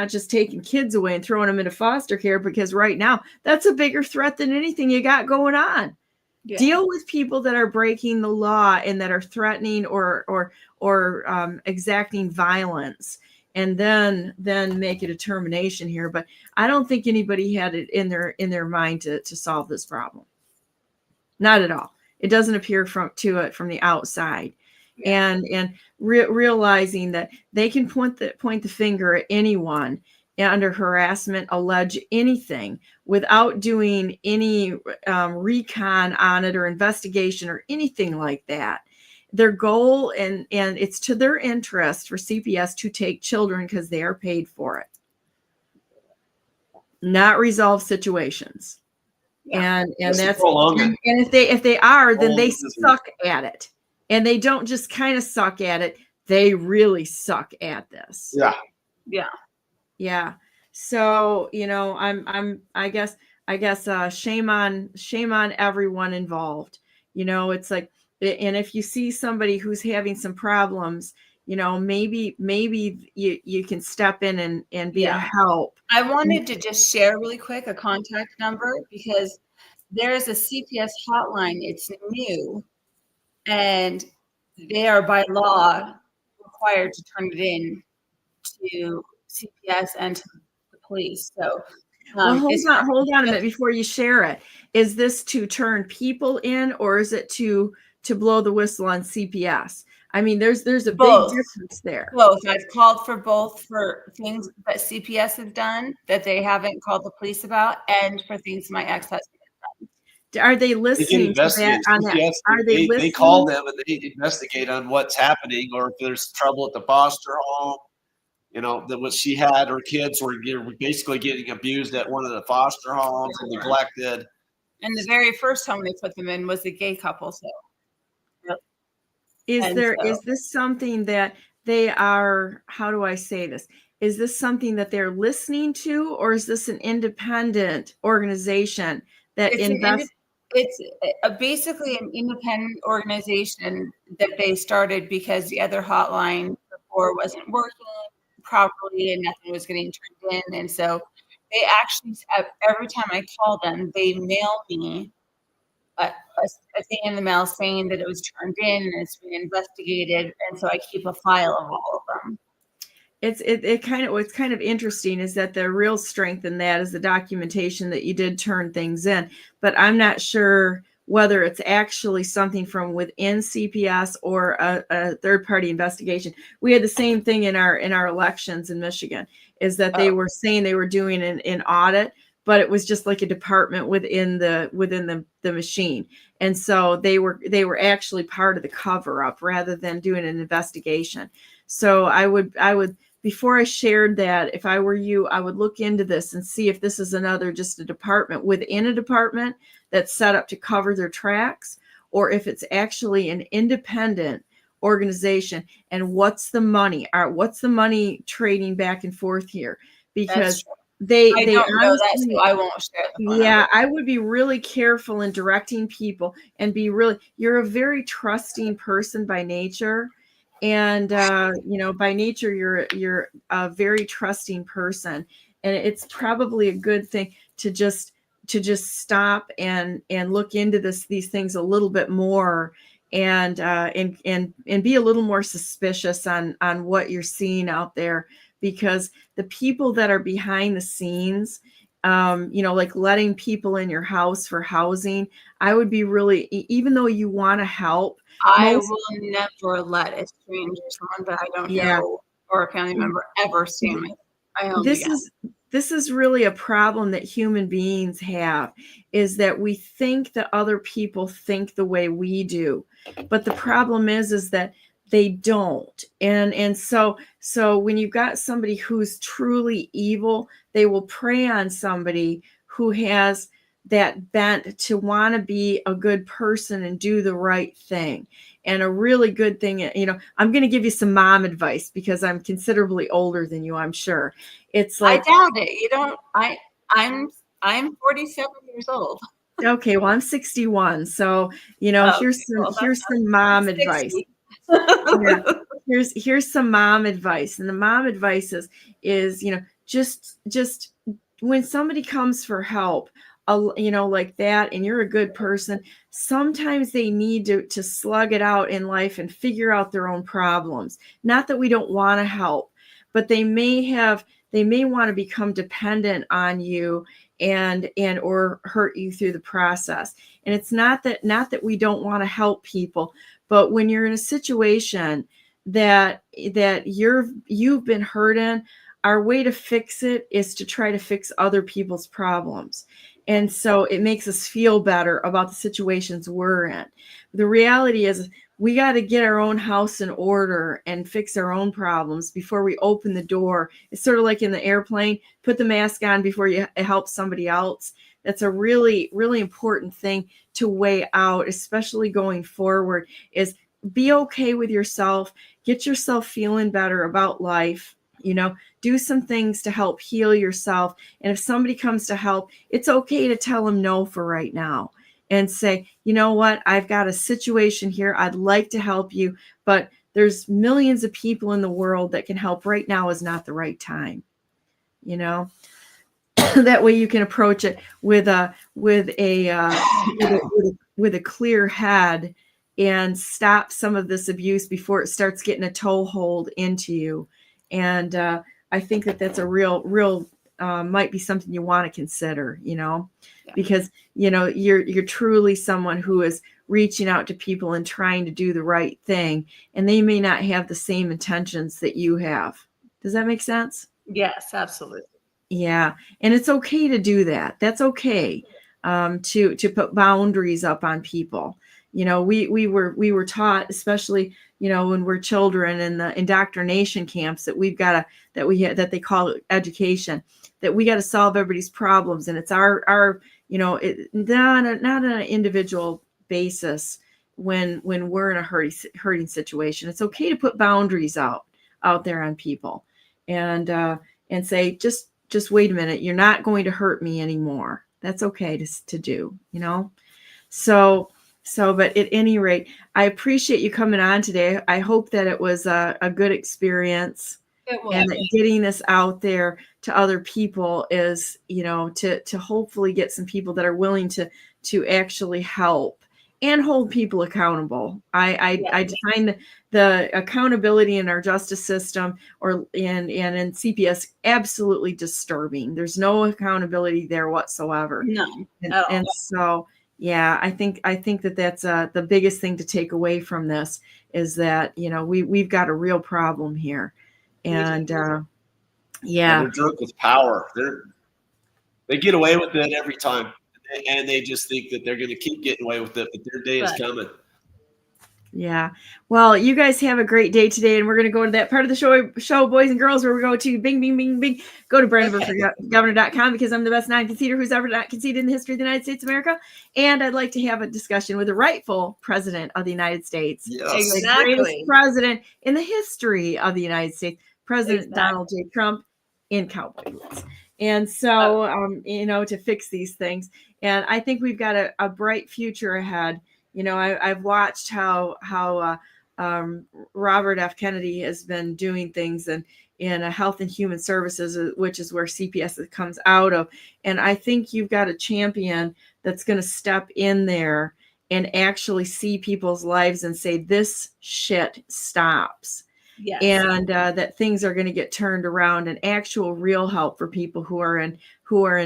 just taking kids away and throwing them into foster care, because right now that's a bigger threat than anything you got going on. Yeah. Deal with people that are breaking the law and that are threatening or exacting violence, and then make a determination here. But I don't think anybody had it in their mind to solve this problem. Not at all. It doesn't appear from the outside. Yeah. And realizing that they can point the finger at anyone under harassment, allege anything without doing any recon on it or investigation or anything like that. Their goal, and it's to their interest for CPS to take children because they are paid for it, not resolve situations. Yeah. And that's and if they are, then they suck at it. And they don't just kind of suck at it. They really suck at this. Yeah. Yeah. Yeah. So, I I guess, shame on everyone involved. It's like, and if you see somebody who's having some problems, maybe you can step in and be a help. I wanted to just share really quick a contact number because there is a CPS hotline. It's new, and they are by law required to turn it in to CPS and to the police. So, Well, hold on a minute before you share it. Is this to turn people in, or is it to blow the whistle on CPS? I mean, there's a big difference there. Both. I've called for both, for things that CPS has done that they haven't called the police about, and for things my ex-husband has done. Are they listening to that? CPS, Are they listening? They call them and they investigate on what's happening, or if there's trouble at the foster home. That what she had, her kids were basically getting abused at one of the foster homes and neglected. And the very first home they put them in was a gay couple. So, is this something that they are? How do I say this? Is this something that they're listening to, or is this an independent organization that invests? It's basically an independent organization that they started because the other hotline before wasn't working properly and nothing was getting turned in. And so they actually, every time I call them, they mail me a thing in the mail saying that it was turned in and it's been investigated. And so I keep a file of all of them. What's kind of interesting is that the real strength in that is the documentation that you did turn things in, but I'm not sure whether it's actually something from within CPS or a third-party investigation. We had the same thing in our elections in Michigan, is that they were saying they were doing an audit, but it was just like a department within the machine. And so they were actually part of the cover-up rather than doing an investigation. So I would before I shared that, if I were you, I would look into this and see if this is just a department within a department that's set up to cover their tracks, or if it's actually an independent organization. And what's the money? What's the money trading back and forth here? Because I don't know that, so I won't share the phone number. I would be really careful in directing people and you're a very trusting person by nature. And, by nature, you're a very trusting person, and it's probably a good thing to just stop and look into these things a little bit more, and be a little more suspicious on what you're seeing out there, because the people that are behind the scenes, like letting people in your house for housing, I would be really, even though you want to help, I will never let a stranger, someone that I don't know, or a family member ever stay in my home. This is really a problem that human beings have, is that we think that other people think the way we do, but the problem is that they don't. And so when you've got somebody who's truly evil, they will prey on somebody who has that bent to want to be a good person and do the right thing. And a really good thing, I'm going to give you some mom advice because I'm considerably older than you, I'm sure. It's like, I doubt it. You don't, I'm 47 years old. Okay, well, I'm 61. So, here's some mom advice. Here's some mom advice. And the mom advice is, just when somebody comes for help, like that, and you're a good person, sometimes they need to slug it out in life and figure out their own problems. Not that we don't want to help, but they may want to become dependent on you and or hurt you through the process. And it's not that we don't want to help people, but when you're in a situation that you've been hurt in, our way to fix it is to try to fix other people's problems. And so it makes us feel better about the situations we're in. The reality is we got to get our own house in order and fix our own problems before we open the door. It's sort of like in the airplane, put the mask on before you help somebody else. That's a really, really important thing to weigh out, especially going forward, is be okay with yourself, get yourself feeling better about life. do some things to help heal yourself. And if somebody comes to help, it's okay to tell them no for right now and say, you know what, I've got a situation here. I'd like to help you, but there's millions of people in the world that can help. Right now is not the right time. That way you can approach it with a clear head and stop some of this abuse before it starts getting a toehold into you. And I think that that's a real might be something you want to consider, because you're truly someone who is reaching out to people and trying to do the right thing, and they may not have the same intentions that you have. Does that make sense? Yes, absolutely. Yeah. And it's okay to do that. That's okay. To put boundaries up on people. We were taught, especially, when we're children in the indoctrination camps, that that they call education, that we got to solve everybody's problems. And it's our not on an individual basis when we're in a hurting situation. It's okay to put boundaries out there on people and say, just wait a minute, you're not going to hurt me anymore. That's okay to do, So, but at any rate, I appreciate you coming on today. I hope that it was a good experience. It was. And that getting this out there to other people is, to hopefully get some people that are willing to actually help and hold people accountable. I define the accountability in our justice system and in CPS absolutely disturbing. There's no accountability there whatsoever. No. And so, yeah, I think that that's the biggest thing to take away from this is that, we've got a real problem here. And they're drunk with power. They get away with it every time. And they just think that they're going to keep getting away with it, but their day is coming. Yeah. Well, you guys have a great day today, and we're going to go to that part of the show, boys and girls, where we go to bing, bing, bing, bing. Go to BrandenburgForGovernor.com because I'm the best non-conceder who's ever not conceded in the history of the United States of America. And I'd like to have a discussion with the rightful president of the United States. Yes. Exactly. The greatest president in the history of the United States, President Donald J. Trump in cowboy boots. And so, to fix these things. And I think we've got a bright future ahead. I've watched how Robert F. Kennedy has been doing things in Health and Human Services, which is where CPS comes out of. And I think you've got a champion that's going to step in there and actually see people's lives and say, this shit stops. Yes. And that things are going to get turned around and actual real help for people who are in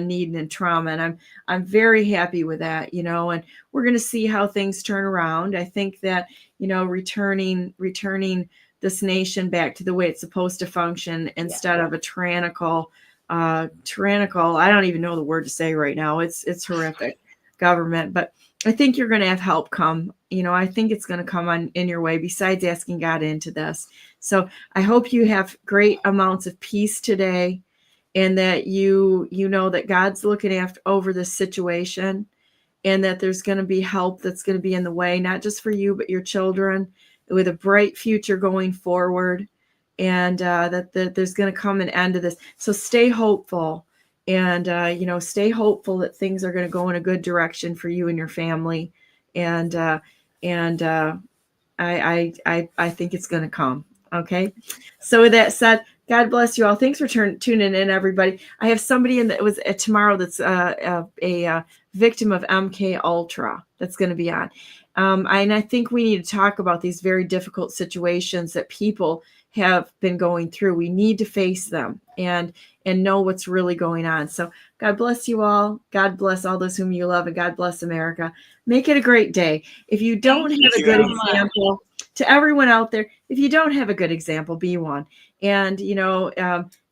need and in trauma. And I'm very happy with that, and we're going to see how things turn around. I think that, returning this nation back to the way it's supposed to function instead of a tyrannical, I don't even know the word to say right now. It's horrific government, but I think you're going to have help come. I think it's going to come in your way besides asking God into this. So I hope you have great amounts of peace today and that you know that God's looking over this situation and that there's going to be help that's going to be in the way, not just for you, but your children with a bright future going forward and that there's going to come an end to this. So stay hopeful. And, stay hopeful that things are going to go in a good direction for you and your family. And I think it's going to come. Okay. So with that said, God bless you all. Thanks for tuning in, everybody. I have somebody that was tomorrow that's a victim of MK Ultra that's going to be on. And I think we need to talk about these very difficult situations that people have been going through. We need to face them and know what's really going on. So God bless you all. God bless all those whom you love, and God bless America. Make it a great day. If you don't have a good example, to everyone out there, if you don't have a good example, be one. And,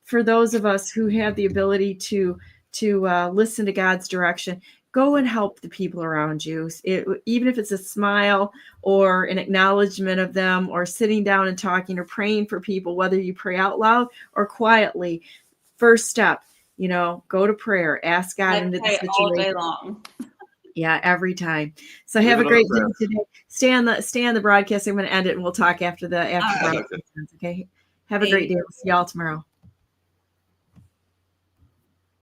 for those of us who have the ability to listen to God's direction, go and help the people around you. Even if it's a smile or an acknowledgement of them or sitting down and talking or praying for people, whether you pray out loud or quietly, first step, go to prayer, ask God into the situation. All day long. Yeah, every time. So have a great day today. Stay on the broadcast. I'm going to end it and we'll talk after the broadcast. Okay. Have a great day. We'll see y'all tomorrow.